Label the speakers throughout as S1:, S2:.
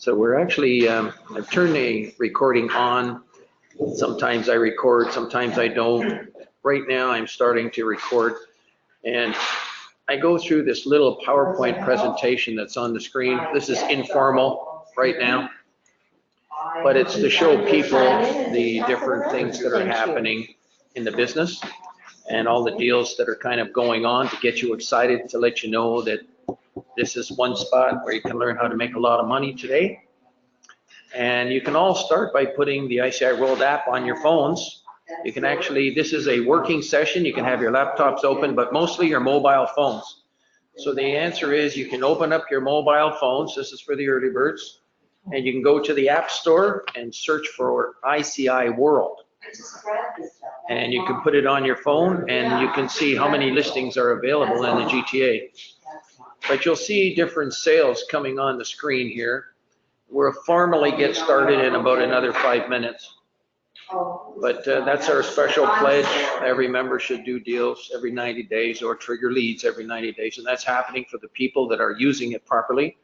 S1: So we're actually, I've turned the recording on. Sometimes I record, sometimes I don't. Right now I'm starting to record, and I go through this little PowerPoint presentation that's on the screen. This is informal right now, but it's to show people the different things that are happening in the business and all the deals that are kind of going on to get you excited, to let you know that this is one spot where you can learn how to make a lot of money today. And you can all start by putting the ICI World app on your phones. You can actually, this is a working session. You can have your laptops open, but mostly your mobile phones. So the answer is you can open up your mobile phones. This is for the early birds. And you can go to the App Store and search for ICI World. And you can put it on your phone and you can see how many listings are available in the GTA. But you'll see different sales coming on the screen here. We'll formally get started in about another 5 minutes. But that's our special pledge. Every member should do deals every 90 days or trigger leads every 90 days. And that's happening for the people that are using it properly.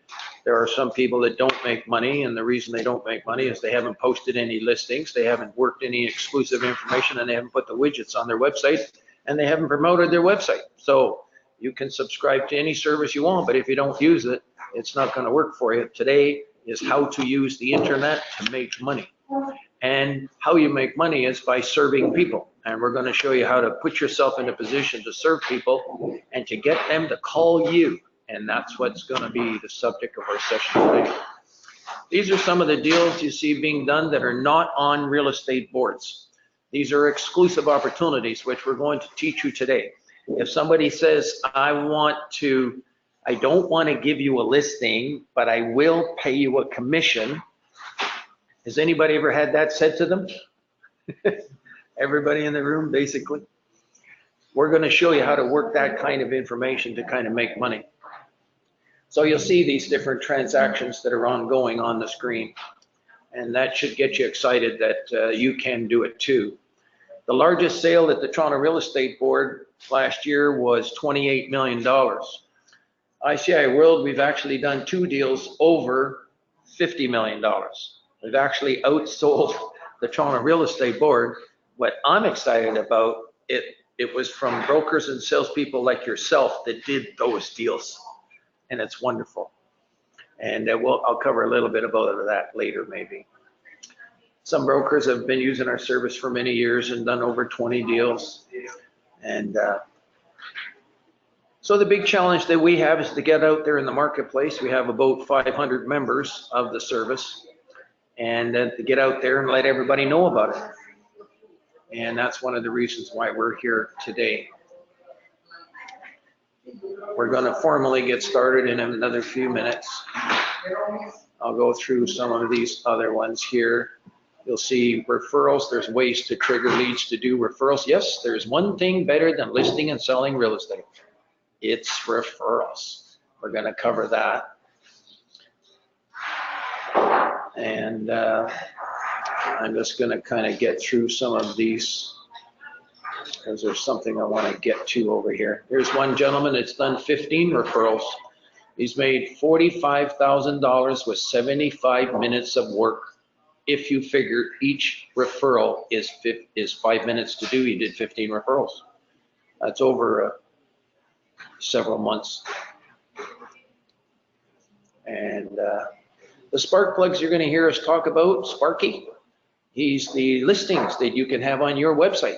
S1: There are some people that don't make money, and the reason they don't make money is they haven't posted any listings, they haven't worked any exclusive information, and they haven't put the widgets on their website, and they haven't promoted their website. So you can subscribe to any service you want, but if you don't use it, it's not going to work for you. Today is how to use the internet to make money. And how you make money is by serving people. And we're going to show you how to put yourself in a position to serve people and to get them to call you. And that's what's going to be the subject of our session today. These are some of the deals you see being done that are not on real estate boards. These are exclusive opportunities, which we're going to teach you today. If somebody says, I don't want to give you a listing, but I will pay you a commission. Has anybody ever had that said to them? Everybody in the room, basically. We're going to show you how to work that kind of information to kind of make money. So you'll see these different transactions that are ongoing on the screen. And that should get you excited that you can do it too. The largest sale at the Toronto Real Estate Board last year was $28 million. ICI World, we've actually done 2 deals over $50 million. We've actually outsold the Toronto Real Estate Board. What I'm excited about, it was from brokers and salespeople like yourself that did those deals. And it's wonderful. And I'll cover a little bit about that later maybe. Some brokers have been using our service for many years and done over 20 deals. And so the big challenge that we have is to get out there in the marketplace. We have about 500 members of the service. And to get out there and let everybody know about it. And that's one of the reasons why we're here today. We're going to formally get started in another few minutes. I'll go through some of these other ones here. You'll see referrals. There's ways to trigger leads to do referrals. Yes, there's one thing better than listing and selling real estate. It's referrals. We're going to cover that. And I'm just going to kind of get through some of these because there's something I want to get to over here. Here's one gentleman that's done 15 referrals. He's made $45,000 with 75 minutes of work. If you figure each referral is 5 minutes to do, he did 15 referrals. That's over several months. And the spark plugs you're going to hear us talk about, Sparky, he's the listings that you can have on your website.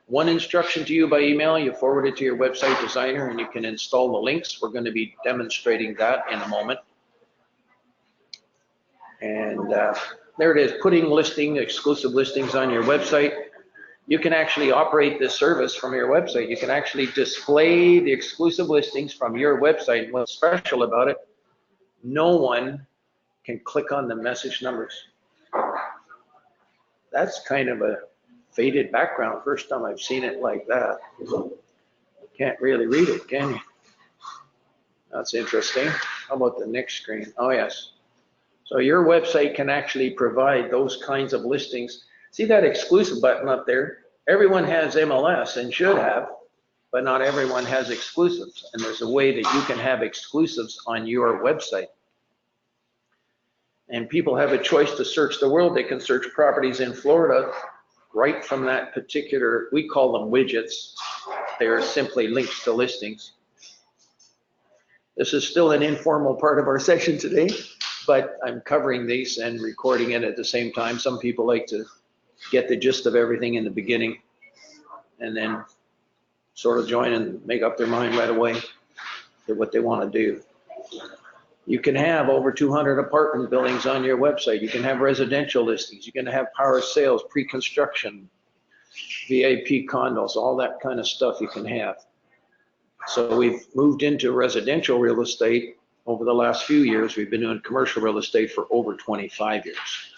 S1: One instruction to you by email, you forward it to your website designer and you can install the links. We're going to be demonstrating that in a moment. And there it is, putting exclusive listings on your website. You can actually operate this service from your website. You can actually display the exclusive listings from your website. What's special about it, no one can click on the message numbers. That's kind of a faded background. First time I've seen it like that. Can't really read it, can you? That's interesting. How about the next screen? Oh, yes. So your website can actually provide those kinds of listings. See that exclusive button up there? Everyone has MLS and should have, but not everyone has exclusives. And there's a way that you can have exclusives on your website. And people have a choice to search the world. They can search properties in Florida right from that particular, we call them widgets. They're simply links to listings. This is still an informal part of our session today, but I'm covering these and recording it at the same time. Some people like to get the gist of everything in the beginning and then sort of join and make up their mind right away to what they want to do. You can have over 200 apartment buildings on your website. You can have residential listings. You can have power sales, pre-construction, VIP condos, all that kind of stuff you can have. So we've moved into residential real estate over the last few years. We've been doing commercial real estate for over 25 years.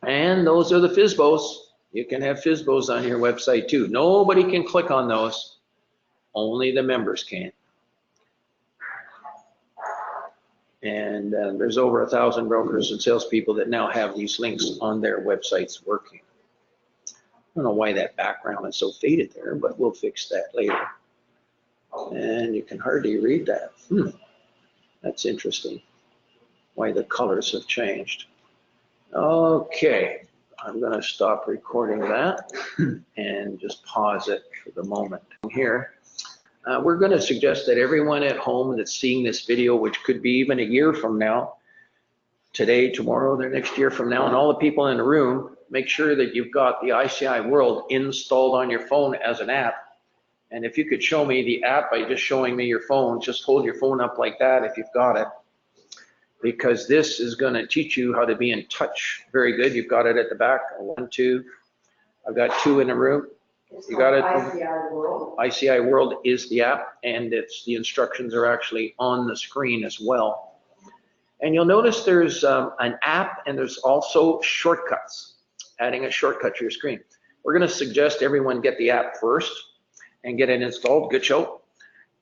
S1: And those are the FSBOs. You can have FSBOs on your website too. Nobody can click on those. Only the members can. And there's over 1,000 brokers and salespeople that now have these links on their websites working. I don't know why that background is so faded there, but we'll fix that later. And you can hardly read that. That's interesting, why the colors have changed. Okay, I'm going to stop recording that and just pause it for the moment here. We're going to suggest that everyone at home that's seeing this video, which could be even a year from now, today, tomorrow, the next year from now, and all the people in the room, make sure that you've got the ICI World installed on your phone as an app. And if you could show me the app by just showing me your phone, just hold your phone up like that if you've got it, because this is going to teach you how to be in touch. Very good. You've got it at the back. 1, 2. I've got 2 in the room. You got it? ICI World. ICI World is the app, and the instructions are actually on the screen as well. And you'll notice there's an app, and there's also shortcuts, adding a shortcut to your screen. We're going to suggest everyone get the app first and get it installed. Good show.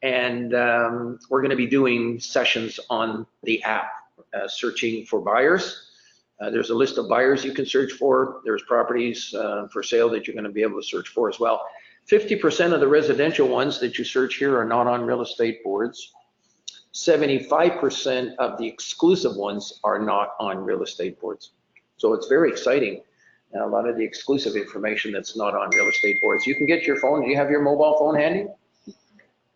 S1: And we're going to be doing sessions on the app, searching for buyers. There's a list of buyers you can search for. There's properties for sale that you're going to be able to search for as well. 50% of the residential ones that you search here are not on real estate boards. 75% of the exclusive ones are not on real estate boards. So it's very exciting. A lot of the exclusive information that's not on real estate boards. You can get your phone. Do you have your mobile phone handy?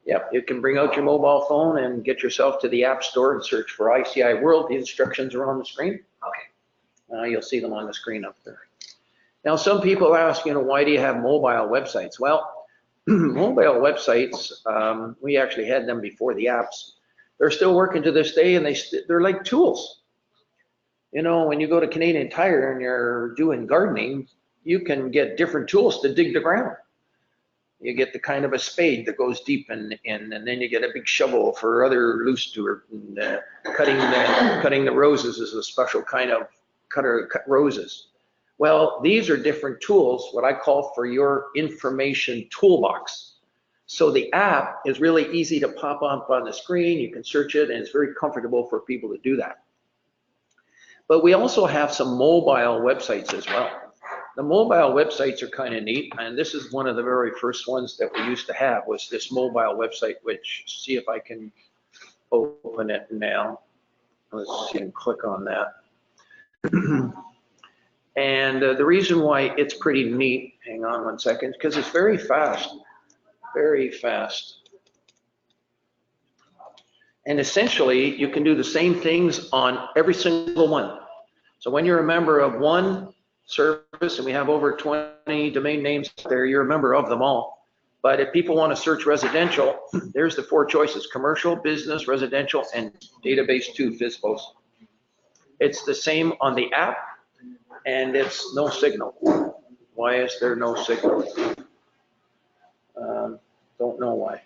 S1: Yep, you can bring out your mobile phone and get yourself to the app store and search for ICI World. The instructions are on the screen. Okay. You'll see them on the screen up there. Now, some people ask, why do you have mobile websites? Well, mobile websites, we actually had them before the apps. They're still working to this day, and they're like tools. When you go to Canadian Tire and you're doing gardening, you can get different tools to dig the ground. You get the kind of a spade that goes deep in, and then you get a big shovel for other loose dirt. And cutting the roses is a special kind of cut roses. Well, these are different tools, what I call for your information toolbox. So the app is really easy to pop up on the screen. You can search it, and it's very comfortable for people to do that. But we also have some mobile websites as well. The mobile websites are kind of neat, and this is one of the very first ones that we used to have, was this mobile website, which, see if I can open it now. Let's see and click on that. And the reason why it's pretty neat, hang on 1 second, because it's very fast, very fast. And essentially, you can do the same things on every single one. So when you're a member of one service, and we have over 20 domain names there, you're a member of them all. But if people want to search residential, there's the 4 choices: commercial, business, residential, and database 2, FSBOs. It's the same on the app, and it's no signal. Why is there no signal? Don't know why.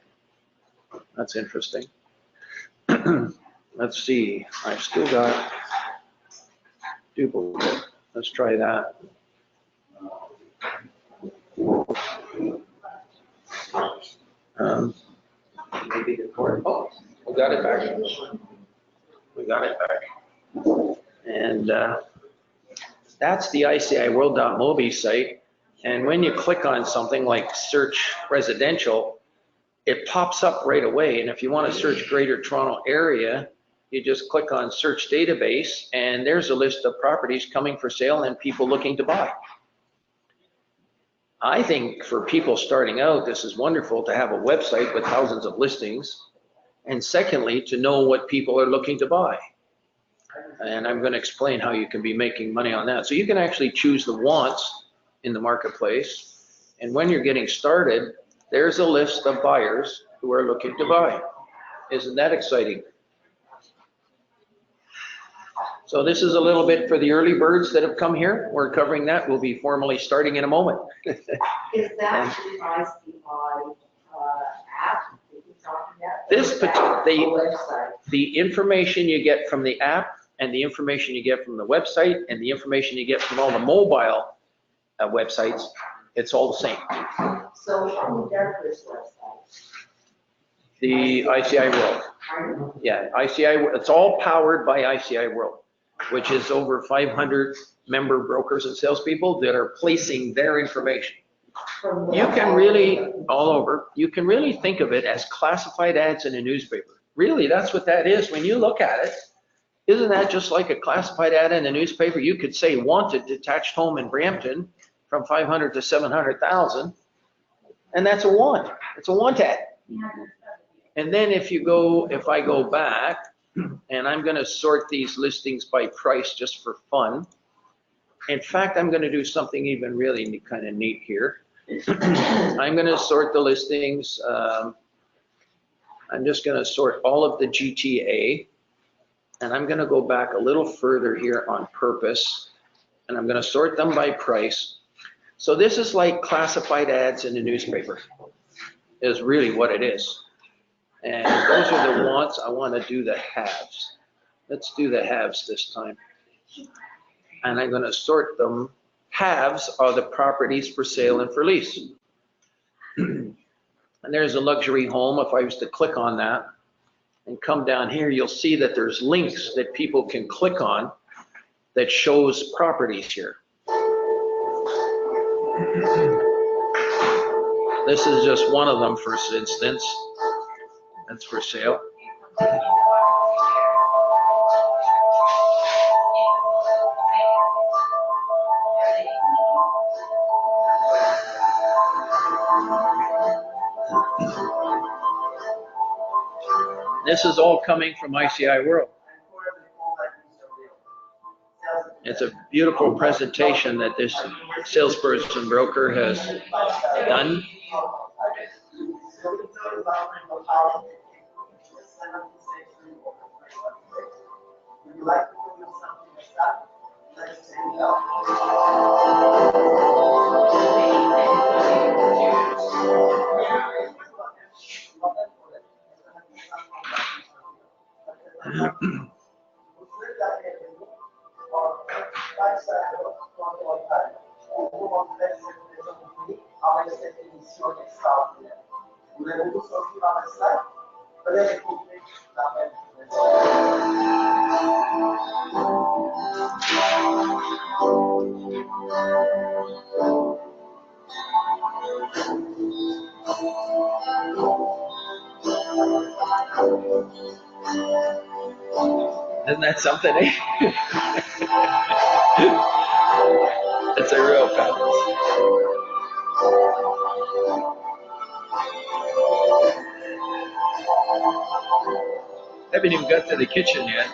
S1: That's interesting. Let's see, I've still got duplicate. Let's try that. Maybe the cord. Oh, we got it back. We got it back. And that's the ICIWorld.mobi site. And when you click on something like search residential, it pops up right away. And if you want to search Greater Toronto Area, You just click on search database and there's a list of properties coming for sale and people looking to buy. I think for people starting out, this is wonderful to have a website with thousands of listings. And secondly, to know what people are looking to buy. And I'm going to explain how you can be making money on that. So you can actually choose the wants in the marketplace. And when you're getting started, there's a list of buyers who are looking to buy. Isn't that exciting? So this is a little bit for the early birds that have come here. We're covering that. We'll be formally starting in a moment.
S2: Is that the ICI app that you're talking about?
S1: This the information you get from the app and the information you get from the website and the information you get from all the mobile websites, it's all the same.
S2: So who does this website?
S1: The ICI World. Yeah, ICI, it's all powered by ICI World, which is over 500 member brokers and salespeople that are placing their information. You can really, all over, you can really think of it as classified ads in a newspaper. Really, that's what that is when you look at it. Isn't that just like a classified ad in a newspaper? You could say wanted detached home in Brampton from 500 to 700,000, and that's a want. It's a want ad. And then if I go back, and I'm going to sort these listings by price just for fun. In fact, I'm going to do something even really kind of neat here. I'm going to sort the listings. I'm just going to sort all of the GTA. And I'm going to go back a little further here on purpose. And I'm going to sort them by price. So this is like classified ads in a newspaper, is really what it is. And those are the wants. I want to do the haves. Let's do the haves this time. And I'm going to sort them. Haves are the properties for sale and for lease. And there's a luxury home. If I was to click on that and come down here, you'll see that there's links that people can click on that shows properties here. This is just one of them, for instance. That's for sale. This is all coming from ICI World. It's a beautiful presentation that this salesperson broker has done. Isn't that something? It's a real balance. Haven't even got to the kitchen yet.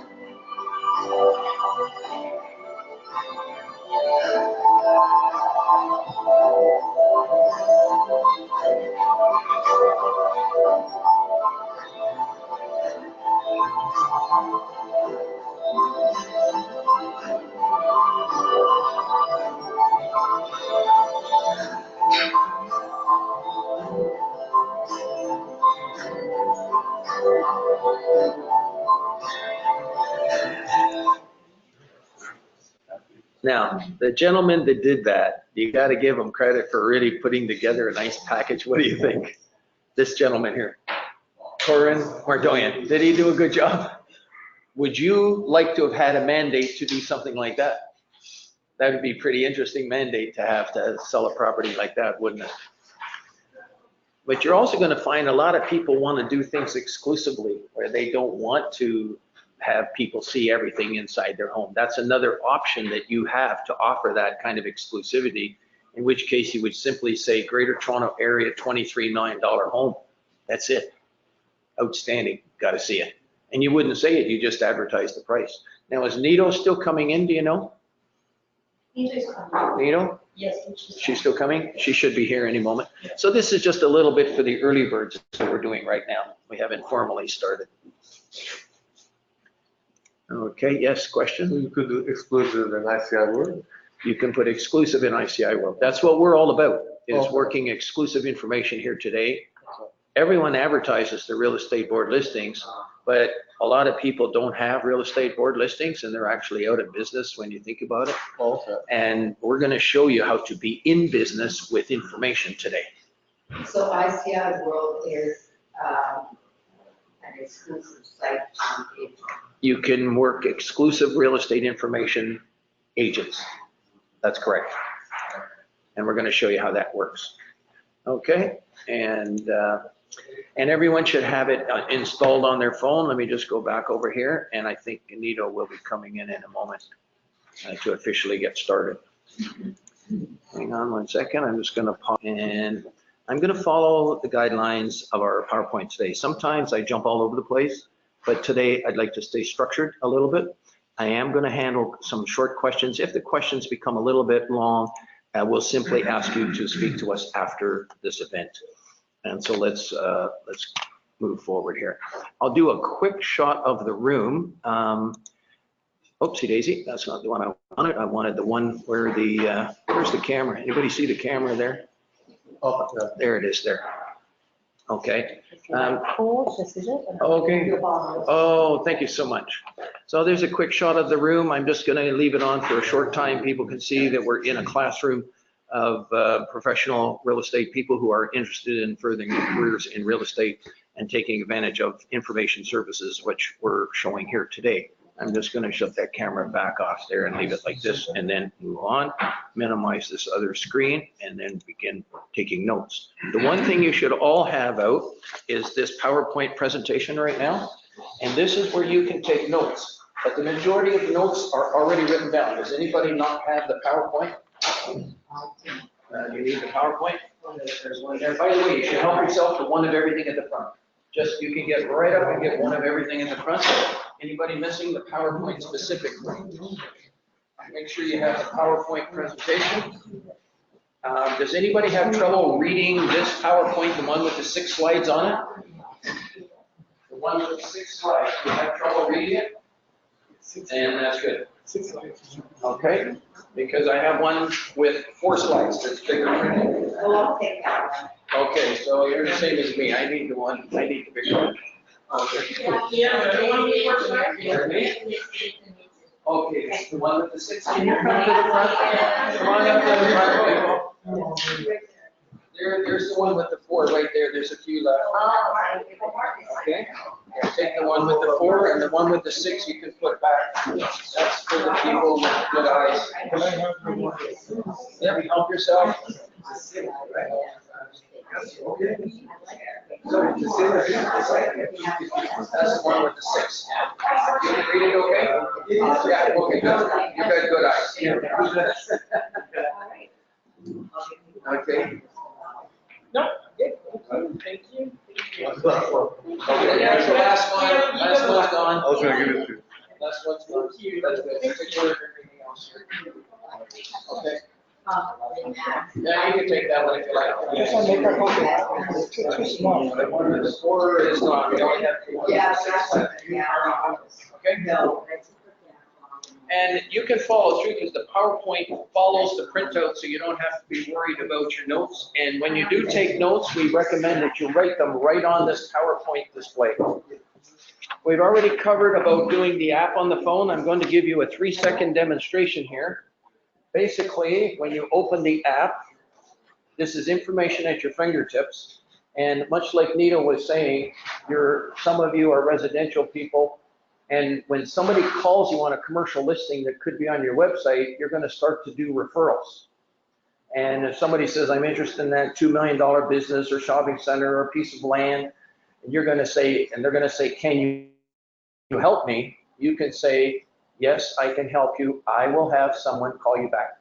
S1: Now, the gentleman that did that, you got to give him credit for really putting together a nice package. What do you think? This gentleman here, Corin Mardoyan, did he do a good job? Would you like to have had a mandate to do something like that? That would be a pretty interesting mandate to have to sell a property like that, wouldn't it? But you're also going to find a lot of people want to do things exclusively, where they don't want to have people see everything inside their home. That's another option that you have to offer that kind of exclusivity, in which case you would simply say Greater Toronto Area $23 million home. That's it. Outstanding, got to see it. And you wouldn't say it, you just advertise the price. Now, is Nito still coming in, do you know? Nito?
S2: Yes.
S1: She's still coming? She should be here any moment. So this is just a little bit for the early birds that we're doing right now. We haven't formally started. Okay, yes, question?
S3: You could do exclusive in ICI World.
S1: You can put exclusive in ICI World. That's what we're all about, is
S3: Okay.
S1: working exclusive information here today. Everyone advertises the real estate board listings, but a lot of people don't have real estate board listings and they're actually out of business when you think about it.
S3: Okay.
S1: And we're going to show you how to be in business with information today.
S2: So ICI World is an exclusive site on page.
S1: You can work exclusive real estate information agents. That's correct. And we're going to show you how that works. Okay, and everyone should have it installed on their phone. Let me just go back over here, and I think Anita will be coming in a moment to officially get started. Hang on one second. I'm just going to pause, and I'm going to follow the guidelines of our PowerPoint today. Sometimes I jump all over the place, but today I'd like to stay structured a little bit. I am going to handle some short questions. If the questions become a little bit long, we'll simply ask you to speak to us after this event. And so let's move forward here. I'll do a quick shot of the room. Oopsie daisy, that's not the one I wanted. I wanted the one where where's the camera? Anybody see the camera there?
S3: Oh, yeah.
S1: There it is there. Okay. Okay.
S2: Okay.
S1: Oh, thank you so much. So there's a quick shot of the room. I'm just going to leave it on for a short time. People can see that we're in a classroom of professional real estate people who are interested in furthering their careers in real estate and taking advantage of information services, which we're showing here today. I'm just going to shut that camera back off there and leave it like this, and then move on, minimize this other screen, and then begin taking notes. The one thing you should all have out is this PowerPoint presentation right now, and this is where you can take notes. But the majority of the notes are already written down. Does anybody not have the PowerPoint? You need the PowerPoint? There's one there. By the way, you should help yourself to one of everything at the front. Just, you can get right up and get one of everything at the front. Anybody missing the PowerPoint specifically? Make sure you have the PowerPoint presentation. Does anybody have trouble reading this PowerPoint, the one with the 6 slides on it? The one with the 6 slides, do you have trouble reading it? And that's good.
S3: 6 slides.
S1: Okay, because I have one with 4 slides that's bigger.
S2: Oh, I'll take that one.
S1: Okay, so you're the same as me. I need the bigger one. Okay. Pardon me? Okay, it's the one with the 6. Can you come to the front? Come on up to the front, people. There's the one with the 4 right there. There's a few left. Okay. Take the one with the 4 and the one with the 6 you can put back. That's for the people with good eyes. Yeah, help yourself. Okay. That's the one with the 6. You can read it okay? Yeah, okay, good. You've got good eyes. Okay.
S4: No, good. Thank you.
S1: Okay, there's the last one. Last one's gone.
S3: I was gonna give it to you.
S1: Last one's gone. That's good. Picture of everything else here. Okay. Yeah, you can take that one if you like.
S4: Just want to make that copy. It's too small.
S1: The one with the 4 is gone. We only have 2
S2: Yeah,
S1: 6 left. Okay?
S2: No.
S1: And you can follow through because the PowerPoint follows the printout, so you don't have to be worried about your notes. And when you do take notes, we recommend that you write them right on this PowerPoint display. We've already covered about doing the app on the phone. I'm going to give you a 3-second demonstration here. Basically, when you open the app, this is information at your fingertips. And much like Nita was saying, some of you are residential people. And when somebody calls you on a commercial listing that could be on your website, you're going to start to do referrals. And if somebody says, I'm interested in that $2 million business or shopping center or piece of land, and you're going to say, and they're going to say, can you help me? you can say, yes, I can help you. I will have someone call you back.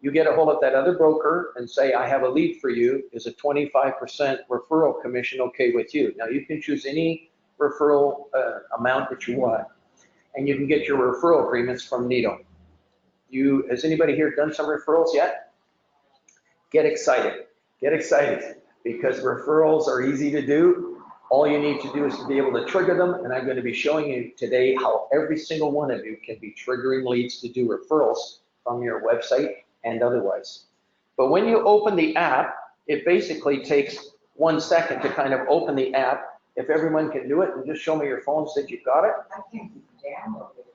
S1: You get a hold of that other broker and say, I have a lead for you. Is a 25% referral commission okay with you? Now you can choose any referral amount that you want, and you can get your referral agreements from Nito. Has anybody here done some referrals yet? Get excited, because referrals are easy to do. All you need to do is to be able to trigger them, and I'm going to be showing you today how every single one of you can be triggering leads to do referrals from your website and otherwise. But when you open the app, it basically takes 1 second to kind of open the app. If everyone can do it, and just show me your phones that you've got it.
S2: I can't download it.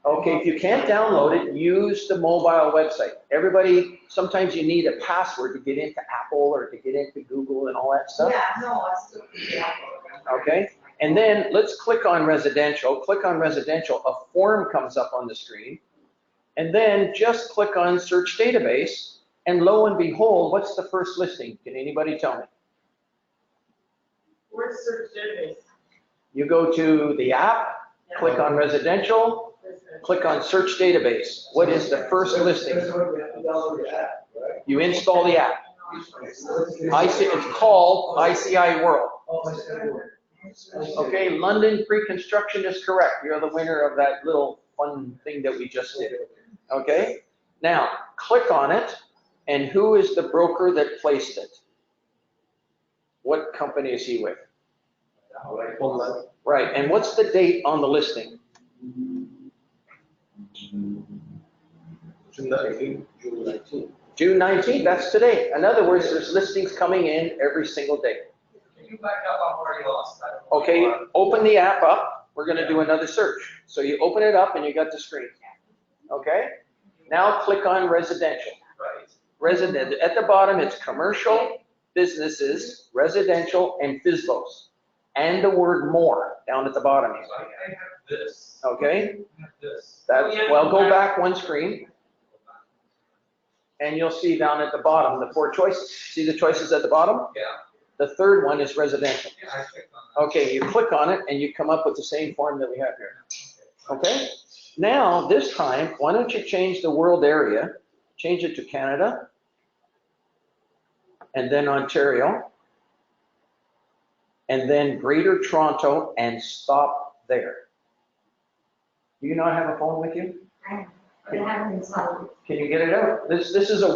S1: Okay, if you can't download it, use the mobile website. Everybody, sometimes you need a password to get into Apple or to get into Google and all that stuff.
S2: Yeah, no, I still can download it.
S1: Okay, and then let's click on residential. Click on residential, a form comes up on the screen. And then just click on search database, and lo and behold, what's the first listing? Can anybody tell me?
S4: Where's search database?
S1: You go to the app, click on residential, click on search database. What is the first listing? You install the app. It's called ICI World. Okay, London pre-construction is correct. You're the winner of that little fun thing that we just did. Okay, now click on it, and who is the broker that placed it? What company is he with? Right, and what's the date on the listing?
S3: June 19th.
S1: June 19th, that's today. In other words, there's listings coming in every single day.
S5: Can you back up on where you lost that?
S1: Okay, open the app up. We're gonna do another search. So you open it up and you got the screen. Okay, now click on residential.
S5: Right.
S1: Resident, at the bottom, it's commercial, businesses, residential, and FISBOs. And the word more down at the bottom.
S5: So I have this.
S1: Okay,
S5: I have this.
S1: well, go back one screen, and you'll see down at the bottom the 4 choices. See the choices at the bottom?
S5: Yeah.
S1: The third one is residential.
S5: Yeah, I clicked on that.
S1: Okay, you click on it and you come up with the same form that we have here. Okay? Now, this time, why don't you change the world area, change it to Canada, and then Ontario, and then Greater Toronto, and stop there. Do you not have a phone with you?
S2: I haven't installed it.
S1: Can you get it out? This is a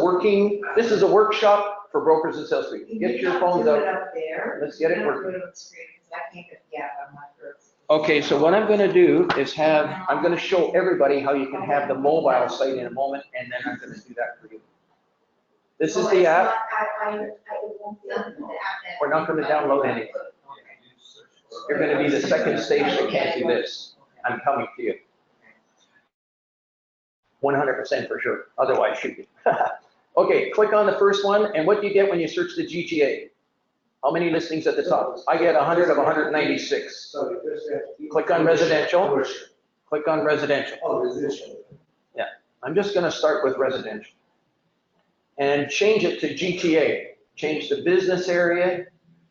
S1: workshop for brokers and salespeople. Get your phones
S2: Do it
S1: out.
S2: up there.
S1: Let's get it
S2: You have to
S1: working.
S2: do it on the screen, 'cause I can't get the app on my first.
S1: Okay, so what I'm gonna do is I'm gonna show everybody how you can have the mobile site in a moment, and then I'm gonna do that for you. This is the app.
S2: It won't be on the app.
S1: We're not gonna download anything. You're gonna be the second stage that can't do this. I'm coming to you. 100% for sure, otherwise shoot me. Okay, click on the first one, and what do you get when you search the GTA? How many listings at the top? I get 100 of 196. Click on residential. Click on residential. Yeah, I'm just gonna start with residential. And change it to GTA. Change the business area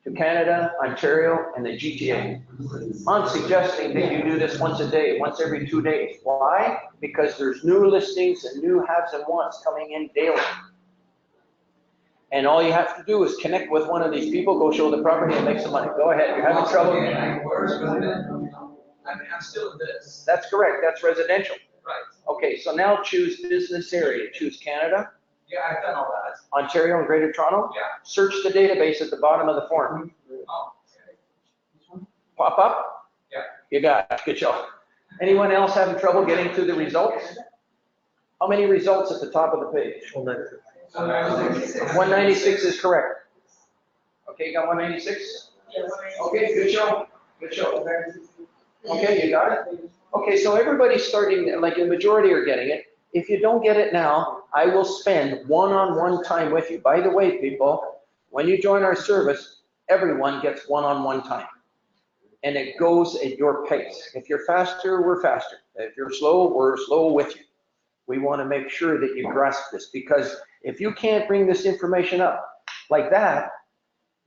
S1: to Canada, Ontario, and the GTA. I'm suggesting that you do this once a day, once every 2 days. Why? Because there's new listings and new haves and wants coming in daily. And all you have to do is connect with one of these people, go show the property, and make some money. Go ahead, you're having trouble?
S5: Where's residential? I'm still in this.
S1: That's correct, that's residential.
S5: Right.
S1: Okay, so now choose business area. Choose Canada,
S5: Yeah, I've done all that.
S1: Ontario, and Greater Toronto.
S5: Yeah.
S1: Search the database at the bottom of the form.
S5: Oh, okay.
S1: Pop up?
S5: Yeah.
S1: You got it, good job. Anyone else having trouble getting to the results? How many results at the top of the page? 196 is correct. Okay, you got 196? Okay, good job, good job. Okay, you got it? Okay, so everybody's starting, like the majority are getting it. If you don't get it now, I will spend one-on-one time with you. By the way, people, when you join our service, everyone gets one-on-one time. And it goes at your pace. If you're faster, we're faster. If you're slow, we're slow with you. We want to make sure that you grasp this, because if you can't bring this information up like that,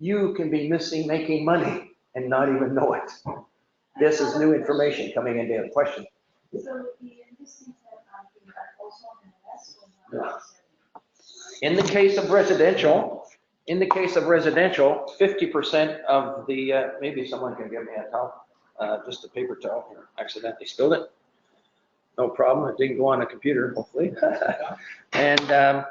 S1: you can be making money and not even know it. This is new information coming in daily. Question?
S6: So the listings that are here are also on the list or not?
S1: In the case of residential, 50% of the, maybe someone can give me a towel, just a paper towel here. Accidentally spilled it. No problem, it didn't go on a computer, hopefully. And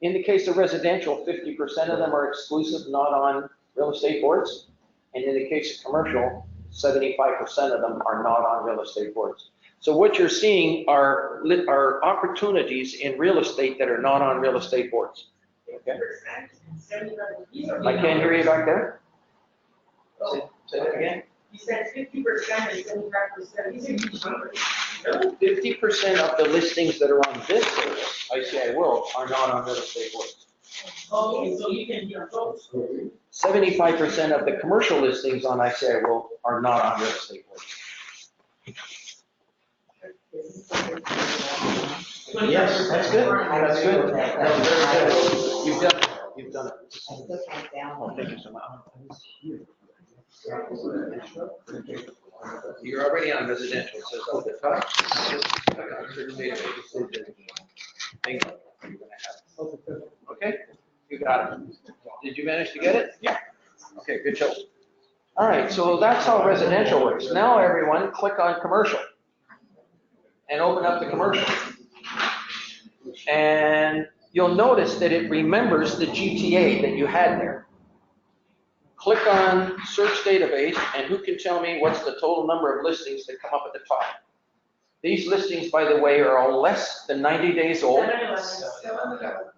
S1: in the case of residential, 50% of them are exclusive, not on real estate boards. And in the case of commercial, 75% of them are not on real estate boards. So what you're seeing are opportunities in real estate that are not on real estate boards. Okay? I can't hear you back there. Say that again.
S4: You said 50% and 75%. These are huge numbers.
S1: 50% of the listings that are on this service, ICI World, are not on real estate boards.
S4: Okay, so you can hear both.
S1: 75% of the commercial listings on ICI World are not on real estate boards. Yes, that's good. That's good. That's very good. You've done it. You've done it. Oh, thank you so much. You're already on residential, it says up the top. Bingo. Okay, you got it. Did you manage to get it? Yeah. Okay, good job. All right, so that's how residential works. Now everyone, click on commercial and open up the commercial. And you'll notice that it remembers the GTA that you had there. Click on search database, and who can tell me what's the total number of listings that come up at the top? These listings, by the way, are all less than 90 days old.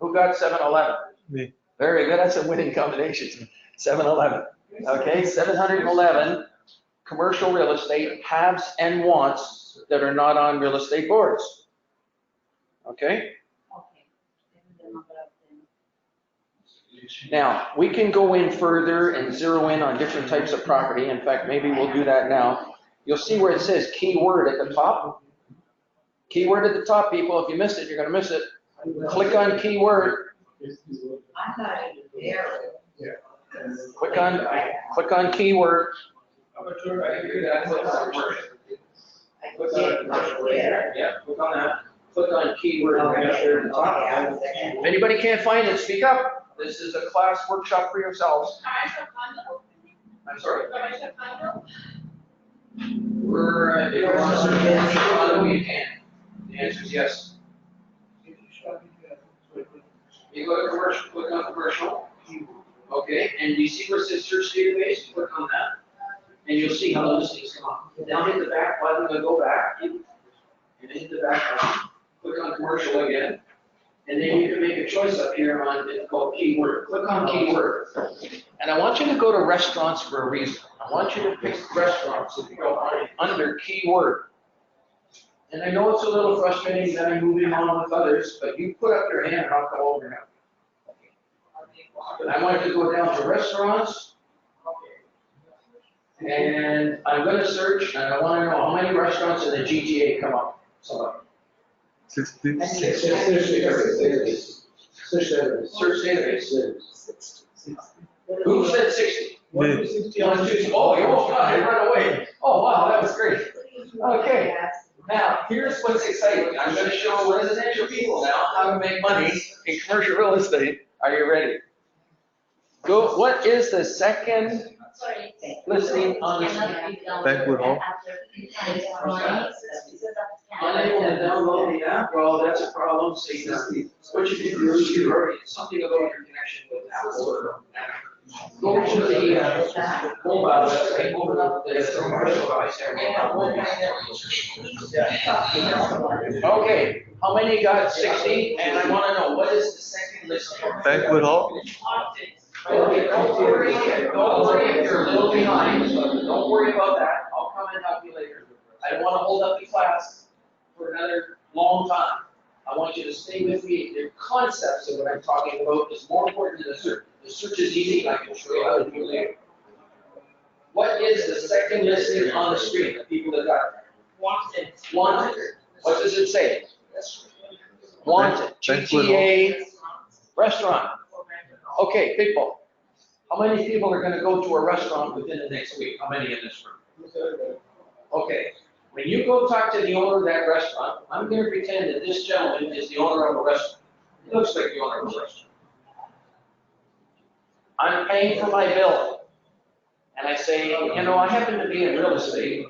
S1: Who got 7-Eleven?
S3: Me.
S1: Very good, that's a winning combination. 7-Eleven. Okay, 711 commercial real estate haves and wants that are not on real estate boards. Okay? Now, we can go in further and zero in on different types of property. In fact, maybe we'll do that now. You'll see where it says keyword at the top. Keyword at the top, people. If you missed it, you're going to miss it. Click on keyword.
S2: I'm not even there.
S1: Click on keyword. Yeah, click on that. Click on keyword right there at the top. If anybody can't find it, speak up. This is a class workshop for yourselves. I'm sorry? We're, if you want to search for Chicago, you can. The answer is yes. You go to commercial, click on commercial. Okay, and you see where it says search database? Click on that. And you'll see how the listings come up. Now hit the back button and go back. And hit the back button. Click on commercial again. And then you can make a choice up here on, it's called keyword. Click on keyword. And I want you to go to restaurants for a reason. I want you to pick restaurants if you go under keyword. And I know it's a little frustrating that I'm moving on with others, but you put up your hand and I'll go over now. And I want you to go down to restaurants. And I'm going to search, and I want to know how many restaurants in the GTA come up. Somebody.
S3: 60.
S1: Search database. Who said 60?
S3: Me.
S1: Oh, you almost got it right away. Oh, wow, that was great. Okay, now here's what's exciting. I'm going to show residential people now how to make money in commercial real estate. Are you ready? Go. What is the second listing on the screen?
S3: Banquet hall.
S1: Unable to download the app? Well, that's a problem. So what you can do is you already something about your connection with Apple or go to the mobile website, open up the commercial device there. Okay, how many got 60? And I want to know, what is the second listing?
S3: Banquet hall.
S1: Okay, don't worry if you're a little behind, don't worry about that. I'll come and help you later. I don't want to hold up the class for another long time. I want you to stay with me. The concepts of what I'm talking about is more important than the search. The search is easy, I can show you how to do it later. What is the second listing on the screen, the people that got it?
S4: Wanted.
S1: Wanted. What does it say? Wanted. GTA restaurant. Okay, people. How many people are going to go to a restaurant within the next week? How many in this room? Okay. When When you go talk to the owner of that restaurant, I'm gonna pretend that this gentleman is the owner of a restaurant. He looks like the owner of a restaurant. I'm paying for my bill. And I say, you know, I happen to be in real estate.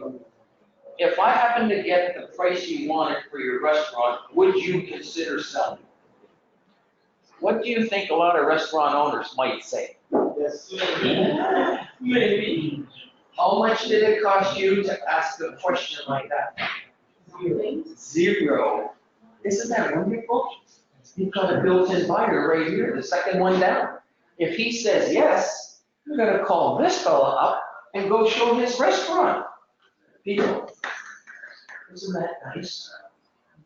S1: If I happen to get the price you wanted for your restaurant, would you consider selling? What do you think a lot of restaurant owners might say?
S5: Maybe.
S1: How much did it cost you to ask a question like that? Zero. Isn't that wonderful? You've got a built-in buyer right here, the second one down. If he says yes, you're gonna call this fella up and go show his restaurant. People, isn't that nice?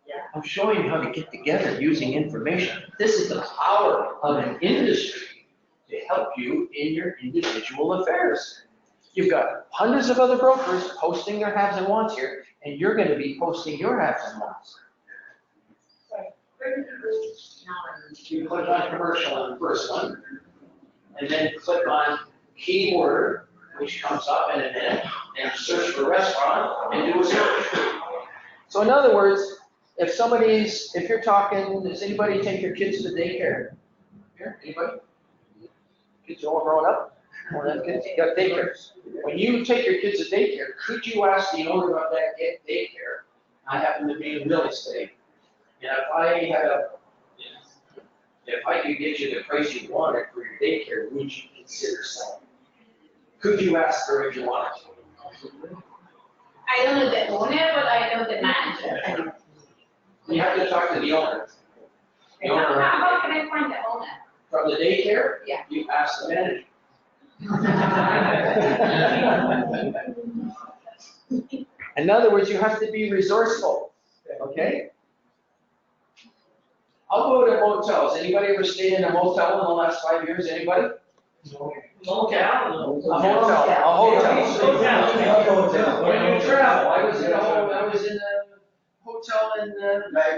S2: Yeah.
S1: I'm showing you how to get together using information. This is the power of an industry to help you in your individual affairs. You've got hundreds of other brokers posting their haves and wants here, and you're gonna be posting your haves and wants. You click on commercial on the first one, and then click on keyword, which comes up in a minute, and search for restaurant, and do a search. So in other words, if you're talking, does anybody take your kids to daycare? Here, anybody? Kids are all grown up? Or that kids, you got daycares. When you take your kids to daycare, could you ask the owner of that daycare, I happen to be in real estate, and if I could get you the price you wanted for your daycare, would you consider selling? Could you ask her if you wanted to?
S4: I don't know the owner, but I know the manager.
S1: You have to talk to the owner. The owner,
S4: How can I find the owner?
S1: from the daycare?
S4: Yeah.
S1: You ask the manager. In other words, you have to be resourceful, okay? I'll go to motels. Anybody ever stayed in a motel in the last 5 years? Anybody?
S5: Motel.
S1: A hotel. When you travel, I was in a hotel in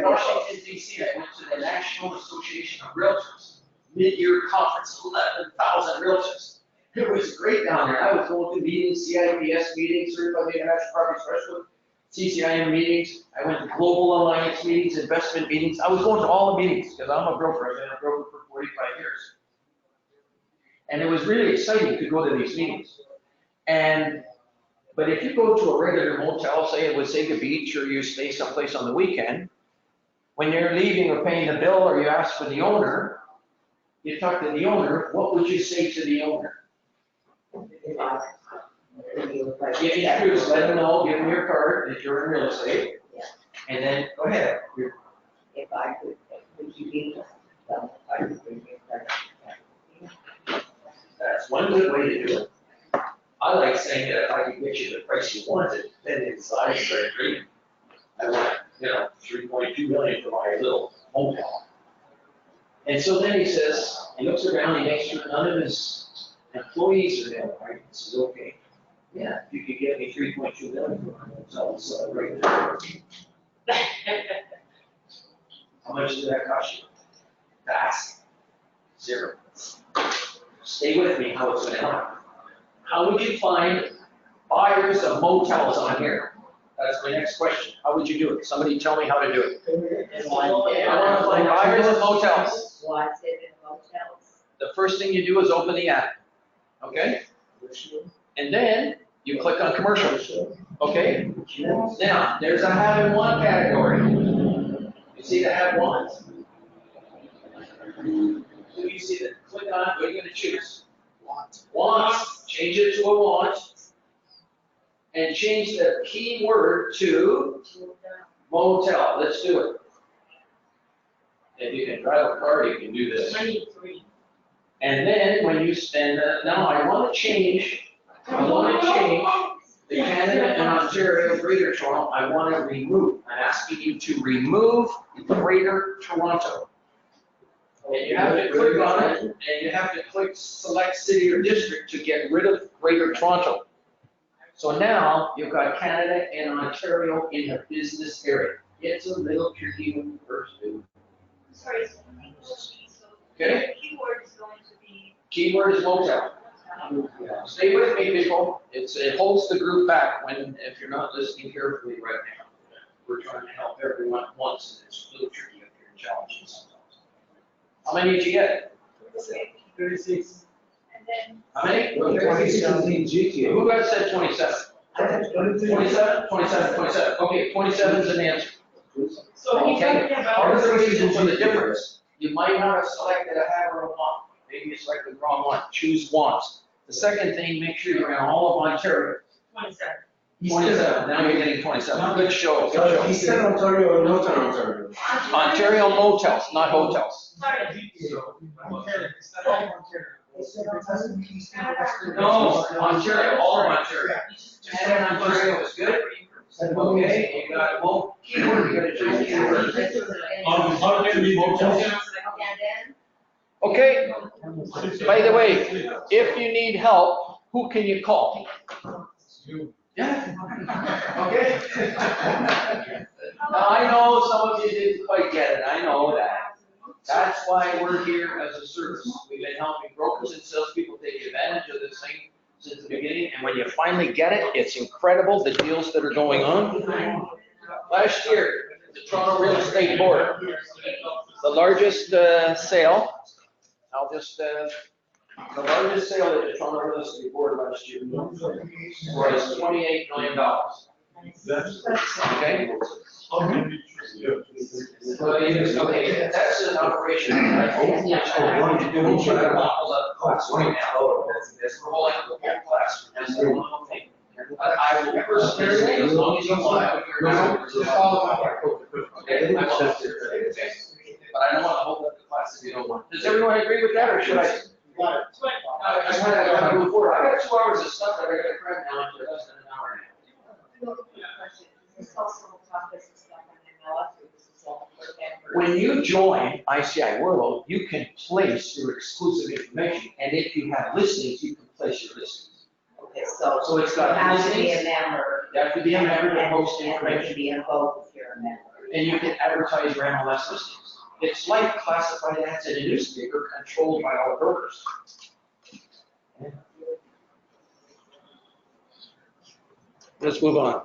S1: Washington DC. I went to the National Association of Realtors, mid-year conference, 11,000 realtors. It was great down there. I was going to meetings, CIPS meetings, Certified International Property Specialist, CCIM meetings. I went to Global Alliance meetings, investment meetings. I was going to all the meetings because I'm a broker. I've been a broker for 45 years. And it was really exciting to go to these meetings. But if you go to a regular motel, say it was Sega Beach, or you stay someplace on the weekend, when you're leaving or paying the bill, or you ask for the owner, you talk to the owner, what would you say to the owner? Give me introduce, let them know, give them your card that you're in real estate.
S2: Yeah.
S1: And then, go ahead.
S2: If I could, would you be, I could bring you
S1: That's one good way to do it. I like saying that if I can get you the price you wanted, then inside start dreaming. I want, 3.2 million for my little hotel. And so then he says, he looks around, he makes sure none of his employees are there, right? He says, okay, yeah, if you could get me 3.2 million for my hotel, so right there. How much did that cost you? That's zero. Stay with me, how it's gonna help. How would you find buyers of motels on here? That's my next question. How would you do it? Somebody tell me how to do it. I want to find buyers of motels.
S2: What's it in motels?
S1: The first thing you do is open the app, okay? And then you click on commercials, okay? Now, there's a have and want category. You see the have wants? So you see that, click on it, what are you gonna choose? Wants, change it to a want, and change the keyword to motel. Let's do it. If you can drive a car, you can do this. And then when you spend, now I want to change the Canada and Ontario, Greater Toronto, I want to remove. I'm asking you to remove Greater Toronto. And you have to click on it, and you have to click select city or district to get rid of Greater Toronto. So now you've got Canada and Ontario in the business area. It's a little tricky when you first do.
S6: Sorry, so
S1: Okay?
S6: keyword is going to be.
S1: Keyword is motel. Stay with me, people. It holds the group back if you're not listening carefully right now. We're trying to help everyone at once, and it's a little tricky up here and challenging sometimes. How many did you get?
S3: 36.
S6: And then,
S1: How many?
S3: 36
S1: Who got said 27? 27, 27, 27. Okay, 27 is an answer.
S4: So he's
S1: Okay,
S4: talking about.
S1: part of the reason for the difference, you might not have selected a have or a want. Maybe you selected the wrong one. Choose wants. The second thing, make sure you're in all of Ontario.
S4: 27.
S1: 27, now you're getting 27. Good show,
S3: He
S1: good
S3: said
S1: show.
S3: Ontario or not Ontario?
S1: Ontario motels, not hotels.
S4: Sorry.
S1: No, Ontario, all of Ontario. And Ontario is good. Okay, you got, well, keyword, you gotta choose keyword.
S3: How can we vote?
S2: And then,
S1: Okay, by the way, if you need help, who can you call? Yeah. Okay. Now, I know some of you didn't quite get it, I know that. That's why we're here as a service. We've been helping brokers and salespeople take advantage of this thing since the beginning, and when you finally get it, it's incredible, the deals that are going on. Last year, the Toronto Real Estate Board, the largest sale, the largest sale at the Toronto Real Estate Board last year was $28 million. Okay? Okay, that's an operation. I hope I want to do, but I don't want to hold up the class right now. That's we're holding the whole class. That's the one thing. But I will personally say, as long as you want, I would hear okay, I will. Okay. But I don't want to hold up the class if you don't want. Does everyone agree with that, or should I? I just want to move forward. I got 2 hours of stuff that I got to cram now into less than an hour and a half.
S2: this also talk this stuff on MLS, or this is all for members.
S1: When you join ICI World, you can place your exclusive information, and if you have listings, you can place your listings.
S2: Okay, so.
S1: So it's
S2: You
S1: got
S2: have to be a
S1: listings,
S2: member.
S1: you have to be a member to post
S2: And you have to
S1: information,
S2: be involved if you're a member.
S1: and you can advertise your MLS listings. It's like classified ads in a newspaper controlled by all brokers. Let's move on.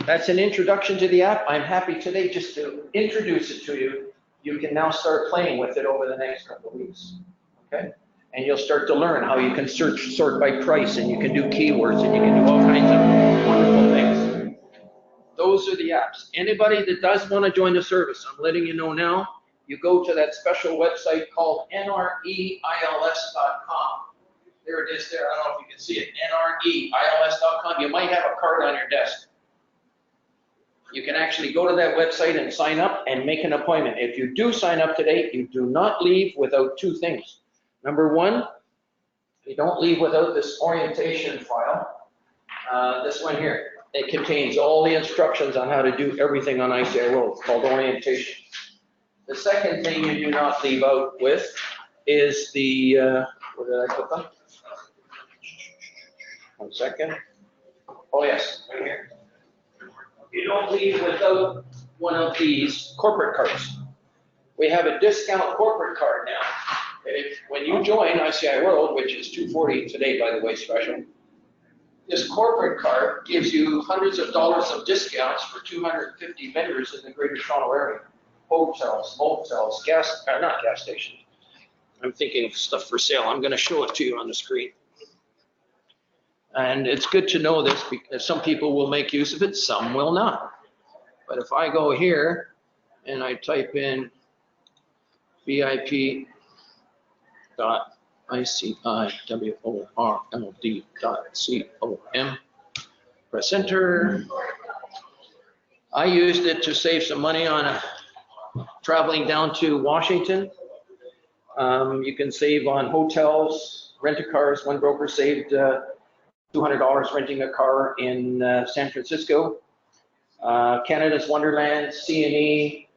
S1: That's an introduction to the app. I'm happy today just to introduce it to you. You can now start playing with it over the next couple of weeks, okay? And you'll start to learn how you can sort by price, and you can do keywords, and you can do all kinds of wonderful things. Those are the apps. Anybody that does want to join the service, I'm letting you know now, you go to that special website called nreils.com. There it is there. I don't know if you can see it, nreils.com. You might have a card on your desk. You can actually go to that website and sign up and make an appointment. If you do sign up today, you do not leave without 2 things. Number 1, you don't leave without this orientation file. This one here. It contains all the instructions on how to do everything on ICI World. It's called orientation. The second thing you do not leave out with is the, where did I put them? 1 second. Oh yes, right here. You don't leave without one of these corporate cards. We have a discount corporate card now. When you join ICI World, which is $240 today, by the way, special, this corporate card gives you hundreds of dollars of discounts for 250 vendors in the Greater Toronto area. Hotels, motels, not gas stations. I'm thinking of stuff for sale. I'm going to show it to you on the screen. And it's good to know this because some people will make use of it, some will not. But if I go here and I type in VIP.ICIWORLD.com, press enter. I used it to save some money on traveling down to Washington. You can save on hotels, rent-a-cars. One broker saved $200 renting a car in San Francisco. Canada's Wonderland, C&E,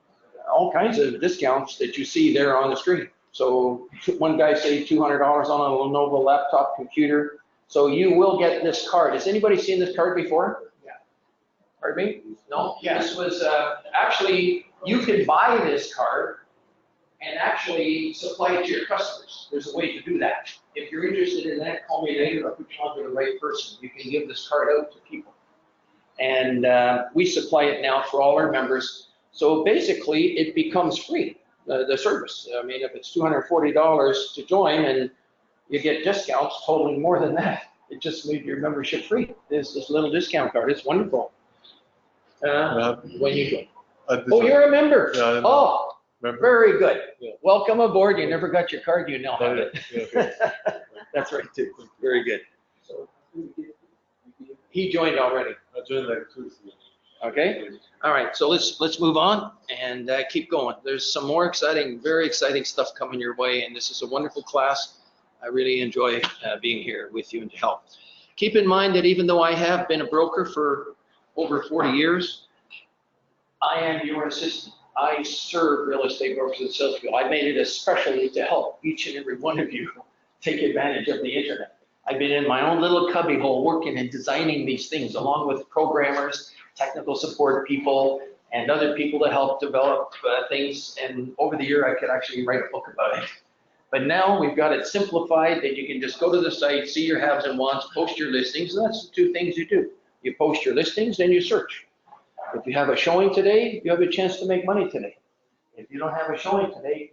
S1: all kinds of discounts that you see there on the screen. So one guy saved $200 on a Lenovo laptop computer. So you will get this card. Has anybody seen this card before? Yeah. Pardon me? No? Yeah. This was, actually, you can buy this card and actually supply it to your customers. There's a way to do that. If you're interested in that, call me later, I'll put you on to the right person. You can give this card out to people. And we supply it now for all our members. So basically, it becomes free, the service. I mean, if it's $240 to join and you get discounts totaling more than that, it just made your membership free. There's this little discount card. It's wonderful. When you join. Oh, you're a member?
S7: Yeah, I know.
S1: Oh,
S7: Remember?
S1: very good.
S7: Yeah.
S1: Welcome aboard. You never got your card, you now have
S7: Oh,
S1: it.
S7: yeah, yeah,
S1: That's right, too. Very good. He joined already.
S7: I joined like 2 weeks ago.
S1: Okay. All right, so let's move on and keep going. There's some more exciting, very exciting stuff coming your way, and this is a wonderful class. I really enjoy being here with you and to help. Keep in mind that even though I have been a broker for over 40 years, I am your assistant. I serve real estate brokers and salespeople. I made it especially to help each and every one of you take advantage of the internet. I've been in my own little cubbyhole working and designing these things along with programmers, technical support people, and other people that help develop things. And over the year, I could actually write a book about it. But now we've got it simplified that you can just go to the site, see your haves and wants, post your listings. And that's the two things you do. You post your listings and you search. If you have a showing today, you have a chance to make money today. If you don't have a showing today,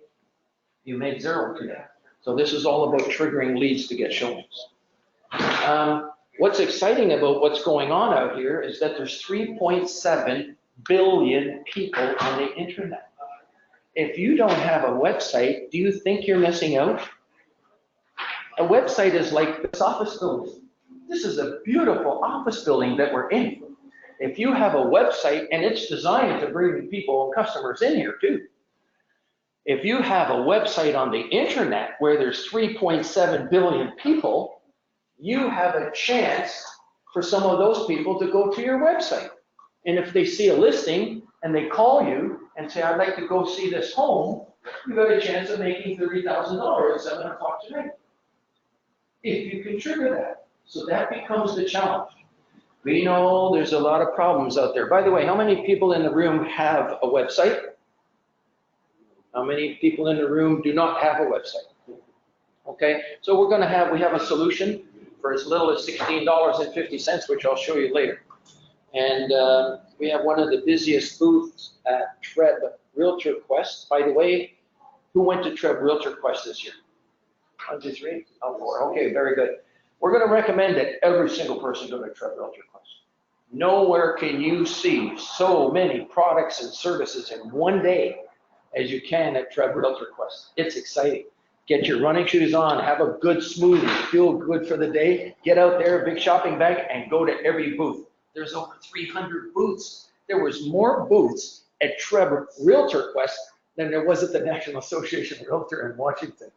S1: you made zero today. So this is all about triggering leads to get showings. What's exciting about what's going on out here is that there's 3.7 billion people on the internet. If you don't have a website, do you think you're missing out? A website is like this office building. This is a beautiful office building that we're in. If you have a website, and it's designed to bring people and customers in here too. If you have a website on the internet where there's 3.7 billion people, you have a chance for some of those people to go to your website. And if they see a listing and they call you and say, I'd like to go see this home, you got a chance of making $30,000 at 7 o'clock tonight. If you can trigger that. So that becomes the challenge. We know there's a lot of problems out there. By the way, how many people in the room have a website? How many people in the room do not have a website? Okay, so we have a solution for as little as $16.50, which I'll show you later. And we have one of the busiest booths at Treb Realtor Quest. By the way, who went to Treb Realtor Quest this year? 1, 2, 3? Oh, 4. Okay, very good. We're going to recommend that every single person go to Treb Realtor Quest. Nowhere can you see so many products and services in one day as you can at Treb Realtor Quest. It's exciting. Get your running shoes on, have a good smoothie, feel good for the day, get out there, big shopping bag, and go to every booth. There's over 300 booths. There was more booths at Treb Realtor Quest than there was at the National Association of Realtor in Washington.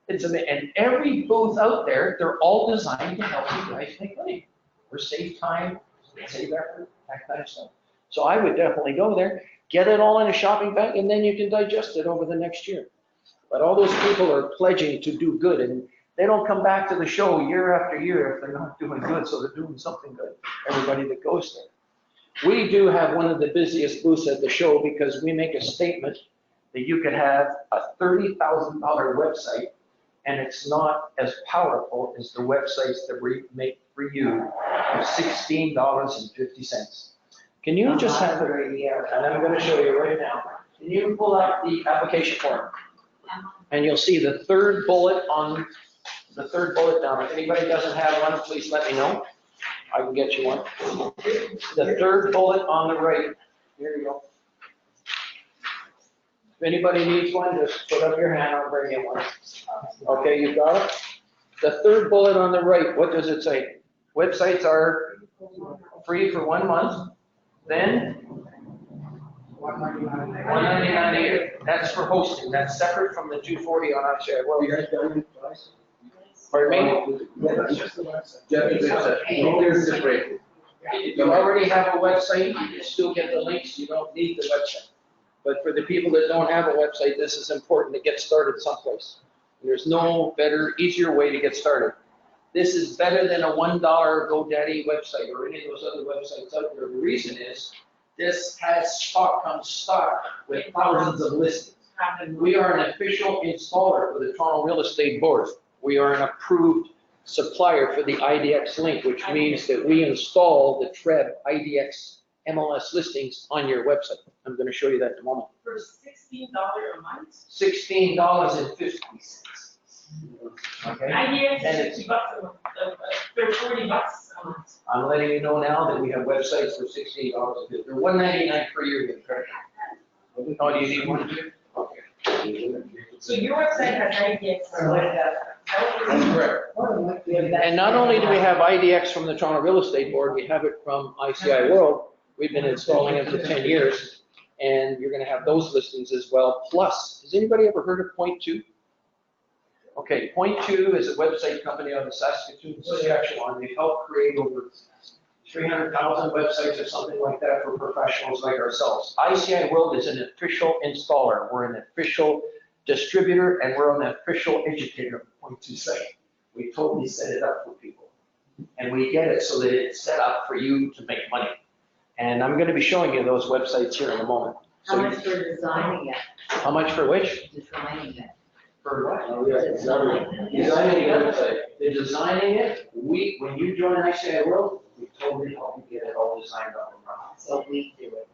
S1: And every booth out there, they're all designed to help you guys make money or save time, save effort, that kind of stuff. So I would definitely go there, get it all in a shopping bag, and then you can digest it over the next year. But all those people are pledging to do good, and they don't come back to the show year after year if they're not doing good, so they're doing something good, everybody that goes there. We do have one of the busiest booths at the show because we make a statement that you could have a $30,000 website and it's not as powerful as the websites that we make for you of $16.50. Can you just have it right here? And I'm going to show you right now. Can you pull out the application form? And you'll see the third bullet down. If anybody doesn't have one, please let me know. I can get you one. The third bullet on the right. Here you go. If anybody needs one, just put up your hand, I'll bring you one. Okay, you got it? The third bullet on the right, what does it say? Websites are free for 1 month, then $199 a year. That's for hosting. That's separate from the $240 on our share. Well, pardon me? If you already have a website, you can still get the links. You don't need the website. But for the people that don't have a website, this is important to get started someplace. There's no better, easier way to get started. This is better than a $1 GoDaddy website or any of those other websites out there. The reason is this has stock with thousands of listings.
S4: happened?
S1: We are an official installer for the Toronto Real Estate Board. We are an approved supplier for the IDX link, which means that we install the TREB IDX MLS listings on your website. I'm going to show you that in a moment.
S4: For $16 a month?
S1: $16.50. Okay?
S4: I hear
S1: And
S4: it's $60 a month, they're $40 a month.
S1: I'm letting you know now that we have websites for $16. They're $199 per year. With credit. Oh, do you need one? Okay.
S4: So your website has IDX for what it does?
S1: That's correct. And not only do we have IDX from the Toronto Real Estate Board, we have it from ICI World. We've been installing it for 10 years, and you're going to have those listings as well. Plus, has anybody ever heard of Point Two? Okay, Point Two is a website company out of Saskatoon, Saskatchewan. They helped create over 300,000 websites or something like that for professionals like ourselves. ICI World is an official installer. We're an official distributor, and we're an official educator of Point Two site. We totally set it up for people. And we get it so that it's set up for you to make money. And I'm going to be showing you those websites here in a moment.
S2: How
S1: So
S2: much for designing it?
S1: how much for which?
S2: Designing it.
S1: For what?
S2: Designing.
S1: Designing the website. The designing it, when you join ICI World, we totally help you get it all designed up and running.
S2: So we do it.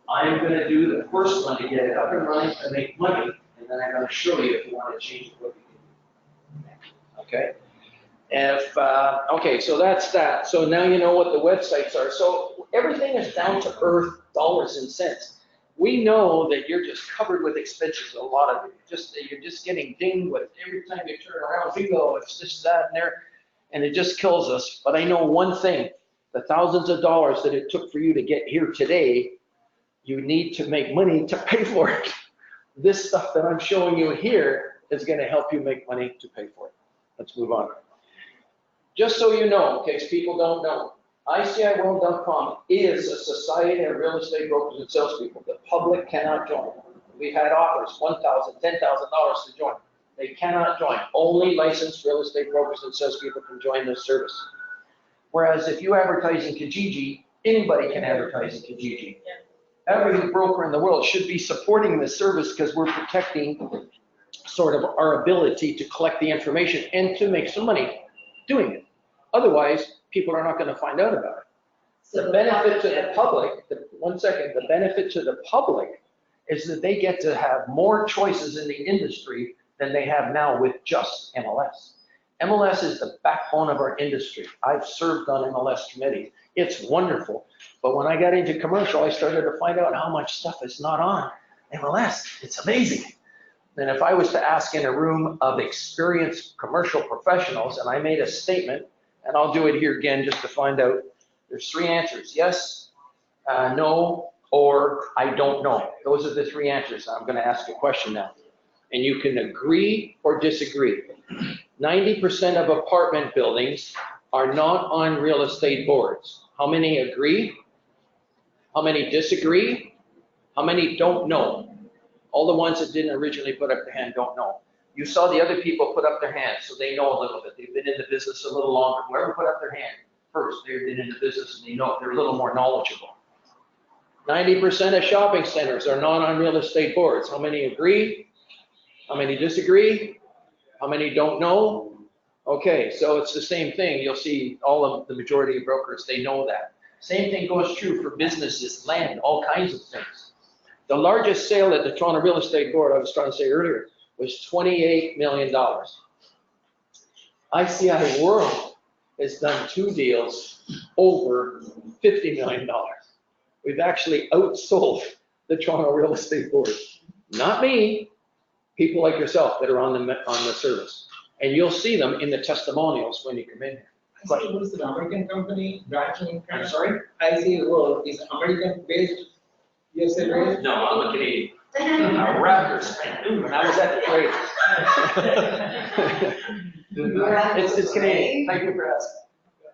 S1: I'm going to do the first one to get it up and running to make money, and then I'm going to show you if you want to change what you can do. Okay? Okay, so that's that. So now you know what the websites are. So everything is down to earth, dollars and cents. We know that you're just covered with expenses, a lot of it. You're just getting dinged with every time you turn around, bingo, it's this, that, and there, and it just kills us. But I know one thing, the thousands of dollars that it took for you to get here today, you need to make money to pay for it. This stuff that I'm showing you here is going to help you make money to pay for it. Let's move on. Just so you know, in case people don't know, ICIWorld.com is a society of real estate brokers and salespeople. The public cannot join. We've had offers, $1,000, $10,000 to join. They cannot join. Only licensed real estate brokers and salespeople can join this service. Whereas if you advertise in Kijiji, anybody can advertise in Kijiji. Every broker in the world should be supporting this service because we're protecting sort of our ability to collect the information and to make some money doing it. Otherwise, people are not going to find out about it.
S2: So
S1: The benefit to the public, the benefit to the public is that they get to have more choices in the industry than they have now with just MLS. MLS is the backbone of our industry. I've served on MLS committee. It's wonderful. But when I got into commercial, I started to find out how much stuff is not on MLS. It's amazing. And if I was to ask in a room of experienced commercial professionals, and I made a statement, and I'll do it here again just to find out, there's three answers: yes, no, or I don't know. Those are the three answers. I'm going to ask a question now. And you can agree or disagree. 90% of apartment buildings are not on real estate boards. How many agree? How many disagree? How many don't know? All the ones that didn't originally put up their hand don't know. You saw the other people put up their hands, so they know a little bit. They've been in the business a little longer. Whoever put up their hand first, they've been in the business and they know they're a little more knowledgeable. 90% of shopping centers are not on real estate boards. How many agree? How many disagree? How many don't know? Okay, so it's the same thing. You'll see all of the majority of brokers, they know that. Same thing goes true for businesses, land, all kinds of things. The largest sale at the Toronto Real Estate Board, I was trying to say earlier, was $28 million. ICI World has done 2 deals over $50 million. We've actually outsold the Toronto Real Estate Board. Not me, people like yourself that are on the service. And you'll see them in the testimonials when you come in here.
S5: ICI World is an American company branching in Canada.
S1: I'm sorry?
S5: ICI World is American based, USA based.
S1: No, I'm a Canadian. Raptors fan. When I was at the trade. It's Canadian. Thank you for asking.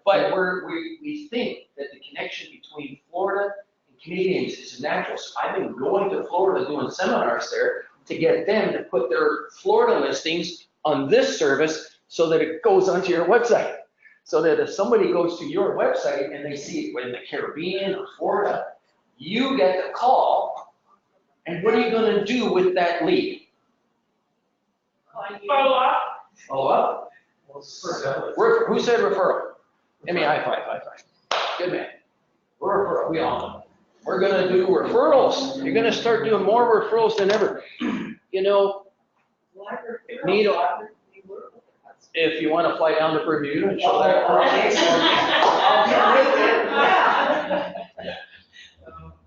S1: But we think that the connection between Florida and Canadians is natural. So I've been going to Florida doing seminars there to get them to put their Florida listings on this service so that it goes onto your website. So that if somebody goes to your website and they see it in the Caribbean or Florida, you get the call And what are you gonna do with that lead?
S4: Follow up.
S1: Follow up? Who said referral? Give me a high five, high five. Good man. We're referral, we all know. We're gonna do referrals. You're gonna start doing more referrals than ever. You know, need a- if you wanna fly down to Bermuda and show that.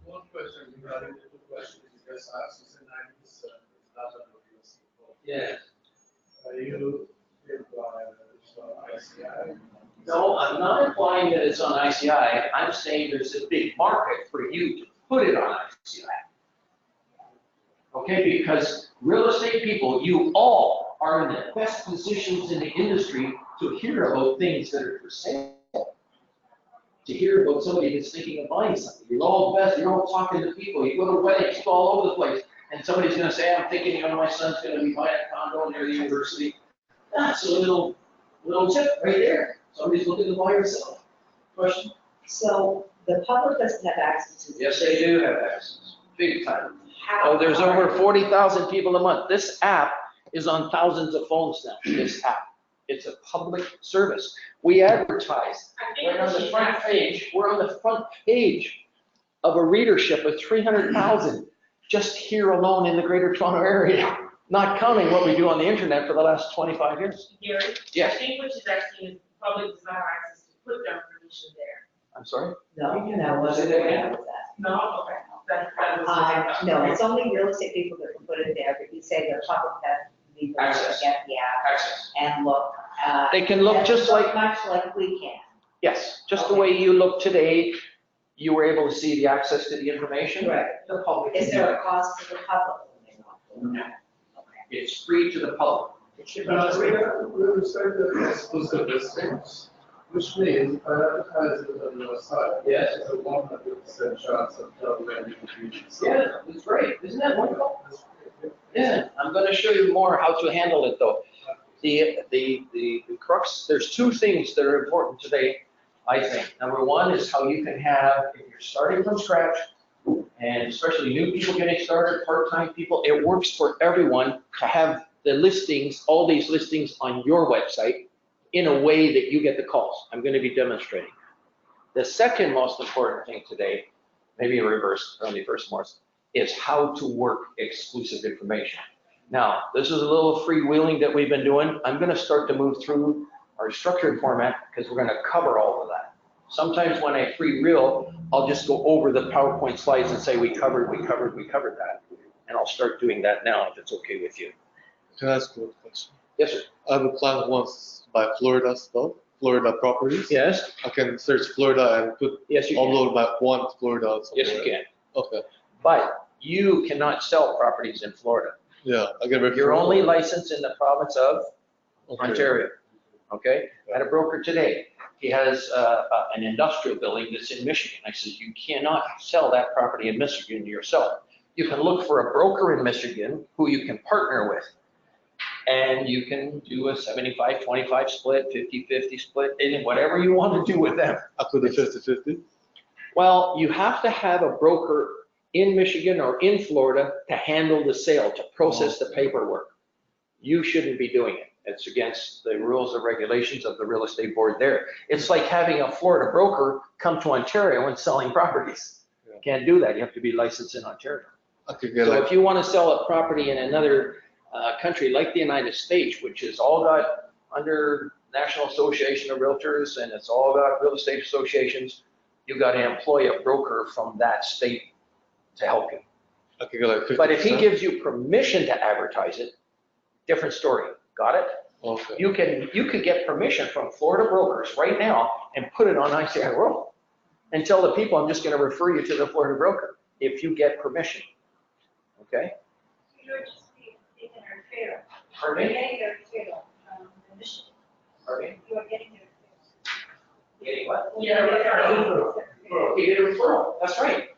S3: One question regarding the two questions you just asked, you said 90% is not under real estate.
S1: Yeah.
S3: Are you implying that it's on ICI?
S1: No, I'm not implying that it's on ICI. I'm saying there's a big market for you to put it on ICI. Okay, because real estate people, you all are in the best positions in the industry to hear about things that are for sale. To hear about somebody that's thinking of buying something. You're all best, you're all talking to people, you go to weddings, you go all over the place. And somebody's gonna say, I'm thinking, you know, my son's gonna be buying a condo near the university. That's a little tip right there. Somebody's looking to buy or sell. Question?
S2: So the public doesn't have access to this.
S1: Yes, they do have access, big time.
S2: How-
S1: Oh, there's over 40,000 people a month. This app is on thousands of phones now, this app. It's a public service. We advertise right on the front page. We're on the front page of a readership of 300,000 just here alone in the Greater Toronto area, not counting what we do on the internet for the last 25 years.
S4: Gary?
S1: Yes.
S4: I think what she's asking is the public does not have access to put their information there.
S1: I'm sorry?
S2: No, that wasn't the way I was asking.
S4: No, okay. That was.
S2: No, it's only real estate people that can put it there, but you say the public has the ability to
S1: Access.
S2: get the app
S1: Access.
S2: and look.
S1: They can look just like,
S2: Much like we can.
S1: yes, just the way you look today, you were able to see the access to the information.
S2: Right.
S1: The public
S2: Is
S1: can do
S2: there
S1: that.
S2: a cost to the public when they want to?
S1: No. It's free to the public.
S2: It should be
S3: With respect to exclusive listings, which means I advertise it on your site.
S1: Yes.
S3: It's a 100% chance of doubling the
S1: Yeah, that's great. Isn't that wonderful? Yeah, I'm gonna show you more how to handle it though. The crux, there's two things that are important today, I think. Number one is how you can have, if you're starting from scratch, and especially new people getting started, part-time people, it works for everyone to have the listings, all these listings on your website in a way that you get the calls. I'm gonna be demonstrating. The second most important thing today, maybe in reverse, only first more, is how to work exclusive information. Now, this is a little freewheeling that we've been doing. I'm gonna start to move through our structured format because we're gonna cover all of that. Sometimes when I freewheel, I'll just go over the PowerPoint slides and say, we covered that. And I'll start doing that now if it's okay with you.
S7: Can I ask you a question?
S1: Yes, sir.
S7: I have a client wants to buy Florida stuff, Florida properties.
S1: Yes,
S7: I can search Florida and put
S1: yes, you can.
S7: upload my one Florida.
S1: Yes, you
S7: somewhere.
S1: can.
S7: Okay.
S1: But you cannot sell properties in Florida.
S7: Yeah, I can refer.
S1: You're only licensed in the province of
S7: Okay.
S1: Ontario, okay? I had a broker today. He has an industrial building that's in Michigan. I said, you cannot sell that property in Michigan yourself. You can look for a broker in Michigan who you can partner with. And you can do a 75-25 split, 50-50 split, and whatever you want to do with them.
S7: I could do 50-50.
S1: Well, you have to have a broker in Michigan or in Florida to handle the sale, to process the paperwork. You shouldn't be doing it. It's against the rules and regulations of the real estate board there. It's like having a Florida broker come to Ontario and selling properties. You can't do that. You have to be licensed in Ontario.
S7: I could get
S1: So
S7: like,
S1: if you want to sell a property in another country like the United States, which is all got under National Association of Realtors and it's all got real estate associations, you got to employ a broker from that state to help you.
S7: I could get like 50%.
S1: But if he gives you permission to advertise it, different story. Got it?
S7: Okay.
S1: You can get permission from Florida brokers right now and put it on ICI World and tell the people, I'm just going to refer you to the Florida broker if you get permission. Okay?
S6: You're just taking our fair.
S1: Pardon
S6: You're
S1: me?
S6: getting their fair from the mission.
S1: Pardon me?
S6: You are getting their
S1: Getting what?
S4: Yeah, referral.
S1: You get a referral. That's right.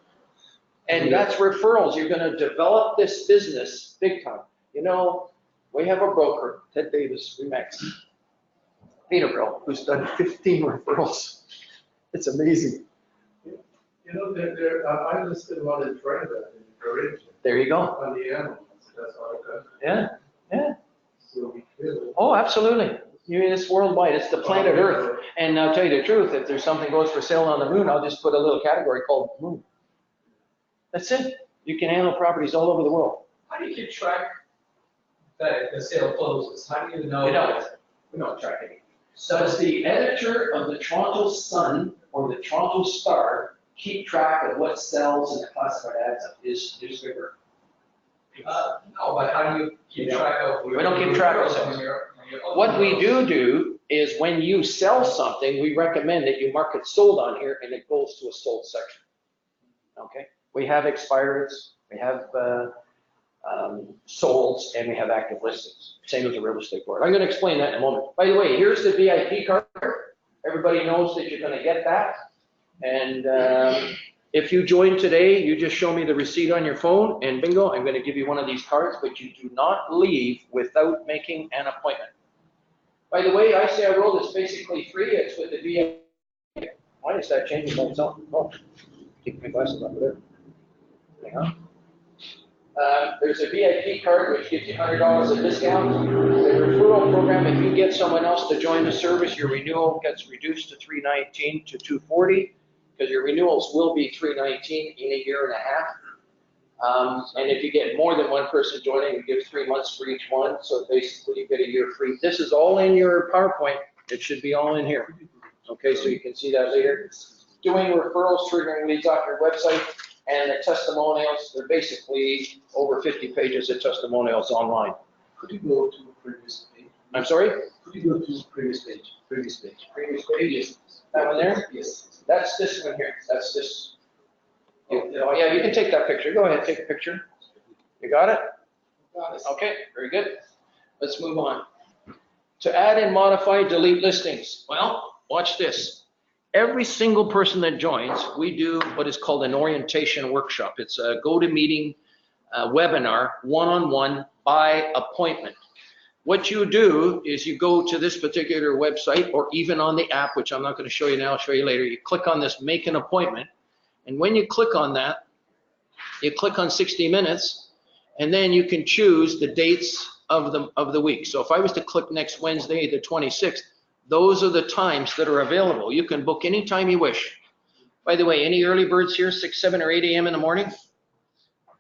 S1: And that's referrals. You're going to develop this business big time. You know, we have a broker, Ted Davis, we met, Peterborough, who's done 15 referrals. It's amazing.
S3: You know, I listed one in Florida, in Brokerage,
S1: There you go.
S3: on the animals, that's all I got.
S1: Yeah, yeah.
S3: So we feel.
S1: Oh, absolutely. It's worldwide. It's the planet Earth. And I'll tell you the truth, if there's something goes for sale on the moon, I'll just put a little category called moon. That's it. You can handle properties all over the world.
S5: How do you keep track that the sale closes? How do you know?
S1: We don't track it. So does the editor of the Toronto Sun or the Toronto Star keep track of what sells in the classified ads of his newspaper?
S5: No, but how do you keep track of?
S1: We don't keep track of sales. What we do is when you sell something, we recommend that you mark it sold on here and it goes to a sold section. Okay? We have expireds, we have solds, and we have active listings. Same as the real estate board. I'm going to explain that in a moment. By the way, here's the VIP card. Everybody knows that you're going to get that. And if you join today, you just show me the receipt on your phone, and bingo, I'm going to give you one of these cards, but you do not leave without making an appointment. By the way, I say a roll is basically free. It's with the VIP. Why is that changing by itself? Oh, keep my glasses up there. Hang on. There's a VIP card which gives you $100 of discount. The referral program, if you get someone else to join the service, your renewal gets reduced to $319 to $240, because your renewals will be $319 in a year and a half. And if you get more than one person joining, you give 3 months for each one. So basically you get a year free. This is all in your PowerPoint. It should be all in here. Okay, so you can see that later. Doing referrals, triggering leads off your website, and the testimonials, they're basically over 50 pages of testimonials online.
S3: Could you go to previous page?
S1: I'm sorry?
S3: Could you go to previous page?
S1: Previous page. That one there?
S3: Yes.
S1: That's this one here. That's this. Oh, yeah, you can take that picture. Go ahead, take a picture. You got it?
S3: Got it.
S1: Okay, very good. Let's move on. To add and modify, delete listings. Well, watch this. Every single person that joins, we do what is called an orientation workshop. It's a go-to-meeting webinar, one-on-one by appointment. What you do is you go to this particular website, or even on the app, which I'm not going to show you now, I'll show you later. You click on this make an appointment. And when you click on that, you click on 60 minutes, and then you can choose the dates of the week. So if I was to click next Wednesday, the 26th, those are the times that are available. You can book any time you wish. By the way, any early birds here, 6, 7, or 8 a.m. in the morning?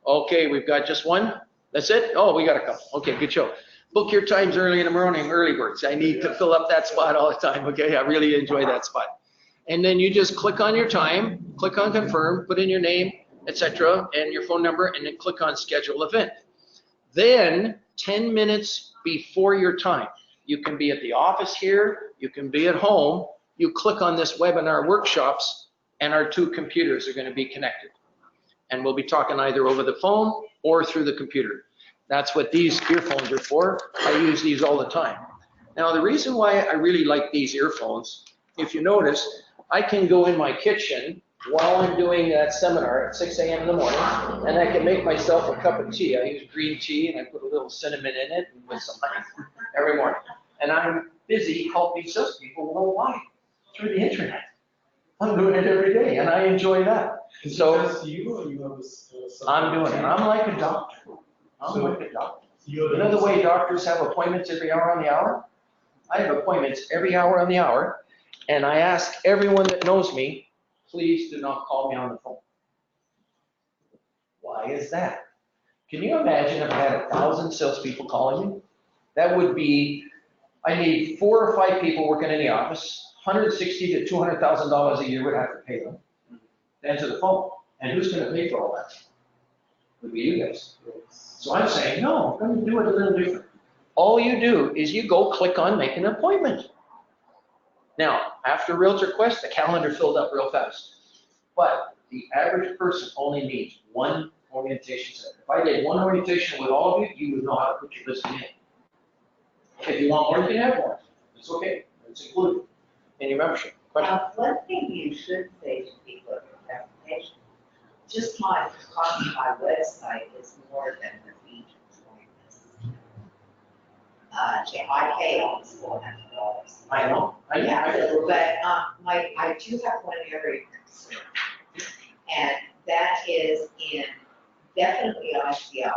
S1: Okay, we've got just one. That's it? Oh, we got a couple. Okay, good show. Book your times early in the morning, early birds. I need to fill up that spot all the time, okay? I really enjoy that spot. And then you just click on your time, click on confirm, put in your name, etc., and your phone number, and then click on schedule event. Then 10 minutes before your time, you can be at the office here, you can be at home, you click on this webinar workshops, and our 2 computers are going to be connected. And we'll be talking either over the phone or through the computer. That's what these earphones are for. I use these all the time. Now, the reason why I really like these earphones, if you notice, I can go in my kitchen while I'm doing that seminar at 6 a.m. in the morning, and I can make myself a cup of tea. I use green tea, and I put a little cinnamon in it with some honey every morning. And I'm busy helping salespeople worldwide through the internet. I'm doing it every day, and I enjoy that. So
S3: Just you, or you have
S1: I'm doing it. I'm like a doctor. I'm like a doctor. You know the way doctors have appointments every hour on the hour? I have appointments every hour on the hour, and I ask everyone that knows me, please do not call me on the phone. Why is that? Can you imagine if I had 1,000 salespeople calling me? That would be, I need 4 or 5 people working in the office, $160,000 to $200,000 a year would have to pay them to answer the phone. And who's going to pay for all that? Would be you guys. So I'm saying, no, I'm going to do it a little different. All you do is you go click on make an appointment. Now, after Realtor Quest, the calendar filled up real fast. But the average person only needs 1 orientation set. If I did 1 orientation with all of you, you would know how to put your listing in. If you want more, you can have more. It's okay. It's included in your membership. Question?
S2: One thing you should say to people at your presentation, just my cost of my website is more than the fee to join this. I pay almost $400.
S1: I know. I know.
S2: But I do have one area concern. And that is in definitely ICI,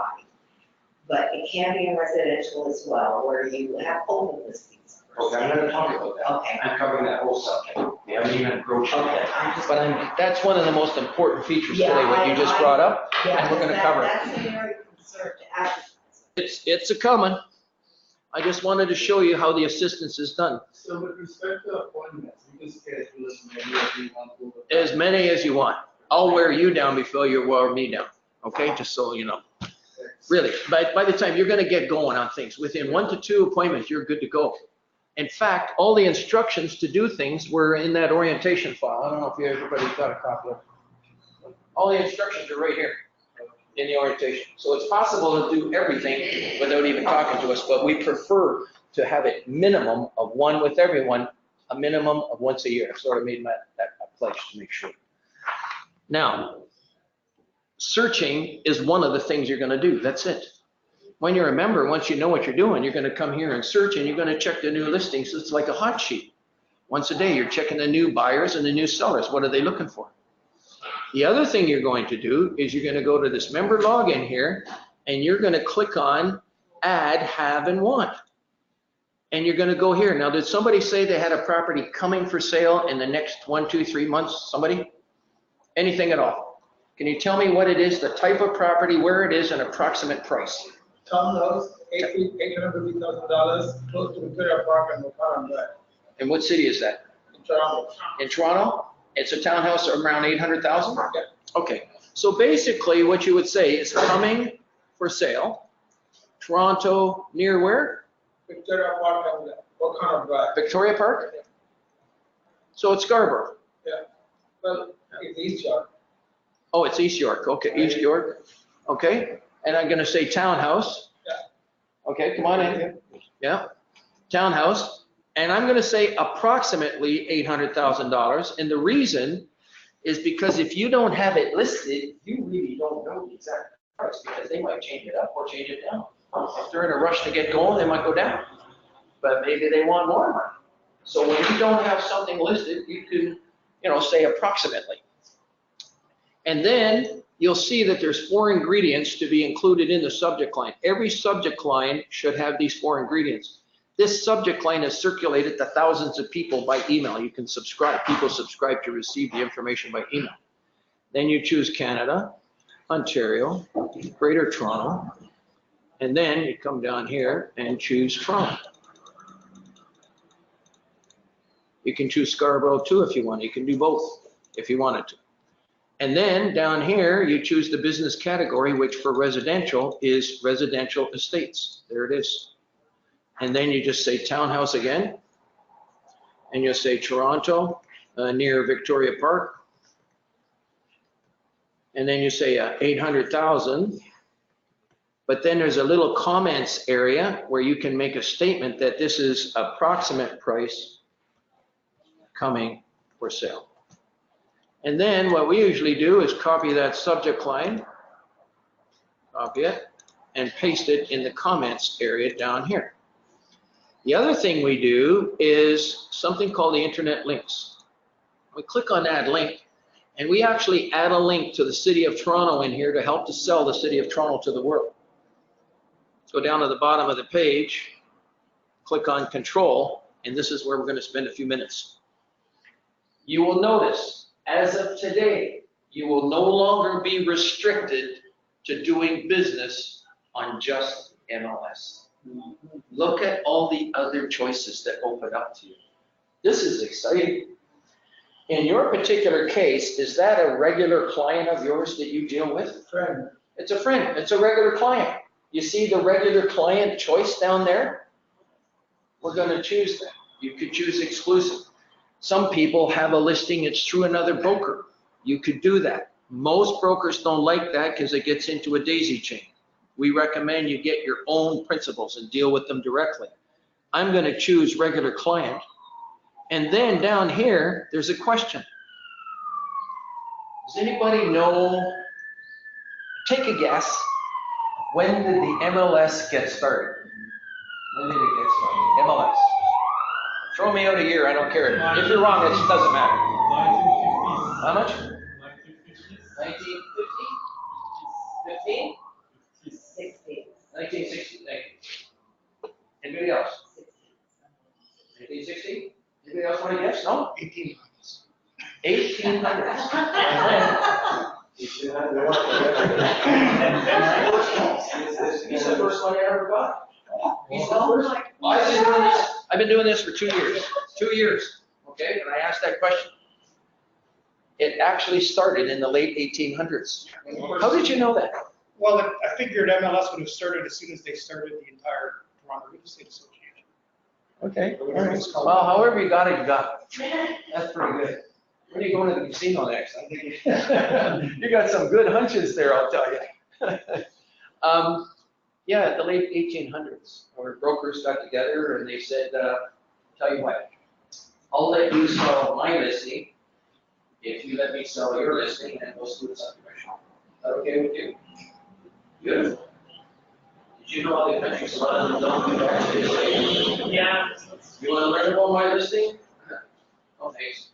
S2: but it can be in residential as well, where you have open listings. per
S1: Okay, I'm
S2: se.
S1: gonna talk about that.
S2: Okay.
S1: I'm covering that whole subject. We haven't even approached it. But that's one of the most important features today, what you just brought up, and we're gonna cover it.
S2: That's an area of concern to advertise.
S1: It's a coming. I just wanted to show you how the assistance is done.
S3: So with respect to appointments, we can schedule as many as we want to.
S1: As many as you want. I'll wear you down before you wear me down, okay? Just so you know. Really, by the time you're gonna get going on things, within 1 to 2 appointments, you're good to go. In fact, all the instructions to do things were in that orientation file. I don't know if everybody's got a copy of it. All the instructions are right here in the orientation. So it's possible to do everything without even talking to us, but we prefer to have it minimum of 1 with everyone, a minimum of once a year. I sort of made that a pledge to make sure. Now, searching is one of the things you're gonna do, that's it. When you're a member, once you know what you're doing, you're gonna come here and search, and you're gonna check the new listings. It's like a hot sheet. Once a day, you're checking the new buyers and the new sellers. What are they looking for? The other thing you're going to do is you're gonna go to this member login here, and you're gonna click on add, have, and want. And you're gonna go here. Now, did somebody say they had a property coming for sale in the next 1, 2, 3 months? Somebody? Anything at all? Can you tell me what it is, the type of property, where it is, and approximate price?
S4: Townhouse, $850,000, close to Victoria Park and McCarran Drive,
S1: And what city is that?
S4: in Toronto.
S1: In Toronto? It's a townhouse around 800,000?
S4: Yeah.
S1: Okay, so basically what you would say is coming for sale, Toronto, near where?
S4: Victoria Park and McCarran Drive.
S1: Victoria Park? So it's Scarborough.
S4: Well, it's East York.
S1: Oh, it's East York, okay, East York, okay. And I'm gonna say townhouse.
S4: Yeah.
S1: Okay, come on in, yeah, townhouse. And I'm gonna say approximately $800,000. And the reason is because if you don't have it listed, you really don't know the exact price, because they might change it up or change it down. If they're in a rush to get going, they might go down, but maybe they want more money. So when you don't have something listed, you can, say approximately. And then you'll see that there's 4 ingredients to be included in the subject line. Every subject line should have these 4 ingredients. This subject line is circulated to thousands of people by email. You can subscribe. People subscribe to receive the information by email. Then you choose Canada, Ontario, Greater Toronto, and then you come down here and choose Toronto. You can choose Scarborough too if you want. You can do both if you wanted to. And then down here, you choose the business category, which for residential is residential estates. There it is. And then you just say townhouse again. And you'll say Toronto, near Victoria Park. And then you say 800,000. But then there's a little comments area where you can make a statement that this is approximate price coming for sale. And then what we usually do is copy that subject line, copy it, and paste it in the comments area down here. The other thing we do is something called the internet links. We click on add link, and we actually add a link to the City of Toronto in here to help to sell the City of Toronto to the world. Go down to the bottom of the page, click on control, and this is where we're going to spend a few minutes. You will notice, as of today, you will no longer be restricted to doing business on just MLS. Look at all the other choices that open up to you. This is exciting. In your particular case, is that a regular client of yours that you deal with?
S4: Friend.
S1: It's a friend. It's a regular client. You see the regular client choice down there? We're going to choose that. You could choose exclusive. Some people have a listing, it's through another broker. You could do that. Most brokers don't like that because it gets into a daisy chain. We recommend you get your own principals and deal with them directly. I'm going to choose regular client. And then down here, there's a question. Does anybody know, take a guess, when did the MLS get started? When did it get started? MLS. Throw me out a year, I don't care. If you're wrong, it doesn't matter.
S3: 1950s.
S1: How much?
S3: 1950s.
S1: 1950? 15?
S2: 60.
S1: 1960, thank you. Anybody else? 1960? Anybody else want to guess? No? 1800s. He's the first one I ever got. He's the first. I've been doing this for 2 years. 2 years, okay? And I asked that question. It actually started in the late 1800s. How did you know that?
S8: Well, I figured MLS would have started as soon as they started the entire Toronto Real Estate Association.
S1: Okay, all right. Well, however you got it, you got it. That's pretty good. When are you going to the casino next? I think you got some good hunches there, I'll tell you. Yeah, the late 1800s, where brokers got together and they said, tell you what, I'll let you sell my listing if you let me sell your listing, and we'll split subdivision. Is that okay with you? Good. Did you know other countries, a lot of them don't do that?
S8: Yeah.
S1: You want to learn about my listing? Oh, thanks.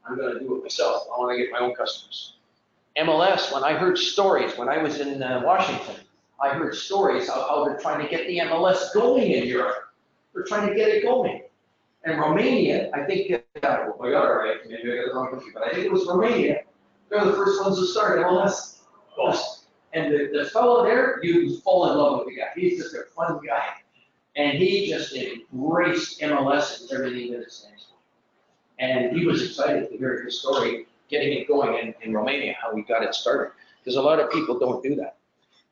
S1: I'm going to do it myself. I want to get my own customers. MLS, when I heard stories, when I was in Washington, I heard stories how they're trying to get the MLS going in Europe. They're trying to get it going. And Romania, I think, I got it right, maybe I got the wrong country, but I think it was Romania. They're the first ones to start MLS. And the fellow there, you fall in love with the guy. He's just a fun guy. And he just embraced MLS and everything that it stands for. And he was excited to hear his story, getting it going in Romania, how he got it started. Because a lot of people don't do that.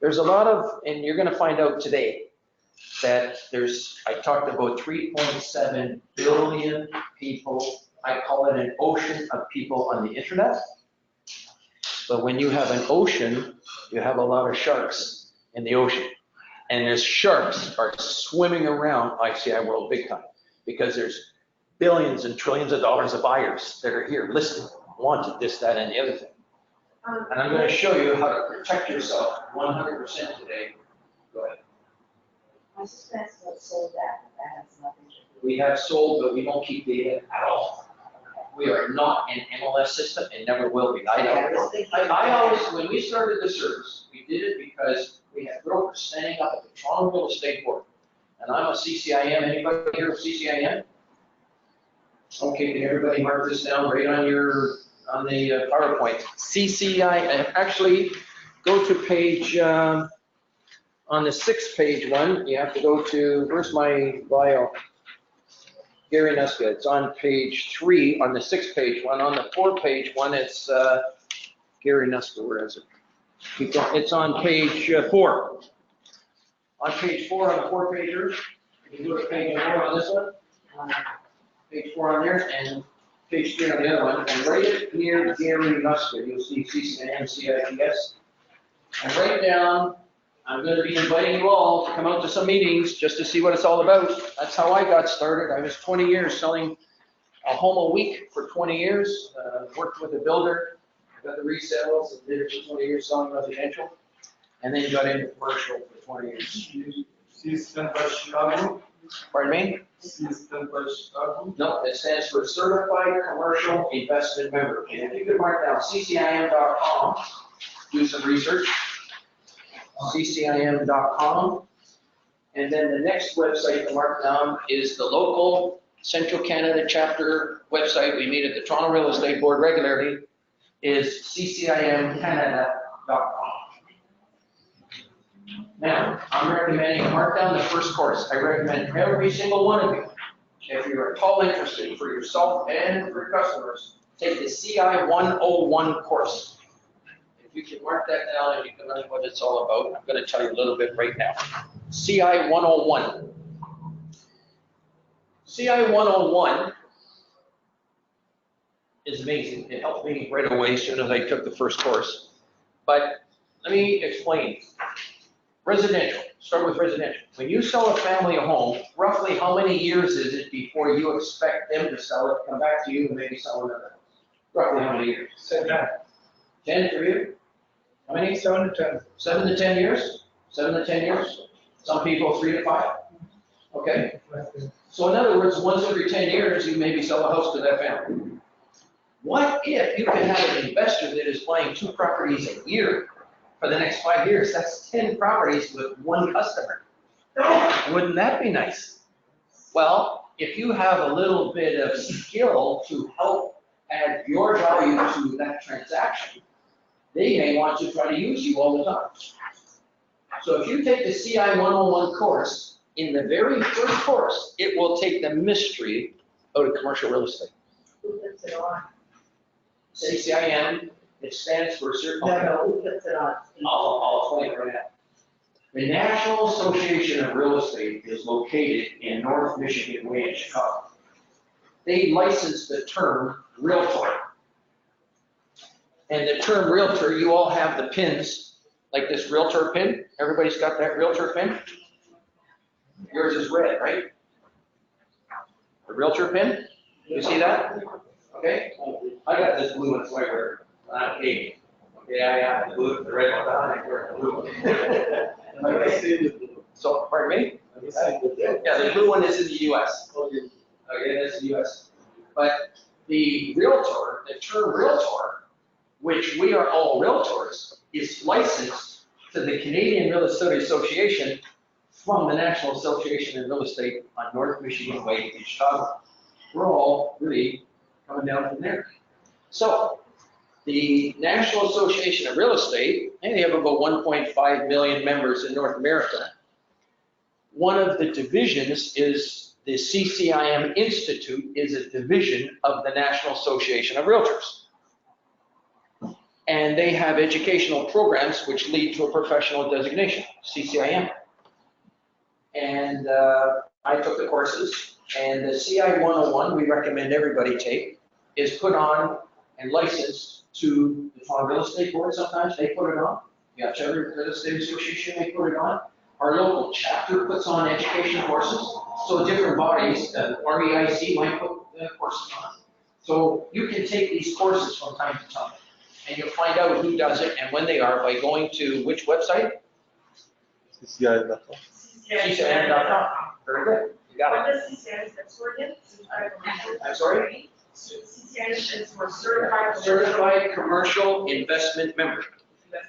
S1: There's a lot of, and you're going to find out today, that I talked about 3.7 billion people. I call it an ocean of people on the internet. But when you have an ocean, you have a lot of sharks in the ocean. And there's sharks are swimming around ICI World big time, because there's billions and trillions of dollars of buyers that are here listening, wanted this, that, and the other thing. And I'm going to show you how to protect yourself 100% today. Go ahead.
S2: I was just asking what sold that has nothing to do.
S1: We have sold, but we don't keep data at all. We are not an MLS system and never will be. I always, when we started the service, we did it because we had brokers standing up at the Toronto Real Estate Board. And I'm a CCIM. Anybody here of CCIM? Okay, can everybody mark this down right on the PowerPoint? CCIM, actually, go to page, on the 6th page one, you have to go to, where's my bio? Gary Nuska, it's on page 3 on the 6th page one. On the 4th page one, it's Gary Nuska, where is it? It's on page 4. On page 4 on the 4th pager, you can go to page 4 on this one. Page 4 on there, and page 3 on the other one. And right near Gary Nuska, you'll see CCIM, CITS. And right down, I'm going to be inviting you all to come out to some meetings just to see what it's all about. That's how I got started. I was 20 years selling a home a week for 20 years. Worked with a builder, got the resales, and did it for 20 years selling residential, and then got into commercial for 20 years.
S3: System for Chicago.
S1: Pardon me?
S3: System for Chicago.
S1: No, it stands for Certified Commercial Investment Member. And if you could mark down CCIM.com, do some research. CCIM.com. And then the next website to mark down is the local Central Canada chapter website. We meet at the Toronto Real Estate Board regularly, is CCIMCanada.com. Now, I'm recommending mark down the first course. I recommend every single one of you, if you're at all interested for yourself and for your customers, take the CI 101 course. If you can mark that down and you can learn what it's all about, I'm going to tell you a little bit right now. CI 101. CI 101 is amazing. It helped me right away as soon as I took the first course. But let me explain. Residential, start with residential. When you sell a family a home, roughly how many years is it before you expect them to sell it, come back to you and maybe sell another house? Roughly how many years?
S4: 7
S1: for you? How many?
S4: 7 to 10.
S1: 7 to 10 years? 7 to 10 years? Some people 3 to 5. Okay? So in other words, once every 10 years, you maybe sell a house to that family. What if you could have an investor that is buying 2 properties a year for the next 5 years? That's 10 properties with 1 customer. Wouldn't that be nice? Well, if you have a little bit of skill to help add your value to that transaction, they may want to try to use you all the time. So if you take the CI 101 course, in the very first course, it will take the mystery out of commercial real estate.
S2: Who puts it on?
S1: CCIM, it stands for certain.
S2: No, who puts it on?
S1: I'll explain it right now. The National Association of Real Estate is located in North Michigan Way in Chicago. They licensed the term Realtor. And the term Realtor, you all have the pins, like this Realtor pin. Everybody's got that Realtor pin? Yours is red, right? The Realtor pin? You see that? Okay. I got this blue and white where I'm Canadian. Okay, I got the blue, the red one, I wear the blue. So, pardon me? Yeah, the blue one is in the US. Okay, that's the US. But the Realtor, the term Realtor, which we are all Realtors, is licensed to the Canadian Real Estate Association from the National Association of Real Estate on North Michigan Way in Chicago. We're all really coming down from there. So, the National Association of Real Estate, and they have about 1.5 million members in North America. One of the divisions is the CCIM Institute is a division of the National Association of Realtors. And they have educational programs which lead to a professional designation, CCIM. And I took the courses, and the CI 101 we recommend everybody take is put on and licensed to the Toronto Real Estate Board. Sometimes they put it on. You have Chartered Real Estate Association, they put it on. Our local chapter puts on education courses. So different bodies, REIC might put courses on. So you can take these courses from time to time. And you'll find out who does it and when they are by going to which website?
S7: CCI.com.
S1: CCIM.com. Very good. You got
S6: What
S1: it.
S6: does CCI stand for again?
S1: I'm sorry?
S6: CCI stands for Certified.
S1: Certified Commercial Investment Member.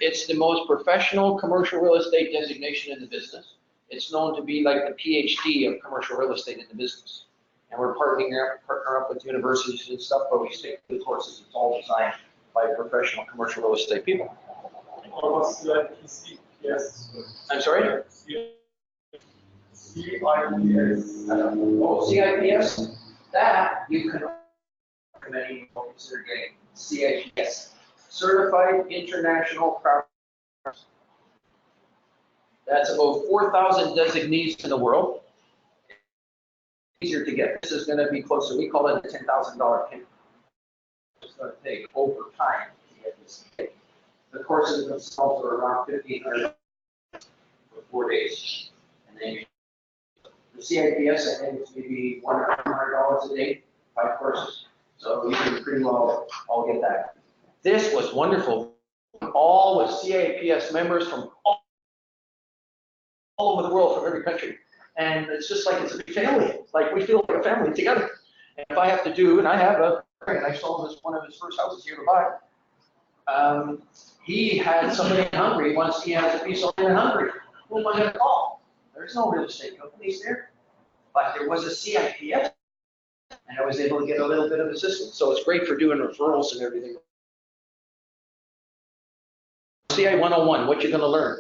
S1: It's the most professional commercial real estate designation in the business. It's known to be like the PhD of commercial real estate in the business. And we're partner up with universities and stuff, but we stick to the courses. It's all designed by professional commercial real estate people.
S4: What was CIPC? Yes.
S1: I'm sorry?
S4: CIPS.
S1: Oh, CIPS, that you can recommend you consider getting. CIPS, Certified International Property. That's about 4,000 designees in the world. Easier to get. This is going to be closer. We call it a $10,000 payment. It's going to take over time to get this. The courses themselves are around $1,500 for 4 days. And then the CIPS, I think it's maybe $100 a day, 5 courses. So you can pretty well all get that. This was wonderful. All with CIPS members from all over the world, from every country. And it's just like it's a big family. Like we feel like a family together. And if I have to do, and I have and I sold one of his first houses here to buy. He had somebody in Hungary, once he has a piece of land in Hungary. Who am I going to call? There's no real estate companies there. But there was a CIPS, and I was able to get a little bit of assistance. So it's great for doing referrals and everything. CI 101, what you're going to learn.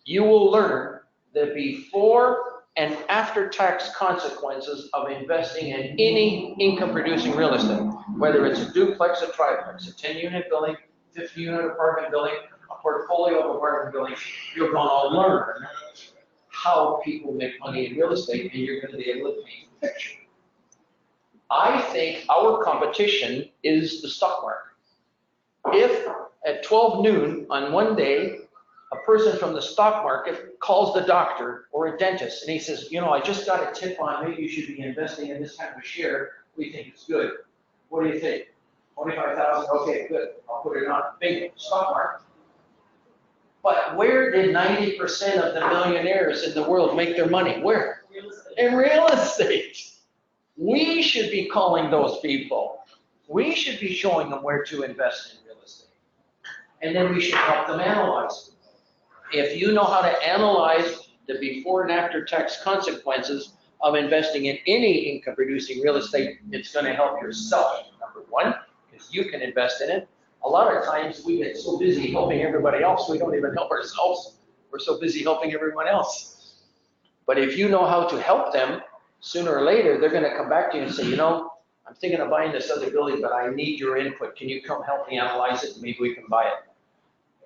S1: You will learn the before and after tax consequences of investing in any income producing real estate, whether it's a duplex, a triplex, a 10-unit building, 50-unit apartment building, a portfolio of apartment buildings. You're going to learn how people make money in real estate, and you're going to be able to paint the picture. I think our competition is the stock market. If at 12 noon on one day, a person from the stock market calls the doctor or a dentist and he says, you know, I just got a tip on maybe you should be investing in this kind of a share. We think it's good. What do you think? 25,000, okay, good. I'll put it on. Big stock market. But where did 90% of the millionaires in the world make their money? Where? In real estate. We should be calling those people. We should be showing them where to invest in real estate. And then we should help them analyze. If you know how to analyze the before and after tax consequences of investing in any income producing real estate, it's going to help yourself, number one, because you can invest in it. A lot of times we get so busy helping everybody else, we don't even help ourselves. We're so busy helping everyone else. But if you know how to help them, sooner or later, they're going to come back to you and say, you know, I'm thinking of buying this other building, but I need your input. Can you come help me analyze it? Maybe we can buy it.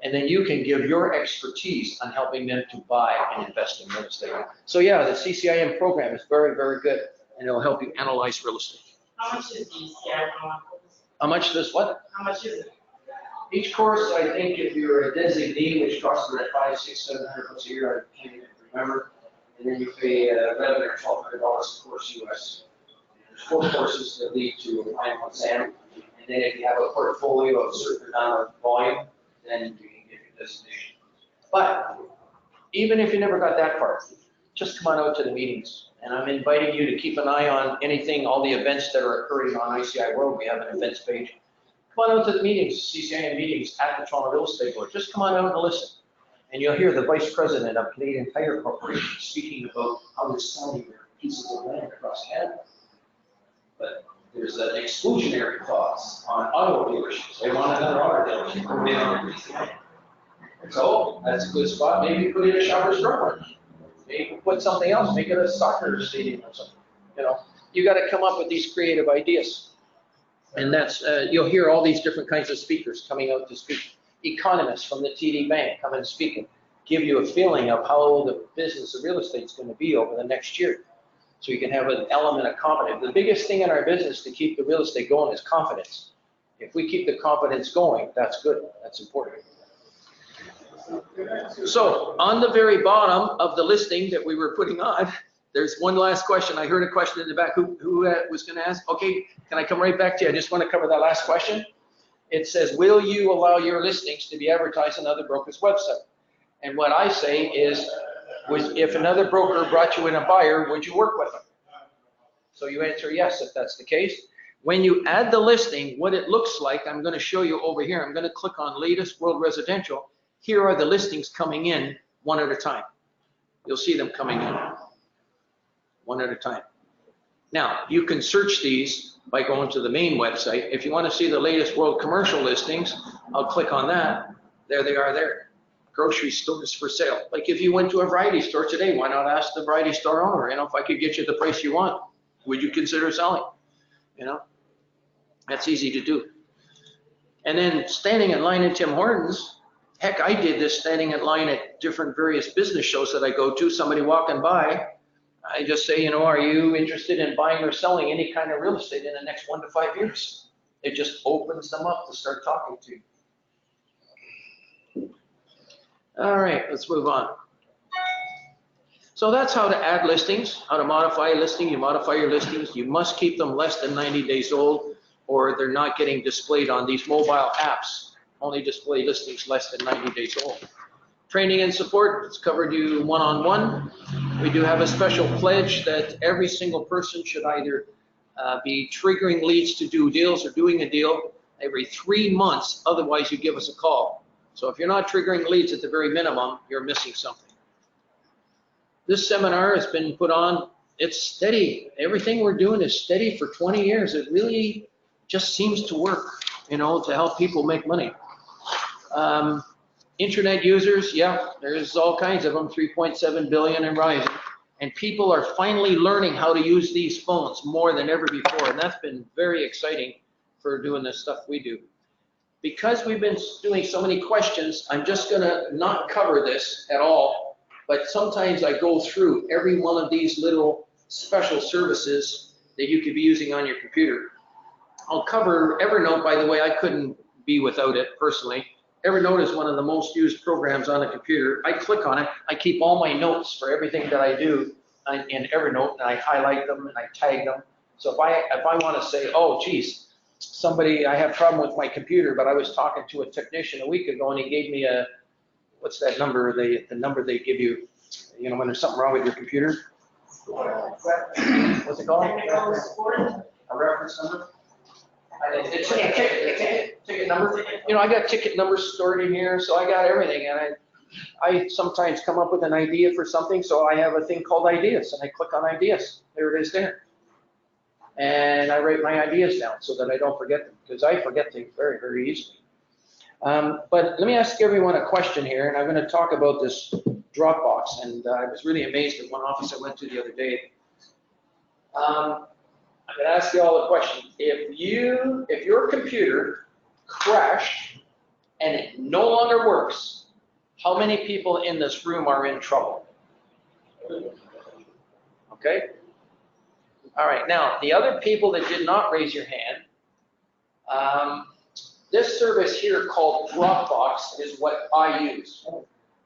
S1: And then you can give your expertise on helping them to buy and invest in real estate. So yeah, the CCIM program is very, very good, and it'll help you analyze real estate.
S9: How much is the CIM?
S1: How much is this what?
S9: How much is it?
S1: Each course, I think if you're a designee, which costs about $500, $600, $700 a year, I can't even remember. And then you pay $1,100 or $1,200 a course US. There's 4 courses that lead to a final exam. And then if you have a portfolio of a certain amount of volume, then you can get your designation. But even if you never got that far, just come on out to the meetings. And I'm inviting you to keep an eye on anything, all the events that are occurring on ICI World. We have an events page. Come on out to the meetings, CCIM meetings at the Toronto Real Estate Board. Just come on out and listen. And you'll hear the Vice President of Canadian Tire Corporation speaking about how they're selling their pieces of land across Canada. But there's an exclusionary clause on auto dealerships. They want another auto dealership. They don't agree. So that's a good spot. Maybe put in a Shoppers Drug Mart. Maybe put something else. Make it a soccer stadium or something. You know, you got to come up with these creative ideas. And that's, you'll hear all these different kinds of speakers coming out to speak. Economists from the TD Bank come and speak and give you a feeling of how the business of real estate is going to be over the next year. So you can have an element of confidence. The biggest thing in our business to keep the real estate going is confidence. If we keep the confidence going, that's good. That's important. So on the very bottom of the listing that we were putting on, there's one last question. I heard a question in the back. Who was going to ask? Okay, can I come right back to you? I just want to cover that last question. It says, will you allow your listings to be advertised on other brokers' website? And what I say is, if another broker brought you in a buyer, would you work with them? So you answer yes if that's the case. When you add the listing, what it looks like, I'm going to show you over here. I'm going to click on Latest World Residential. Here are the listings coming in one at a time. You'll see them coming in one at a time. Now, you can search these by going to the main website. If you want to see the latest world commercial listings, I'll click on that. There they are there. Grocery stores for sale. Like if you went to a variety store today, why not ask the variety store owner, you know, if I could get you the price you want, would you consider selling? You know, that's easy to do. And then standing in line at Tim Hortons, heck, I did this standing in line at different various business shows that I go to. Somebody walking by, I just say, you know, are you interested in buying or selling any kind of real estate in the next 1 to 5 years? It just opens them up to start talking to you. All right, let's move on. So that's how to add listings, how to modify a listing. You modify your listings. You must keep them less than 90 days old, or they're not getting displayed on these mobile apps. Only display listings less than 90 days old. Training and support, it's covered you one-on-one. We do have a special pledge that every single person should either be triggering leads to do deals or doing a deal every 3 months. Otherwise, you give us a call. So if you're not triggering leads at the very minimum, you're missing something. This seminar has been put on. It's steady. Everything we're doing is steady for 20 years. It really just seems to work, you know, to help people make money. Internet users, yeah, there's all kinds of them, 3.7 billion and rising. And people are finally learning how to use these phones more than ever before. And that's been very exciting for doing this stuff we do. Because we've been doing so many questions, I'm just gonna not cover this at all, but sometimes I go through every one of these little special services that you could be using on your computer. I'll cover Evernote, by the way. I couldn't be without it personally. Evernote is one of the most used programs on a computer. I click on it. I keep all my notes for everything that I do in Evernote, and I highlight them and I tag them. So if I want to say, oh, geez, I have a problem with my computer, but I was talking to a technician a week ago, and he gave me what's that number? The number they give you, you know, when there's something wrong with your computer. What's it called? A reference number? It's a ticket number. You know, I got ticket numbers stored in here, so I got everything. And I sometimes come up with an idea for something, so I have a thing called ideas, and I click on ideas. There it is there. And I write my ideas down so that I don't forget them, because I forget things very, very easily. But let me ask everyone a question here, and I'm going to talk about this Dropbox. And I was really amazed at one office I went to the other day. I'm going to ask you all a question. If your computer crashed and it no longer works, how many people in this room are in trouble? Okay? All right, now, the other people that did not raise your hand, this service here called Dropbox is what I use.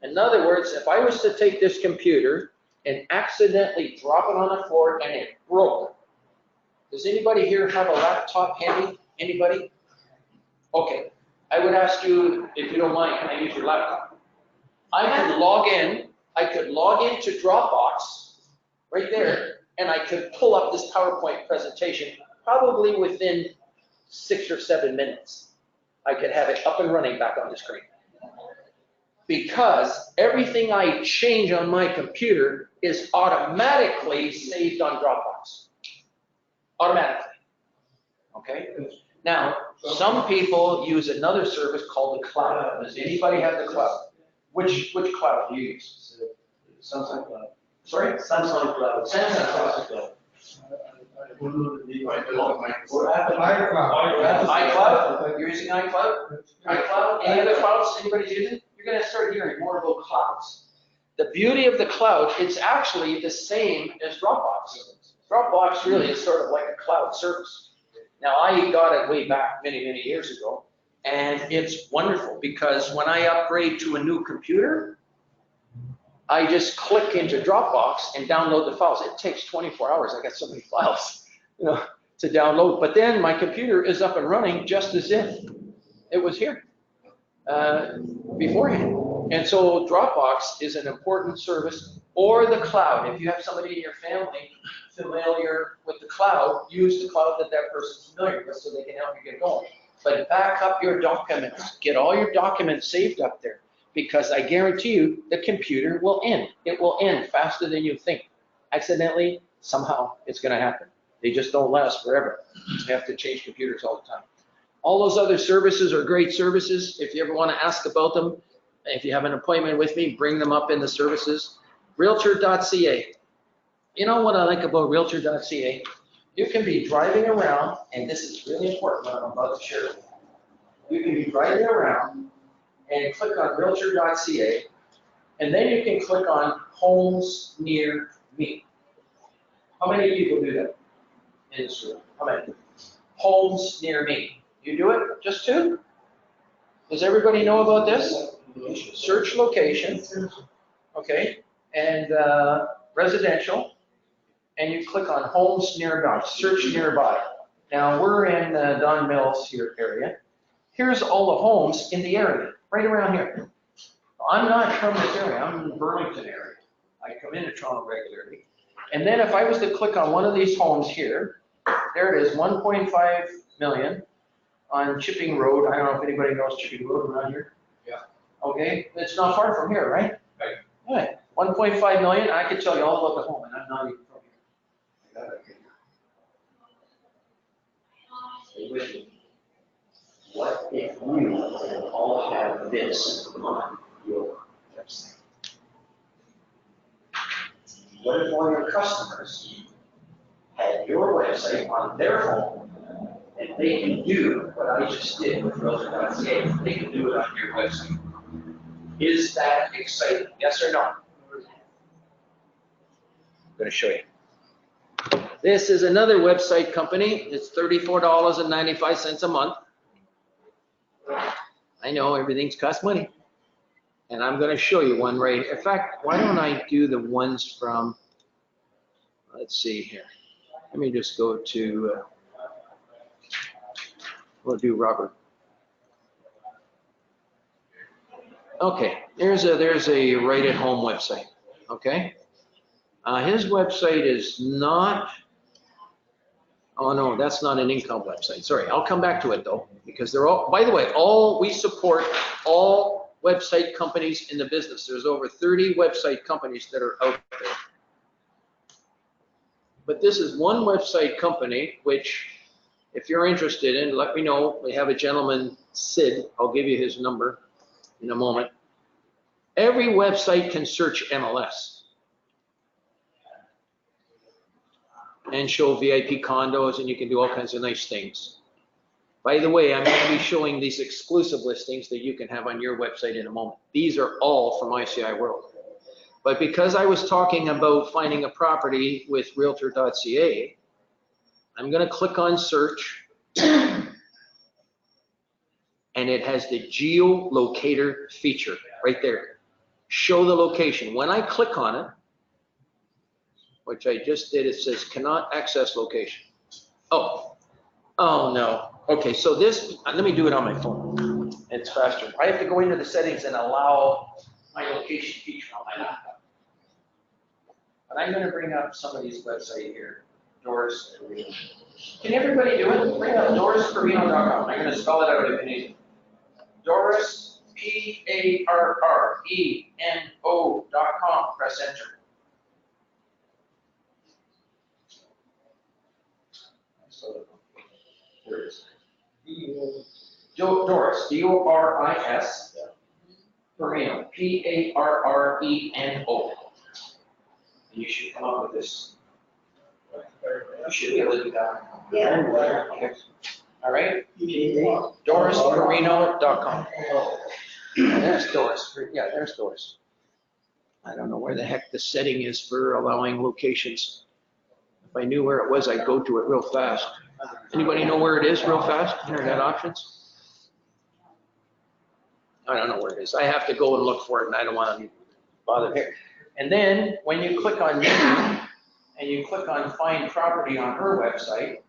S1: In other words, if I was to take this computer and accidentally drop it on the floor and it broke, does anybody here have a laptop handy? Anybody? Okay, I would ask you, if you don't mind, can I use your laptop? I could log into Dropbox right there, and I could pull up this PowerPoint presentation probably within 6 or 7 minutes. I could have it up and running back on the screen. Because everything I change on my computer is automatically saved on Dropbox. Automatically. Okay? Now, some people use another service called the cloud. Does anybody have the cloud? Which cloud do you use?
S3: Samsung Cloud.
S1: Sorry?
S3: Samsung Cloud.
S1: Samsung Cloud.
S4: iCloud.
S1: iCloud? You're using iCloud? iCloud? Any other clouds anybody's using? You're going to start hearing more about clouds. The beauty of the cloud, it's actually the same as Dropbox. Dropbox really is sort of like a cloud service. Now, I got it way back many, many years ago, and it's wonderful because when I upgrade to a new computer, I just click into Dropbox and download the files. It takes 24 hours. I got so many files, to download. But then my computer is up and running just as if it was here beforehand. And so Dropbox is an important service, or the cloud. If you have somebody in your family familiar with the cloud, use the cloud that person's familiar with so they can help you get going. But back up your documents. Get all your documents saved up there, because I guarantee you the computer will end. It will end faster than you think. Accidentally, somehow it's going to happen. They just don't last forever. You have to change computers all the time. All those other services are great services. If you ever want to ask about them, if you have an appointment with me, bring them up in the services. Realtor.ca. You know what I like about Realtor.ca? You can be driving around, and this is really important what I'm about to share with you. You can be driving around and click on Realtor.ca, and then you can click on Homes Near Me. How many people do that in this room? How many? Homes Near Me. You do it? Just 2? Does everybody know about this? Search location, okay, and residential, and you click on Homes Nearby, search nearby. Now, we're in Don Mills here area. Here's all the homes in the area, right around here. I'm not from this area, I'm in the Burlington area. I come into Toronto regularly. And then if I was to click on one of these homes here, there it is, 1.5 million on Chipping Road. I don't know if anybody knows Chipping Road around here.
S3: Yeah.
S1: Okay, it's not far from here, right?
S3: Right.
S1: All right, 1.5 million, I could tell you all about the home, and I'm not even from here. I got it here. Stay with me. What if you all have this on your website? What if all your customers had your website on their home, and they can do what I just did with Realtor.ca? They can do it on your website. Is that exciting? Yes or no? I'm going to show you. This is another website company. It's $34.95 a month. I know everything's cost money. And I'm going to show you one right. In fact, why don't I do the ones from, let's see here. Let me just go to, we'll do Robert. Okay, there's a right at home website, okay? His website is not, oh no, that's not an income website. Sorry, I'll come back to it though, because they're all, by the way, we support all website companies in the business. There's over 30 website companies that are out there. But this is one website company, which if you're interested in, let me know. We have a gentleman, Sid, I'll give you his number in a moment. Every website can search MLS and show VIP condos, and you can do all kinds of nice things. By the way, I'm going to be showing these exclusive listings that you can have on your website in a moment. These are all from ICI World. But because I was talking about finding a property with Realtor.ca, I'm going to click on search, and it has the geolocator feature right there. Show the location. When I click on it, which I just did, it says cannot access location. Oh no. Okay, so this, let me do it on my phone. It's faster. I have to go into the settings and allow my location feature on my laptop. But I'm going to bring up somebody's website here, Doris Carino. Can everybody do it? Bring up DorisCarino.com. I'm going to spell it out if you need. Doris, P-A-R-R-E-N-O.com. Press enter. There it is. Doris, D-O-R-I-S, Carino, P-A-R-R-E-N-O. And you should come up with this. You should be able to do that.
S2: Yeah.
S1: Okay. All right? DorisCarino.com. There's Doris. Yeah, there's Doris. I don't know where the heck the setting is for allowing locations. If I knew where it was, I'd go to it real fast. Anybody know where it is real fast? Internet options? I don't know where it is. I have to go and look for it, and I don't want to bother here. And then when you click on me and you click on find property on her website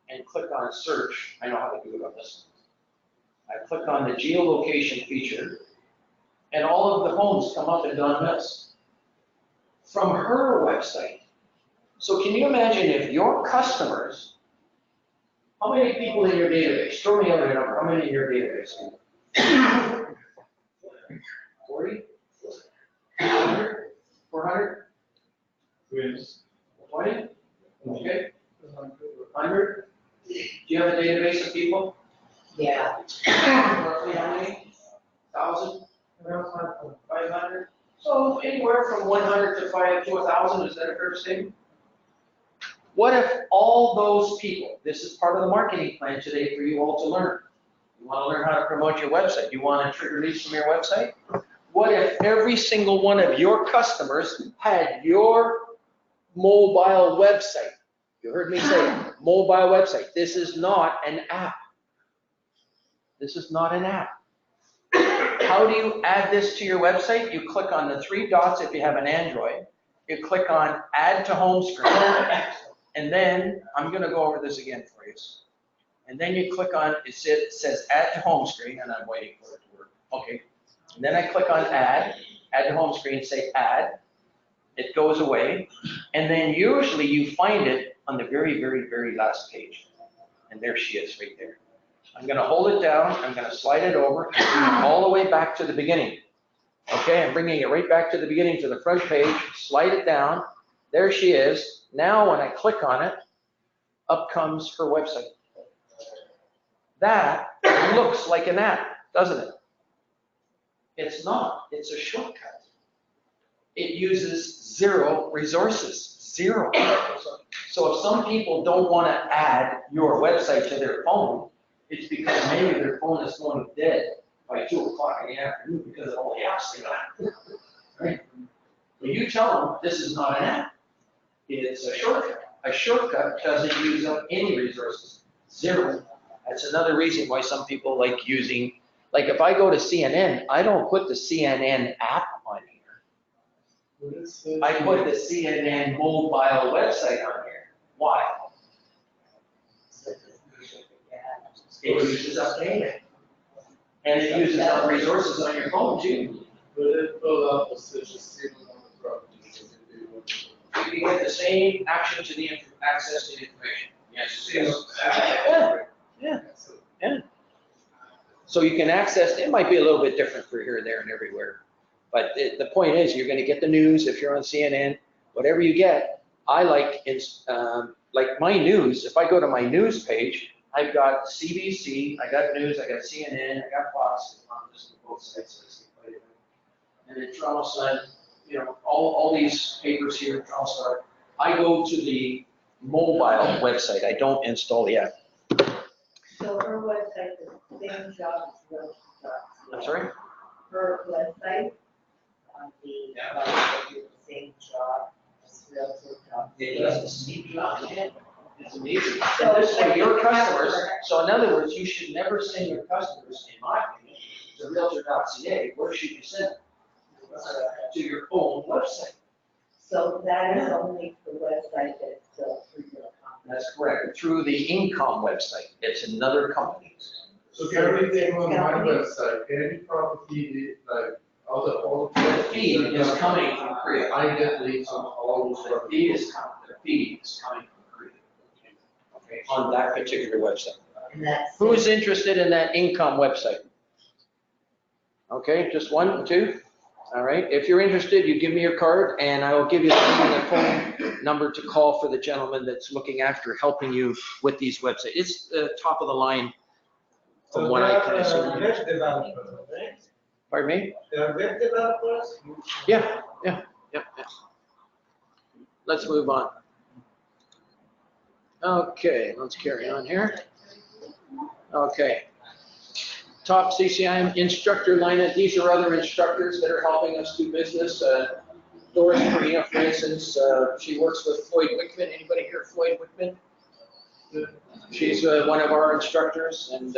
S1: and click on search, I know how to do it on this one. I click on the geolocation feature, and all of the homes come up and done this from her website. So can you imagine if your customers, how many people in your database? Throw me out a number. How many in your database? 40? 400? 400? 20? Okay. 100? Do you have a database of people?
S2: Yeah.
S1: Roughly how many? 1,000? 500? So anywhere from 100 to 1,000, is that a fair statement? What if all those people, this is part of the marketing plan today for you all to learn. You want to learn how to promote your website. You want to trigger leads from your website? What if every single one of your customers had your mobile website? You heard me say it, mobile website. This is not an app. This is not an app. How do you add this to your website? You click on the 3 dots if you have an Android. You click on add to home screen. And then, I'm going to go over this again for you. And then you click on, it says add to home screen, and I'm waiting for it to work. Okay. And then I click on add to home screen, say add. It goes away. And then usually you find it on the very, very, very last page. And there she is right there. I'm going to hold it down. I'm going to slide it over and bring it all the way back to the beginning. Okay, I'm bringing it right back to the beginning, to the front page. Slide it down. There she is. Now when I click on it, up comes her website. That looks like an app, doesn't it? It's not. It's a shortcut. It uses 0 resources. 0. So if some people don't want to add your website to their phone, it's because maybe their phone is going dead by 2 o'clock in the afternoon because of all the apps they got. Right? When you tell them this is not an app, it's a shortcut. A shortcut doesn't use up any resources. 0. That's another reason why some people like using, like if I go to CNN, I don't put the CNN app on here. I put the CNN mobile website on here. Why? It uses up data. And it uses up resources on your phone too.
S3: Will it fill out the social statement on the property?
S1: can get the same action to the, access to the information. Yes. Yeah. Yeah. So you can access, it might be a little bit different for here, there, and everywhere. But the point is, you're gonna get the news if you're on CNN, whatever you get. I like my news, if I go to my news page, I've got CBC, I got news, I got CNN, I got Fox, on just both sides. And then Toronto Sun, you know, all these papers here, Toronto Star. I go to the mobile website, I don't install the app.
S2: So her website is the same job as Realty.
S1: I'm sorry?
S2: Her website on the, the same job as Realty.
S1: It's amazing. So this way, your customers, so in other words, you should never send your customers, in my opinion, to Realtor.ca. Where should you send them? To your own website.
S2: So that is only the website that's through your company.
S1: That's correct. Through the Income website. It's another company.
S3: So can everything on my website, any property, like, all the.
S1: The feed is coming from Korea.
S3: I get leads on all those
S1: The
S3: properties.
S1: feed is coming from Korea. Okay, on that particular website.
S2: And that's.
S1: Who is interested in that Income website? Okay, just one, two? All right, if you're interested, you give me your card and I will give you the phone number to call for the gentleman that's looking after helping you with these websites. It's the top of the line from what I can assume.
S4: Web developers, right?
S1: Pardon me?
S4: They are web developers?
S1: Yeah. Let's move on. Okay, let's carry on here. Okay. Top CCIM instructor lineup. These are other instructors that are helping us do business. Doris Maria, for instance, she works with Floyd Wickman. Anybody hear of Floyd Wickman? She's one of our instructors, and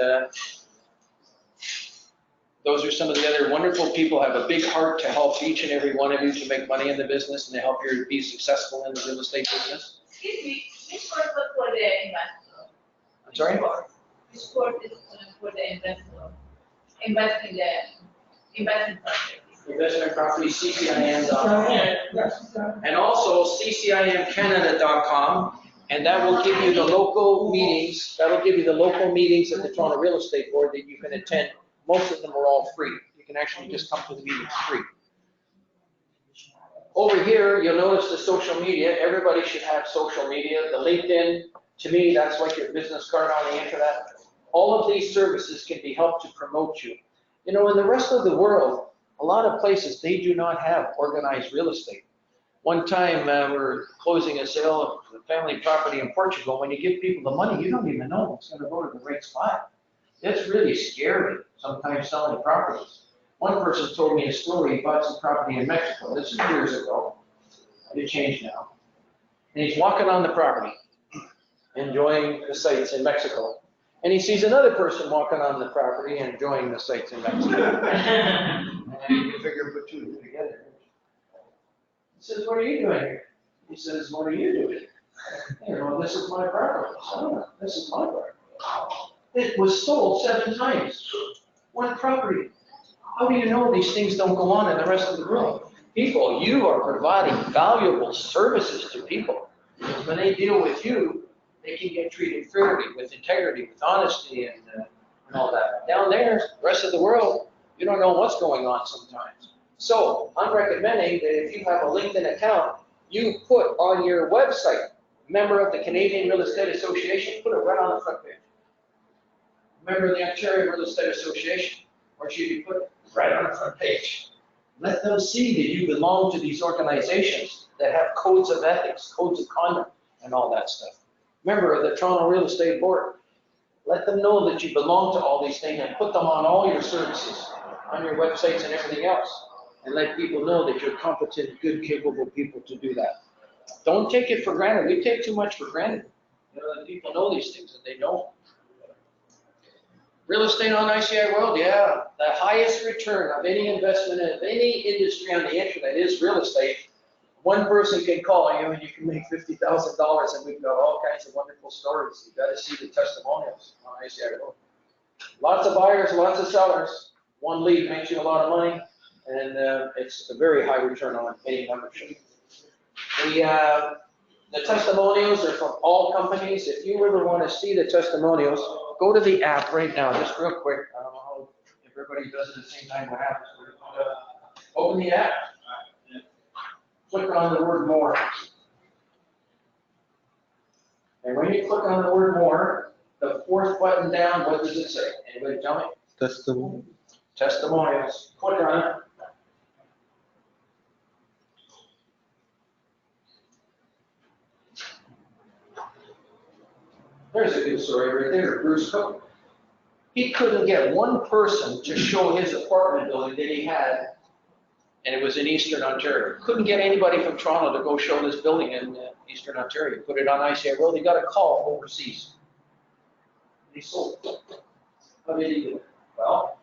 S1: those are some of the other wonderful people. Have a big heart to help each and every one of you to make money in the business and to help you be successful in the real estate business.
S6: Excuse me, which code was for the investor?
S1: I'm sorry?
S6: Which code is for the investor? Invest in the investment project.
S1: Investment property, CCIM.com. And also CCIMCanada.com. And that will give you the local meetings. That'll give you the local meetings at the Toronto Real Estate Board that you can attend. Most of them are all free. You can actually just come to the meetings free. Over here, you'll notice the social media. Everybody should have social media. The LinkedIn, to me, that's like your business card on the internet. All of these services can be helped to promote you. You know, in the rest of the world, a lot of places, they do not have organized real estate. One time, we're closing a sale of a family property in Portugal. When you give people the money, you don't even know it's going to go to the right spot. It's really scary, sometimes selling properties. One person told me a story. He bought some property in Mexico. This is years ago. It changed now. And he's walking on the property, enjoying the sights in Mexico. And he sees another person walking on the property enjoying the sights in Mexico. And you can figure put two together. He says, "What are you doing here?" He says, "What are you doing?" You know, "This is my property." "Oh, this is my property." It was sold 7 times. One property. How do you know these things don't go on in the rest of the world? People, you are providing valuable services to people. When they deal with you, they can get treated fairly, with integrity, with honesty, and all that. Down there, the rest of the world, you don't know what's going on sometimes. So I'm recommending that if you have a LinkedIn account, you put on your website, member of the Canadian Real Estate Association, put it right on the front page. Member of the Ontario Real Estate Association, or should you put it right on the front page? Let them see that you belong to these organizations that have codes of ethics, codes of conduct, and all that stuff. Member of the Toronto Real Estate Board. Let them know that you belong to all these things and put them on all your services, on your websites and everything else. And let people know that you're competent, good, capable people to do that. Don't take it for granted. We take too much for granted. You know, that people know these things and they don't. Real estate on ICI World, yeah. The highest return of any investment in any industry on the internet is real estate. One person can call you and you can make $50,000, and we've got all kinds of wonderful stories. You've got to see the testimonials on ICI World. Lots of buyers, lots of sellers. One lead makes you a lot of money, and it's a very high return on any membership. The testimonials are from all companies. If you ever want to see the testimonials, go to the app right now, just real quick. I don't know how everybody does it at the same time, what happens. Open the app. Click on the word more. And when you click on the word more, the fourth button down, what does it say? Anybody tell me?
S7: Testimony.
S1: Testimonials. Click on it. There's a good story right there, Bruce Cook. He couldn't get one person to show his apartment building that he had, and it was in Eastern Ontario. Couldn't get anybody from Toronto to go show this building in Eastern Ontario. Put it on ICI World, he got a call overseas. He sold it. How did he do it? Well,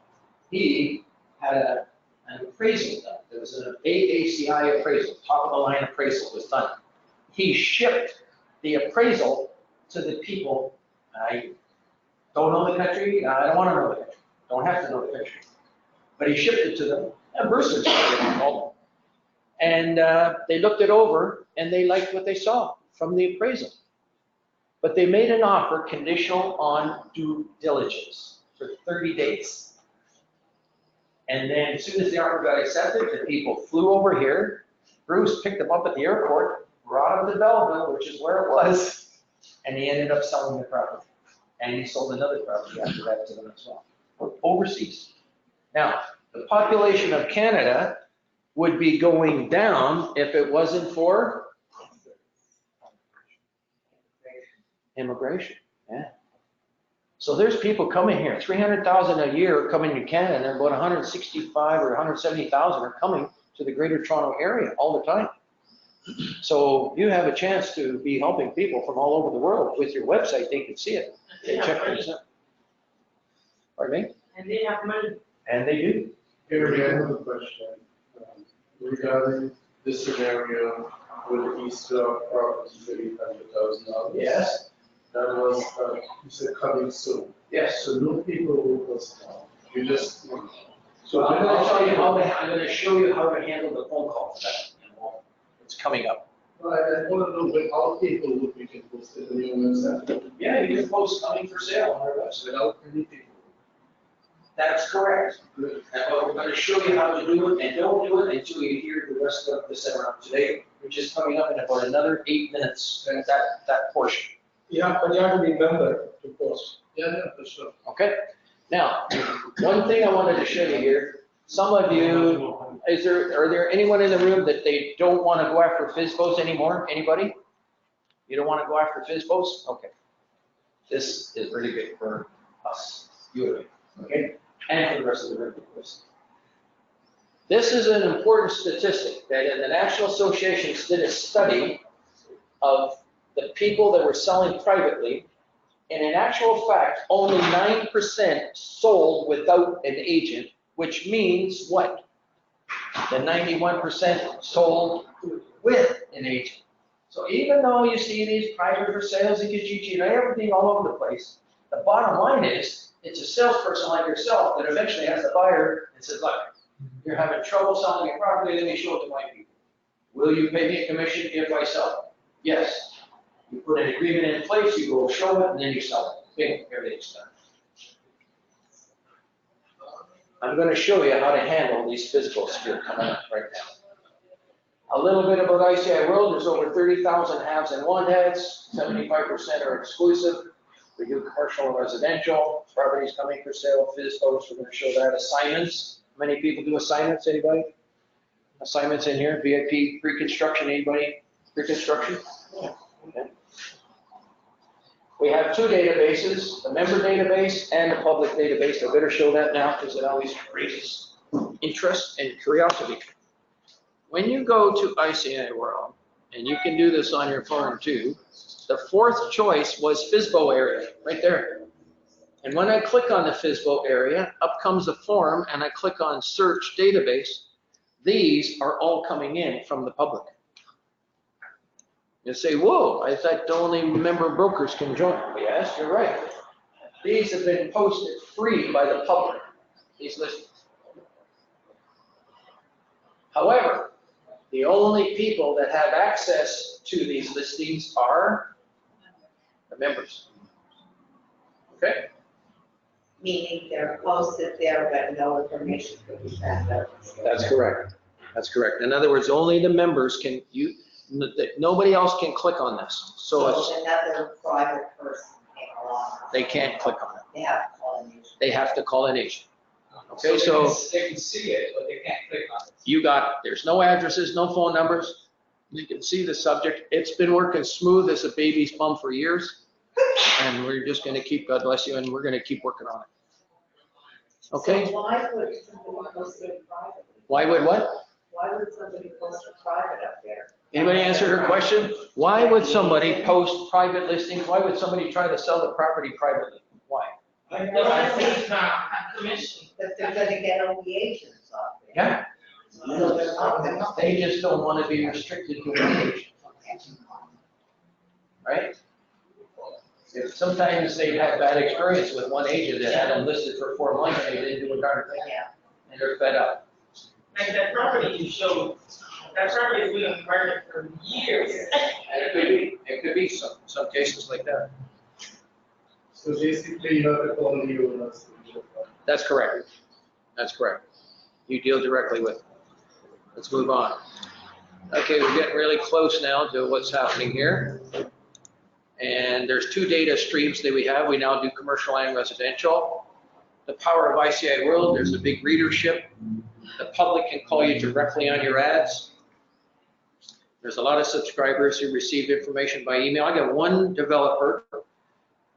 S1: he had an appraisal done. There was an AACI appraisal, top of the line appraisal was done. He shipped the appraisal to the people. I don't know the country, I don't want to know the country, don't have to know the country. But he shipped it to them, and Bruce was called them. And they looked it over, and they liked what they saw from the appraisal. But they made an offer conditional on due diligence for 30 days. And then as soon as the offer got accepted, the people flew over here. Bruce picked them up at the airport, brought them to Belleville, which is where it was, and he ended up selling the property. And he sold another property after that to them as well, overseas. Now, the population of Canada would be going down if it wasn't for immigration. Yeah. So there's people coming here, 300,000 a year coming to Canada, and about 165 or 170,000 are coming to the Greater Toronto area all the time. So you have a chance to be helping people from all over the world. With your website, they can see it. They check things out. Pardon me?
S6: And they have money.
S1: And they do.
S3: Gary, I have a question regarding this scenario with the Easter property, $300,000.
S1: Yes.
S3: That was, you said coming soon.
S1: Yes.
S3: So no people will postpone. You just.
S1: So I'm going to tell you I'm going to show you how to handle the phone call for that. It's coming up.
S3: Right, I want to know when all people would be posted on your website.
S1: Yeah, you can post coming for sale on our website.
S3: Without any people.
S1: That's correct.
S3: Good.
S1: But we're going to show you how to do it, and don't do it until you hear the rest of the seminar today, which is coming up in about another 8 minutes, that portion.
S4: Yeah, but you have to be member to post.
S3: Yeah, for sure.
S1: Okay? Now, one thing I wanted to show you here, some of you, are there anyone in the room that they don't want to go after FSBOs anymore? Anybody? You don't want to go after FSBOs? Okay. This is really good for us, you and me, okay? And for the rest of the room, of course. This is an important statistic that the National Association did a study of the people that were selling privately, and in actual fact, only 9% sold without an agent, which means what? The 91% sold with an agent. So even though you see these private for sales and Kijiji and everything all over the place, the bottom line is it's a salesperson like yourself that eventually has a buyer and says, look, you're having trouble selling your property, let me show it to my people. Will you pay me a commission if I sell it? Yes. You put an agreement in place, you go show it, and then you sell it. Bing, everything's done. I'm going to show you how to handle these physicals here coming up right now. A little bit about ICI World. There's over 30,000 haves and want-haves. 75% are exclusive. We do commercial and residential. Properties coming for sale, physicals. We're going to show that. Assignments. Many people do assignments. Anybody? Assignments in here. VIP pre-construction. Anybody? Pre-construction? Yeah. Okay. We have two databases, the member database and the public database. I better show that now because it always raises interest and curiosity. When you go to ICI World, and you can do this on your phone too, the fourth choice was FSBO area, right there. And when I click on the FSBO area, up comes a form, and I click on search database. These are all coming in from the public. You say, whoa, I thought only member brokers can join. Yes, you're right. These have been posted free by the public, these listings. However, The only people that have access to these listings are the members. Okay?
S2: Meaning they're posted there, but no information could be sent out.
S1: That's correct. That's correct. In other words, only the members can, nobody else can click on this. So it's,
S2: So another private person came along.
S1: they can't click on it.
S2: They have to call an agent.
S1: They have to call an agent. Okay,
S5: they
S1: so
S5: can- They can see it, but they can't click on it.
S1: you got, there's no addresses, no phone numbers. You can see the subject. It's been working smooth as a baby's bum for years. And we're just gonna keep, God bless you, and we're gonna keep working on it. Okay?
S2: So why would somebody post it privately?
S1: Why would what?
S2: Why would somebody post a private up there?
S1: Anybody answer her question? Why would somebody post private listings? Why would somebody try to sell the property privately? Why?
S6: They want to save commission.
S2: But they're gonna get all the agents off there.
S1: Yeah.
S2: So they're not gonna.
S1: They just don't want to be restricted to one agent, right? If sometimes they have bad experience with one agent that had them listed for 4 months and they didn't do a darn thing,
S2: Yeah.
S1: and they're fed up.
S6: Like that property you showed, that property has been on the market for years.
S1: And it could be some cases like that.
S3: So basically, you have to call the owners.
S1: That's correct. That's correct. You deal directly with them. Let's move on. Okay, we're getting really close now to what's happening here. And there's 2 data streams that we have. We now do commercial and residential. The power of ICI World, there's a big readership. The public can call you directly on your ads. There's a lot of subscribers who receive information by email. I got one developer.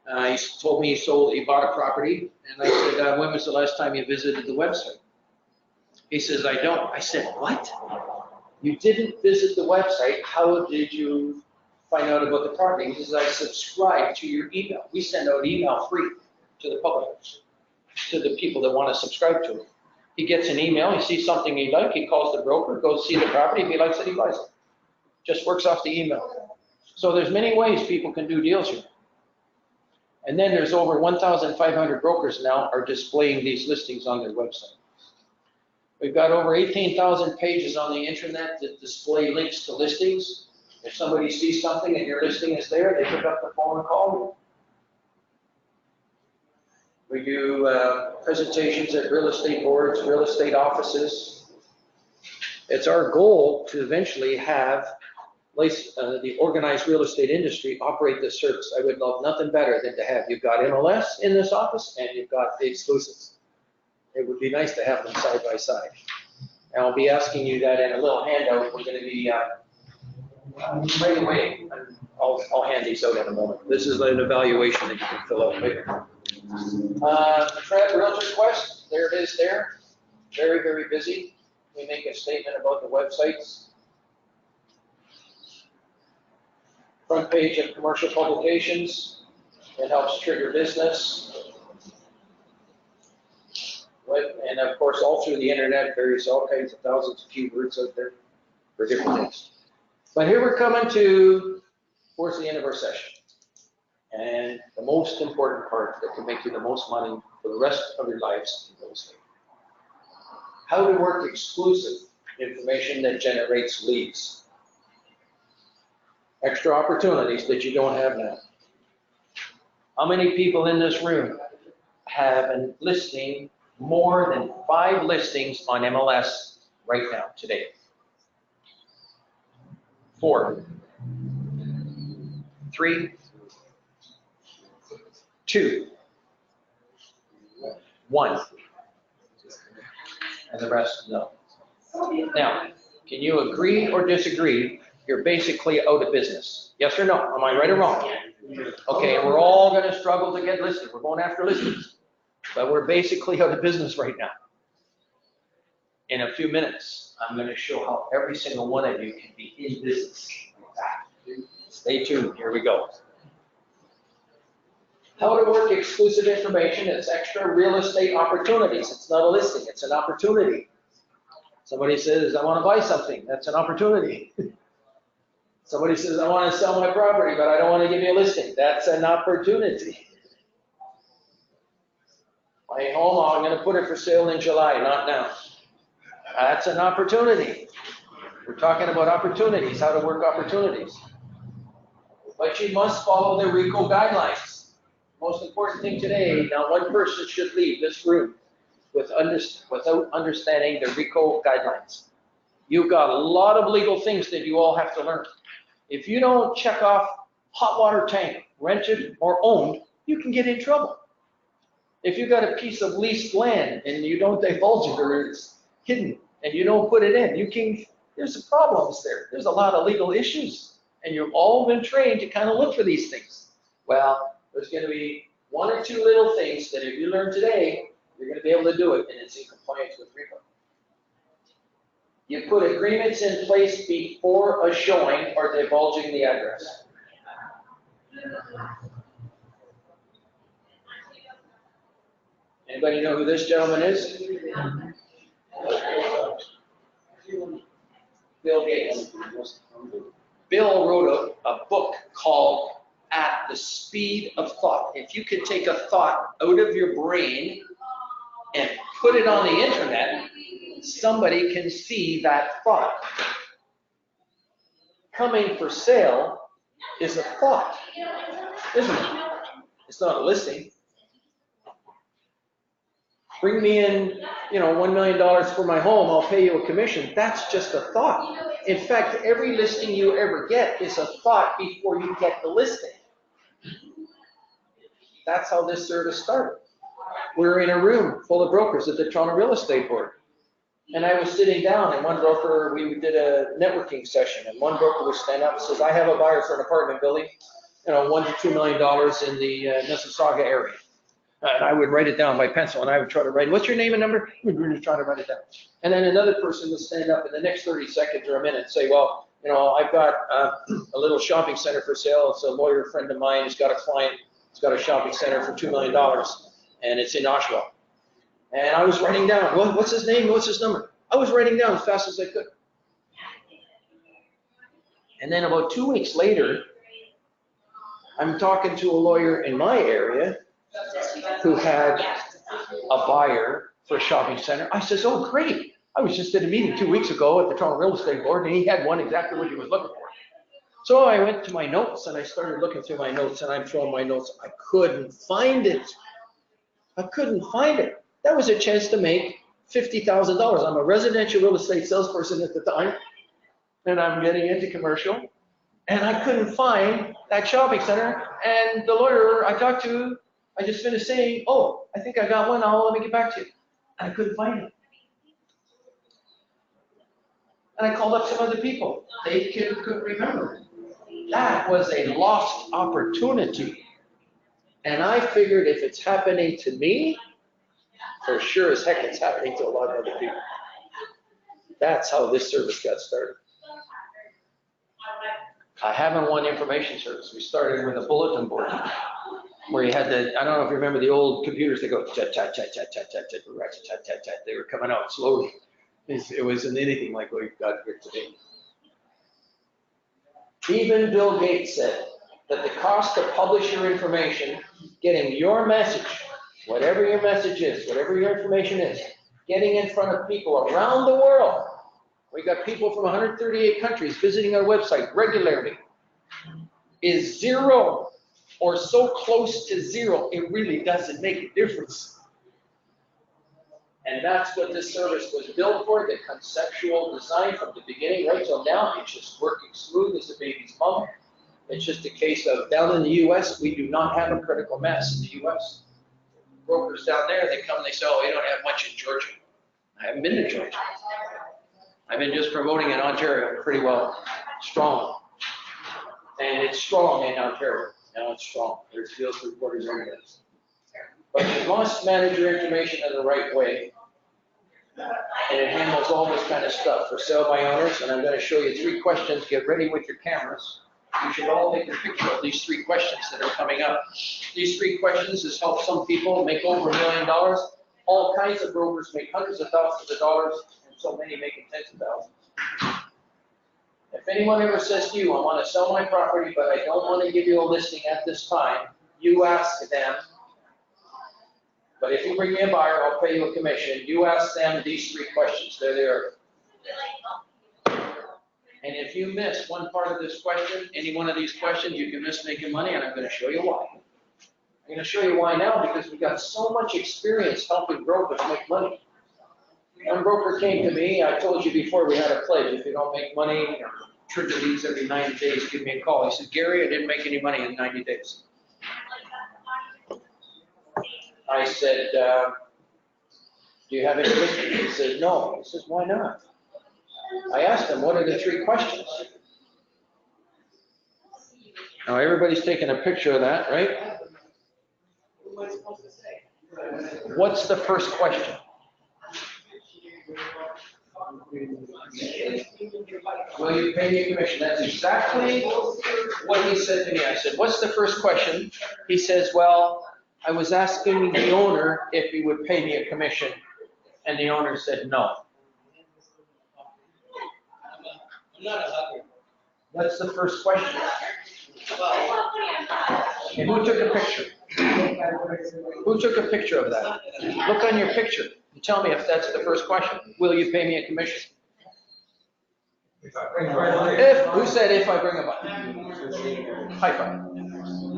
S1: He told me he bought a property. And I said, when was the last time you visited the website? He says, I don't. I said, what? You didn't visit the website. How did you find out about the property? He says, I subscribe to your email. We send out email free to the public, to the people that want to subscribe to it. He gets an email, he sees something he likes, he calls the broker, goes see the property, if he likes it, he buys it. Just works off the email. So there's many ways people can do deals here. And then there's over 1,500 brokers now are displaying these listings on their website. We've got over 18,000 pages on the internet that display links to listings. If somebody sees something and your listing is there, they pick up the phone and call you. We do presentations at real estate boards, real estate offices. It's our goal to eventually have the organized real estate industry operate this service. I would love nothing better than to have, you've got MLS in this office and you've got the exclusives. It would be nice to have them side by side. And I'll be asking you that in a little handout. We're going to be right away. I'll hand these out in a moment. This is an evaluation that you can fill out later. Trad Realtor Quest, there it is there. Very, very busy. We make a statement about the websites. Front page of commercial publications. It helps trigger business. And of course, all through the internet, there's all kinds of thousands of keywords out there for different things. But here we're coming towards the end of our session. And the most important part that can make you the most money for the rest of your lives in real estate. How to work exclusive information that generates leads. Extra opportunities that you don't have now. How many people in this room have a listing, more than 5 listings on MLS right now, today? 4, 3, 2, 1, and the rest, no. Now, can you agree or disagree? You're basically out of business. Yes or no? Am I right or wrong? Okay, and we're all going to struggle to get listed. We're going after listings, but we're basically out of business right now. In a few minutes, I'm going to show how every single one of you can be in business. Stay tuned. Here we go. How to work exclusive information. It's extra real estate opportunities. It's not a listing. It's an opportunity. Somebody says, I want to buy something. That's an opportunity. Somebody says, I want to sell my property, but I don't want to give you a listing. That's an opportunity. My home, I'm going to put it for sale in July, not now. That's an opportunity. We're talking about opportunities, how to work opportunities. But you must follow the RICO guidelines. Most important thing today, now one person should leave this room without understanding the RICO guidelines. You've got a lot of legal things that you all have to learn. If you don't check off hot water tank, rented or owned, you can get in trouble. If you got a piece of leased land and you don't divulge it or it's hidden and you don't put it in, there's some problems there. There's a lot of legal issues and you've all been trained to kind of look for these things. Well, there's going to be one or two little things that if you learn today, you're going to be able to do it and it's in compliance with RICO. You put agreements in place before a showing or divulging the address. Anybody know who this gentleman is? Bill Gates. Bill wrote a book called At the Speed of Thought. If you could take a thought out of your brain and put it on the internet, somebody can see that thought. Coming for sale is a thought, isn't it? It's not a listing. Bring me in, $1 million for my home, I'll pay you a commission. That's just a thought. In fact, every listing you ever get is a thought before you get the listing. That's how this service started. We were in a room full of brokers at the Toronto Real Estate Board. And I was sitting down and one broker, we did a networking session and one broker would stand up and says, I have a buyer for an apartment building, $1 to $2 million in the Mississauga area. And I would write it down by pencil and I would try to write, what's your name and number? We would really try to write it down. And then another person would stand up in the next 30 seconds or a minute and say, well, I've got a little shopping center for sale. It's a lawyer friend of mine. He's got a client. He's got a shopping center for $2 million and it's in Oshawa. And I was writing down, what's his name? What's his number? I was writing down as fast as I could. And then about 2 weeks later, I'm talking to a lawyer in my area who had a buyer for a shopping center. I says, oh, great. I was just at a meeting 2 weeks ago at the Toronto Real Estate Board, and he had one exactly what he was looking for. So I went to my notes, and I started looking through my notes, and I'm throwing my notes. I couldn't find it. That was a chance to make $50,000. I'm a residential real estate salesperson at the time, and I'm getting into commercial, and I couldn't find that shopping center. And the lawyer I talked to, I just finished saying, oh, I think I got one. Let me get back to you. And I couldn't find it. And I called up some other people. They couldn't remember. That was a lost opportunity. And I figured if it's happening to me, for sure as heck it's happening to a lot of other people. That's how this service got started. I haven't won information service. We started with a bulletin board where you had I don't know if you remember the old computers that go chat, chat, chat, chat, chat, chat, chat, chat, chat, chat. They were coming out slowly. It wasn't anything like what we've got here today. Even Bill Gates said that the cost to publish your information, getting your message, whatever your message is, whatever your information is, getting in front of people around the world. We got people from 138 countries visiting our website regularly, is zero or so close to zero, it really doesn't make a difference. And that's what this service was built for, the conceptual design from the beginning right till now. It's just working smooth as a baby's mom. It's just a case of down in the US, we do not have a critical mass in the US. Brokers down there, they come and they say, oh, you don't have much in Georgia. I haven't been to Georgia. I've been just promoting in Ontario pretty well, strong. And it's strong in Ontario. Now it's strong. There's deals reporters on this. But you must manage your information in the right way. And it handles all this kind of stuff for sale by owners. And I'm going to show you 3 questions. Get ready with your cameras. You should all take a picture of these 3 questions that are coming up. These 3 questions has helped some people make over $1 million. All kinds of brokers make hundreds of thousands of dollars, and so many making tens of thousands. If anyone ever says to you, I want to sell my property, but I don't want to give you a listing at this time, you ask them, but if you bring me a buyer, I'll pay you a commission. You ask them these 3 questions. There they are. And if you miss one part of this question, any one of these questions, you can miss making money, and I'm gonna show you why. I'm gonna show you why now, because we've got so much experience helping brokers make money. One broker came to me, I told you before, we had a pledge, if you don't make money or trigger leads every 90 days, give me a call. He said, Gary, I didn't make any money in 90 days. I said, do you have any history? He said, no. He says, why not? I asked him, what are the 3 questions? Now, everybody's taking a picture of that, right? What's the first question? Will you pay me a commission? That's exactly what he said to me. I said, what's the first question? He says, well, I was asking the owner if he would pay me a commission, and the owner said no. That's the first question. And who took a picture? Who took a picture of that? Look on your picture and tell me if that's the first question. Will you pay me a commission? If, who said if I bring a buyer? High five.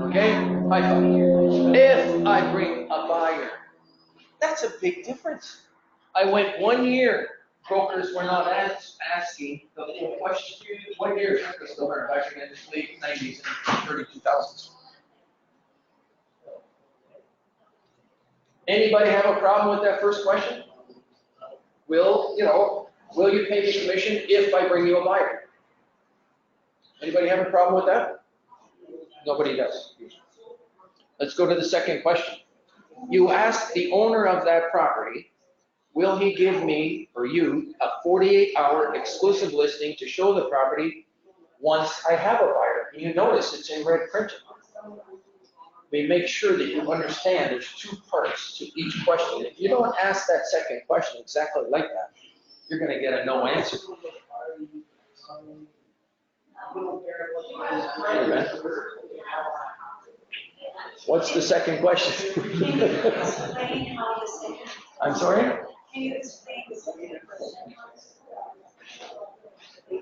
S1: Okay? High five. If I bring a buyer. That's a big difference. I went 1 year. Brokers were not asking the full question. 1 year, brokers still learned back in the late 90s and early 2000s. Anybody have a problem with that first question? Will you pay me commission if I bring you a buyer? Anybody have a problem with that? Nobody does. Let's go to the second question. You ask the owner of that property, will he give me or you a 48-hour exclusive listing to show the property once I have a buyer? You notice it's in red printing. We make sure that you understand there's 2 parts to each question. If you don't ask that second question exactly like that, you're going to get a no answer. What's the second question?
S2: Can you explain how the second?
S1: I'm sorry?
S2: Can you explain the second question?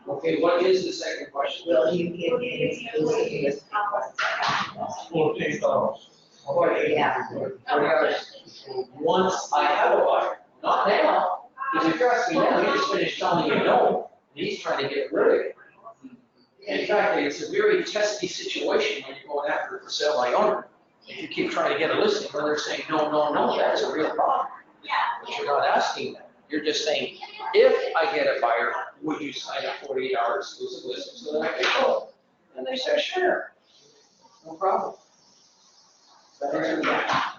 S1: Okay, what is the second question?
S2: Will you give me an exclusive
S1: Once I have a buyer, not now. Because if you're asking now, he just finished telling you no, and he's trying to get rid of it. In fact, it's a very testy situation when you're going after it for sale by owner. If you keep trying to get a listing when they're saying no, no, no, that's a real problem. But you're not asking that. You're just saying, if I get a buyer, would you sign a 48-hour exclusive listing so that I can go? And they say, sure, no problem. That answers that.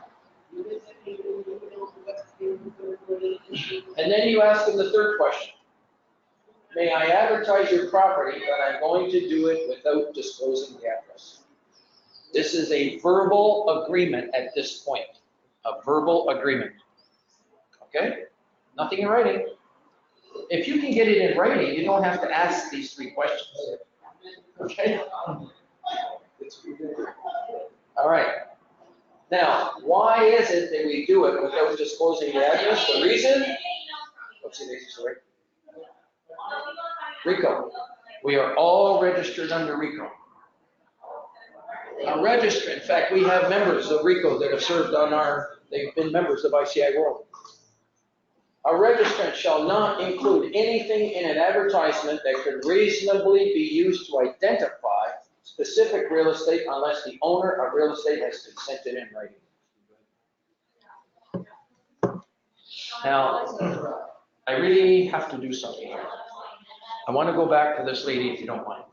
S1: And then you ask them the third question. May I advertise your property, but I'm going to do it without disclosing the address? This is a verbal agreement at this point. A verbal agreement. Okay? Nothing in writing. If you can get it in writing, you don't have to ask these 3 questions. Okay? All right. Now, why is it that we do it without disclosing the address? The reason? What's the reason, sorry? RICO. We are all registered under RICO. A register, in fact, we have members of RICO that have served on they've been members of ICI World. A registrant shall not include anything in an advertisement that could reasonably be used to identify specific real estate unless the owner of real estate has consented in writing. Now, I really have to do something here. I want to go back to this lady, if you don't mind.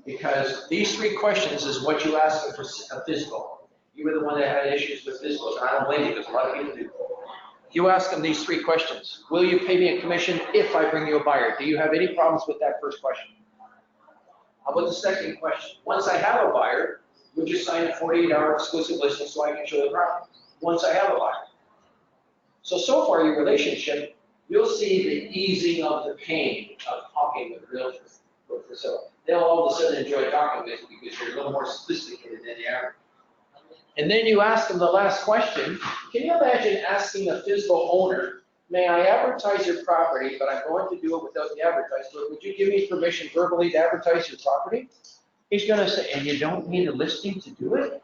S1: Because these 3 questions is what you asked her for a physical. You were the one that had issues with physicals, and I don't blame you, because a lot of people do. You ask them these 3 questions. Will you pay me a commission if I bring you a buyer? Do you have any problems with that first question? How about the second question? Once I have a buyer, would you sign a 48-hour exclusive listing so I can show the property? Once I have a buyer. So far your relationship, you'll see the easing of the pain of talking with realtors. So they'll all of a sudden enjoy talking with you because you're a little more sophisticated than the average. And then you ask them the last question. Can you imagine asking a physical owner may I advertise your property, but I'm going to do it without the advertisement. Would you give me permission verbally to advertise your property? He's gonna say, and you don't need a listing to do it?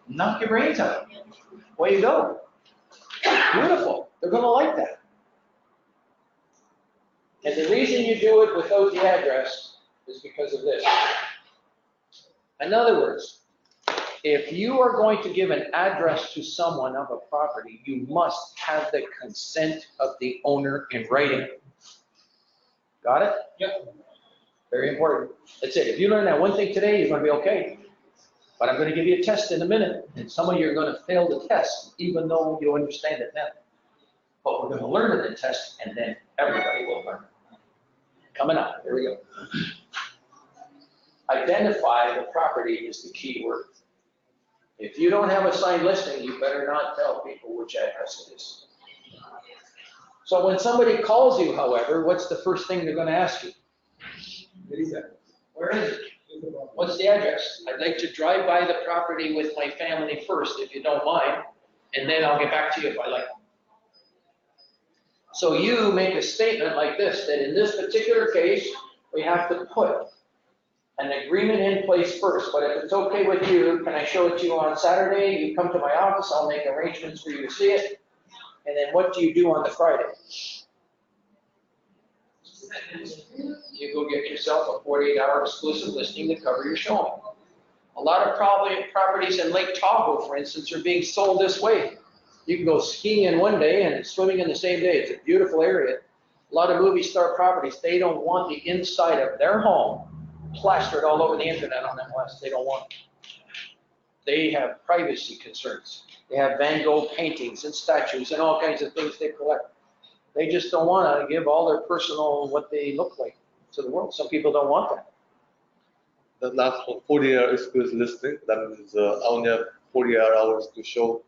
S1: Knock your brains out. Way you go. Beautiful. They're gonna like that. And the reason you do it without the address is because of this. In other words, if you are going to give an address to someone of a property, you must have the consent of the owner in writing. Got it?
S4: Yep.
S1: Very important. That's it. If you learn that one thing today, you're going to be okay. But I'm going to give you a test in a minute, and some of you are going to fail the test, even though you understand it now. But we're going to learn it in the test, and then everybody will learn it. Coming up, here we go. Identify the property is the key word. If you don't have a signed listing, you better not tell people which address it is. So when somebody calls you, however, what's the first thing they're going to ask you?
S4: Where is that?
S1: Where is it? What's the address? I'd like to drive by the property with my family first, if you don't mind, and then I'll get back to you if I like it. So you make a statement like this, that in this particular case, we have to put an agreement in place first, but if it's okay with you, can I show it to you on Saturday? You come to my office, I'll make arrangements for you to see it. And then what do you do on the Friday? You go get yourself a 48-hour exclusive listing to cover your showing. A lot of properties in Lake Tahoe, for instance, are being sold this way. You can go skiing in one day and swimming in the same day. It's a beautiful area. A lot of movie star properties, they don't want the inside of their home plastered all over the internet on MLS. They don't want it. They have privacy concerns. They have Van Gogh paintings and statues and all kinds of things they collect. They just don't want to give all their personal, what they look like to the world. Some people don't want that.
S7: The last for 40-hour exclusive listing, that means I only have 48 hours to show.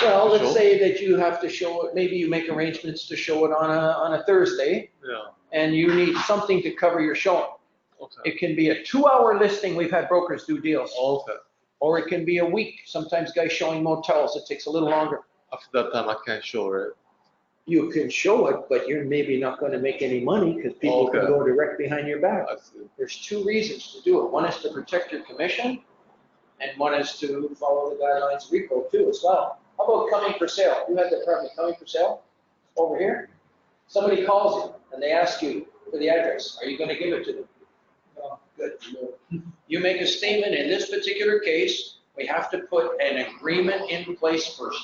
S1: Well, let's say that you have to show it, maybe you make arrangements to show it on a Thursday,
S7: Yeah.
S1: and you need something to cover your showing.
S7: Okay.
S1: It can be a 2-hour listing. We've had brokers do deals.
S7: Okay.
S1: Or it can be a week. Sometimes guys showing motels, it takes a little longer.
S7: After that time, I can't show, right?
S1: You can show it, but you're maybe not going to make any money because people can
S7: Okay.
S1: go direct behind your back.
S7: I see.
S1: There's 2 reasons to do it. One is to protect your commission, and one is to follow the guidelines of RICO too as well. How about coming for sale? You had the property coming for sale over here. Somebody calls you and they ask you for the address. Are you going to give it to them?
S4: No.
S1: Good. You make a statement. In this particular case, we have to put an agreement in place first.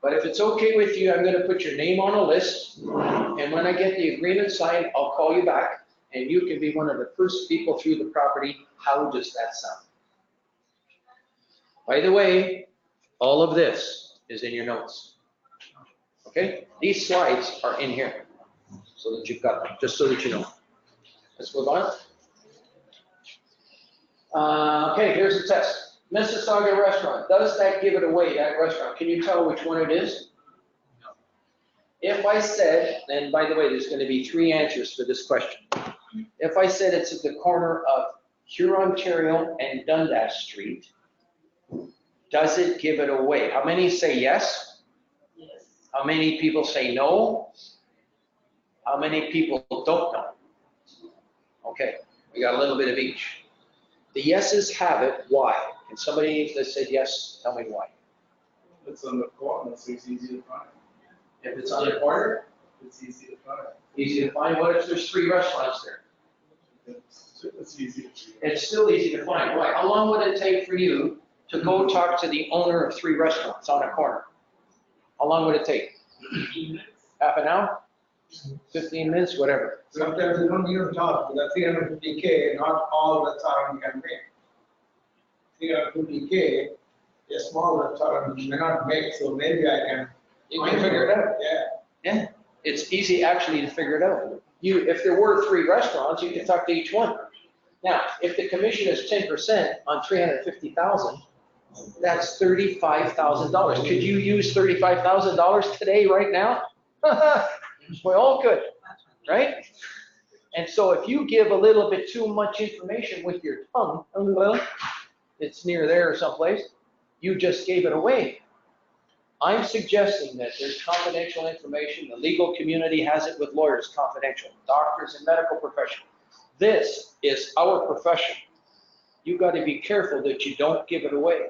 S1: But if it's okay with you, I'm going to put your name on a list. And when I get the agreement signed, I'll call you back. And you can be one of the first people through the property. How does that sound? By the way, all of this is in your notes. Okay? These slides are in here so that you've got them, just so that you know. Let's move on. Okay, here's the test. Mississauga restaurant, does that give it away, that restaurant? Can you tell which one it is? No. If I said, and by the way, there's going to be 3 answers for this question. If I said it's at the corner of Huron, Ontario and Dundas Street, does it give it away? How many say yes?
S2: Yes.
S1: How many people say no? How many people don't know? Okay, we got a little bit of each. The yeses have it. Why? Can somebody that said yes, tell me why?
S3: It's on the corner, so it's easy to find.
S1: If it's on the corner,
S3: It's easy to find.
S1: easy to find. What if there's 3 restaurants there?
S3: It's easy to find.
S1: It's still easy to find. Why? How long would it take for you to go talk to the owner of 3 restaurants on a corner? How long would it take? Half an hour? 15 minutes, whatever.
S4: Sometimes you don't need to talk, with the 350K, not all the time can make. 350K, a small restaurant may not make, so maybe I can.
S1: You can figure it out.
S4: Yeah.
S1: Yeah, it's easy actually to figure it out. If there were 3 restaurants, you could talk to each one. Now, if the commission is 10% on 350,000, that's $35,000. Could you use $35,000 today, right now? We all could, right? And so if you give a little bit too much information with your tongue, it's near there or someplace, you just gave it away. I'm suggesting that there's confidential information, the legal community has it with lawyers, confidential, doctors and medical professionals. This is our profession. You got to be careful that you don't give it away.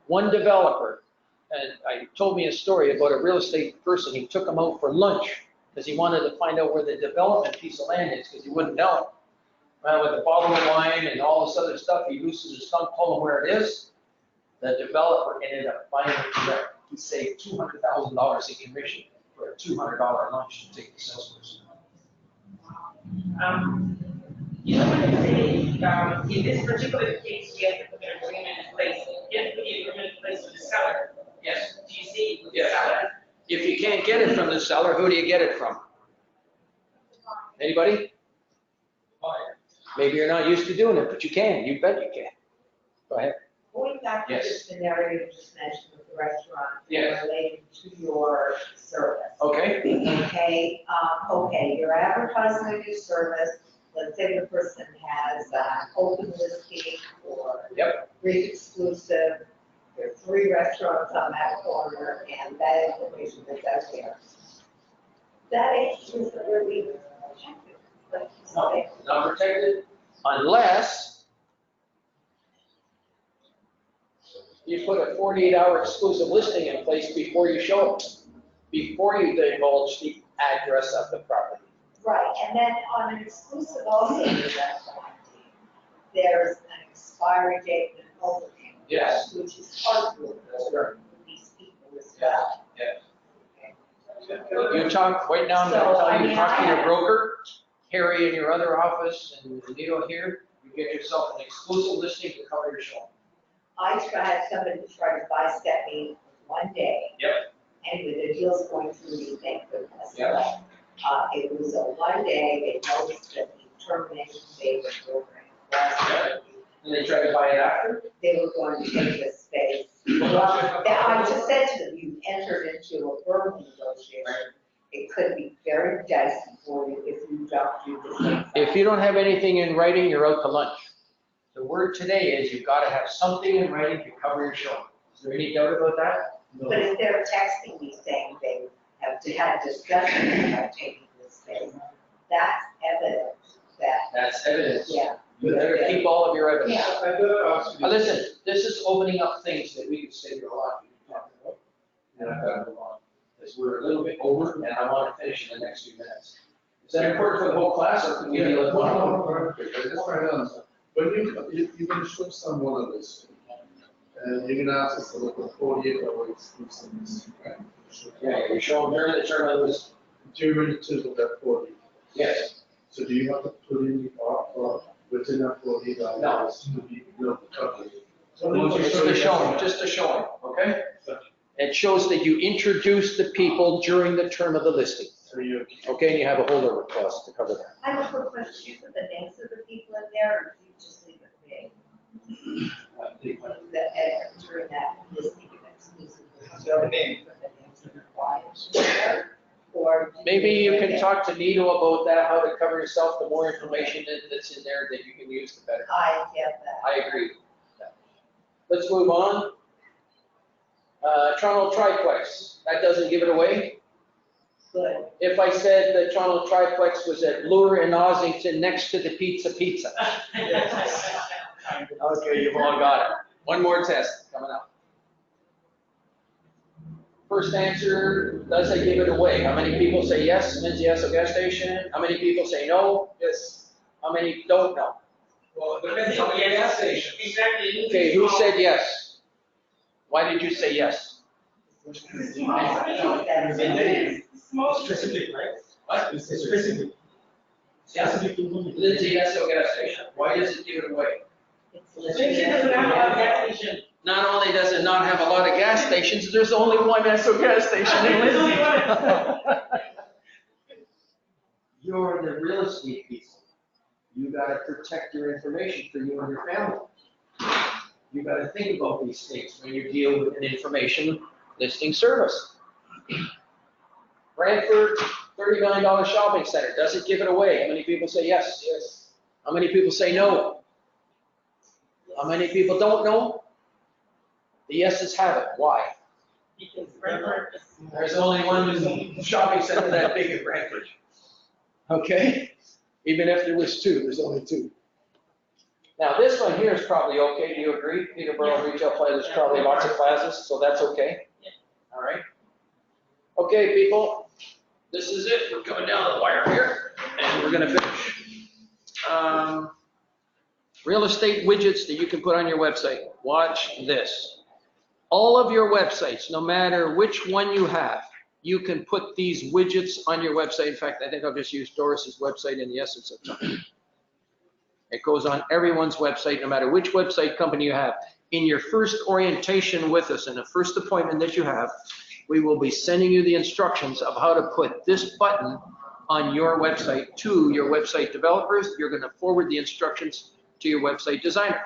S1: One developer, and I told me a story about a real estate person, he took him out for lunch because he wanted to find out where the development piece of land is because he wouldn't tell him. Well, with the bottle of wine and all this other stuff, he loosens his tongue, told him where it is. The developer ended up buying it direct. He saved $200,000 in commission for a $200 lunch to take the salesperson.
S9: You know what I'm saying, in this particular case, we have to put an agreement in place, you have to put the agreement in place with the seller.
S1: Yes.
S9: Do you see with the
S1: Yes.
S9: seller?
S1: If you can't get it from the seller, who do you get it from? Anybody?
S5: Buyer.
S1: Maybe you're not used to doing it, but you can. You bet you can. Go ahead.
S2: Going back to the
S1: Yes.
S2: scenario you just mentioned with the restaurant.
S1: Yes.
S2: Related to your service.
S1: Okay.
S2: Okay, you're advertising your service, let's say the person has open listing or
S1: Yep.
S2: brief exclusive, there are 3 restaurants on that corner, and that information is out there. That isn't really protected, like you say.
S1: Not protected unless you put a 48-hour exclusive listing in place before you show it, before you divulge the address of the property.
S2: Right, and then on an exclusive also, there's an expiry date and an overhang.
S1: Yes.
S2: Which is hard to
S1: That's right.
S2: these people as well.
S1: Yes.
S2: Okay.
S1: You talk, right now, I'm
S2: So,
S1: gonna
S2: I
S1: tell you,
S2: mean,
S1: talk to
S2: I
S1: your
S2: have-
S1: broker, Harry in your other office, and Leo here, you get yourself an exclusive listing to cover your show.
S2: I had somebody try to buy Stephanie one day.
S1: Yep.
S2: Anyway, the deal's going through, thank goodness.
S1: Yep.
S2: It was a one day, they noticed that the termination date was over.
S1: And they try to buy it after?
S2: They were going to take the space. I just said to them, you entered into a verbal negotiation. It could be very dicey for you if you don't do the same.
S1: If you don't have anything in writing, you're out to lunch. The word today is you've got to have something in writing to cover your show. Is there any doubt about that?
S2: But if they're texting me saying they have had discussions about taking this space, that's evidence that,
S1: That's evidence.
S2: yeah.
S1: You better keep all of your evidence.
S2: Yeah.
S3: I better ask you.
S1: Listen, this is opening up things that we could say here a lot. We can talk about. And I've got to move on, because we're a little bit over, and I want to finish in the next few minutes. Is that important for the whole class, or can we deal with one?
S3: Perfect. I just trying to understand. When you're gonna show someone a listing, and you're gonna ask us to look at 48-hour exclusive listing, right?
S1: Yeah, you show them during the term of this.
S3: During the term of that 40.
S1: Yes.
S3: So do you have to put in the offer within that 48 hours to be covered?
S1: Just to show them, just to show them, okay? It shows that you introduce the people during the term of the listing.
S3: So you,
S1: Okay, and you have a holdover clause to cover that.
S2: I have a quick question, do you put the names of the people in there, or do you just leave it vague? That, during that listing exclusive.
S4: Their name.
S2: Put the names of the clients, or? do
S1: Maybe you
S2: leave
S1: can
S2: it?
S1: talk to Nito about that, how to cover yourself. The more information that's in there that you can use, the better.
S2: I get that.
S1: I agree. Let's move on. Toronto Triplex, that doesn't give it away.
S2: Good.
S1: If I said the Toronto Triplex was at Bloor in Ossington next to the Pizza. Okay, you've all got it. One more test coming up. First answer, does it give it away? How many people say yes, Lindsay Esso gas station? How many people say no?
S5: Yes.
S1: How many don't know?
S5: Well, it depends on the gas station.
S9: Exactly.
S1: Okay, who said yes? Why did you say yes?
S9: Small.
S5: Specific, right?
S1: What?
S5: It's specific. Specific information.
S1: Lindsay Esso gas station. Why does it give it away?
S2: It's
S9: Since it doesn't have a lot of gas station.
S1: Not only does it not have a lot of gas stations, there's only one Esso gas station in Lindsay. You're the real estate people. You gotta protect your information for you and your family. You gotta think about these things when you deal with an information listing service. Brantford, $39 shopping center, does it give it away? How many people say yes? Yes. How many people say no? How many people don't know? The yeses have it. Why?
S9: because Brentford is.
S1: There's only one shopping center that big in Brokerage. Okay? Even if there was two, there's only two. Now, this one here is probably okay, do you agree? Peterborough Retail Plaza, there's probably lots of plazas, so that's okay?
S9: Yeah.
S1: All right. Okay, people, this is it. We're coming down the wire here, and we're gonna finish. Real estate widgets that you can put on your website. Watch this. All of your websites, no matter which one you have, you can put these widgets on your website. In fact, I think I'll just use Doris's website in the essence of time. It goes on everyone's website, no matter which website company you have. In your first orientation with us, in the first appointment that you have, we will be sending you the instructions of how to put this button on your website to your website developers. You're going to forward the instructions to your website designer.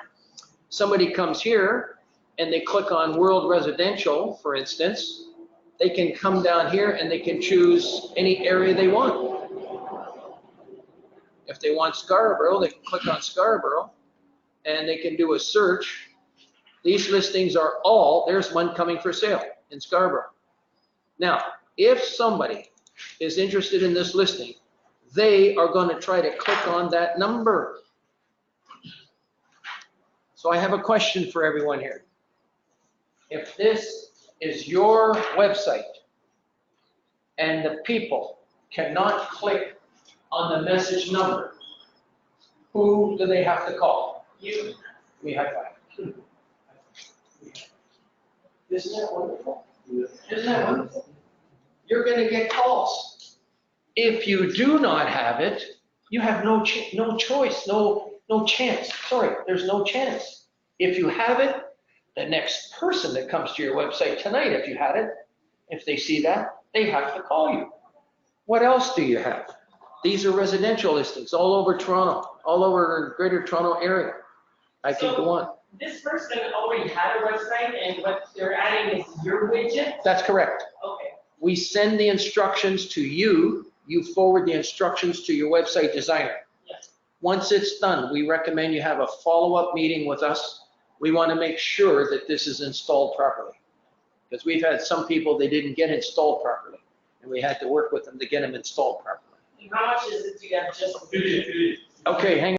S1: Somebody comes here and they click on World Residential, for instance. They can come down here and they can choose any area they want. If they want Scarborough, they can click on Scarborough and they can do a search. These listings are all, there's one coming for sale in Scarborough. Now, if somebody is interested in this listing, they are going to try to click on that number. So I have a question for everyone here. If this is your website and the people cannot click on the message number, who do they have to call?
S9: You.
S1: We high five. Isn't that wonderful? Isn't that wonderful? You're going to get calls. If you do not have it, you have no choice, no chance. Sorry, there's no chance. If you have it, the next person that comes to your website tonight, if you had it, if they see that, they have to call you. What else do you have? These are residential listings all over Toronto, all over Greater Toronto area. I could go on.
S9: This person already had a website and what they're adding is your widget?
S1: That's correct.
S9: Okay.
S1: We send the instructions to you. You forward the instructions to your website designer.
S9: Yes.
S1: Once it's done, we recommend you have a follow-up meeting with us. We want to make sure that this is installed properly. Because we've had some people, they didn't get installed properly. And we had to work with them to get them installed properly.
S9: And how much is it to get just?
S1: Okay, hang on.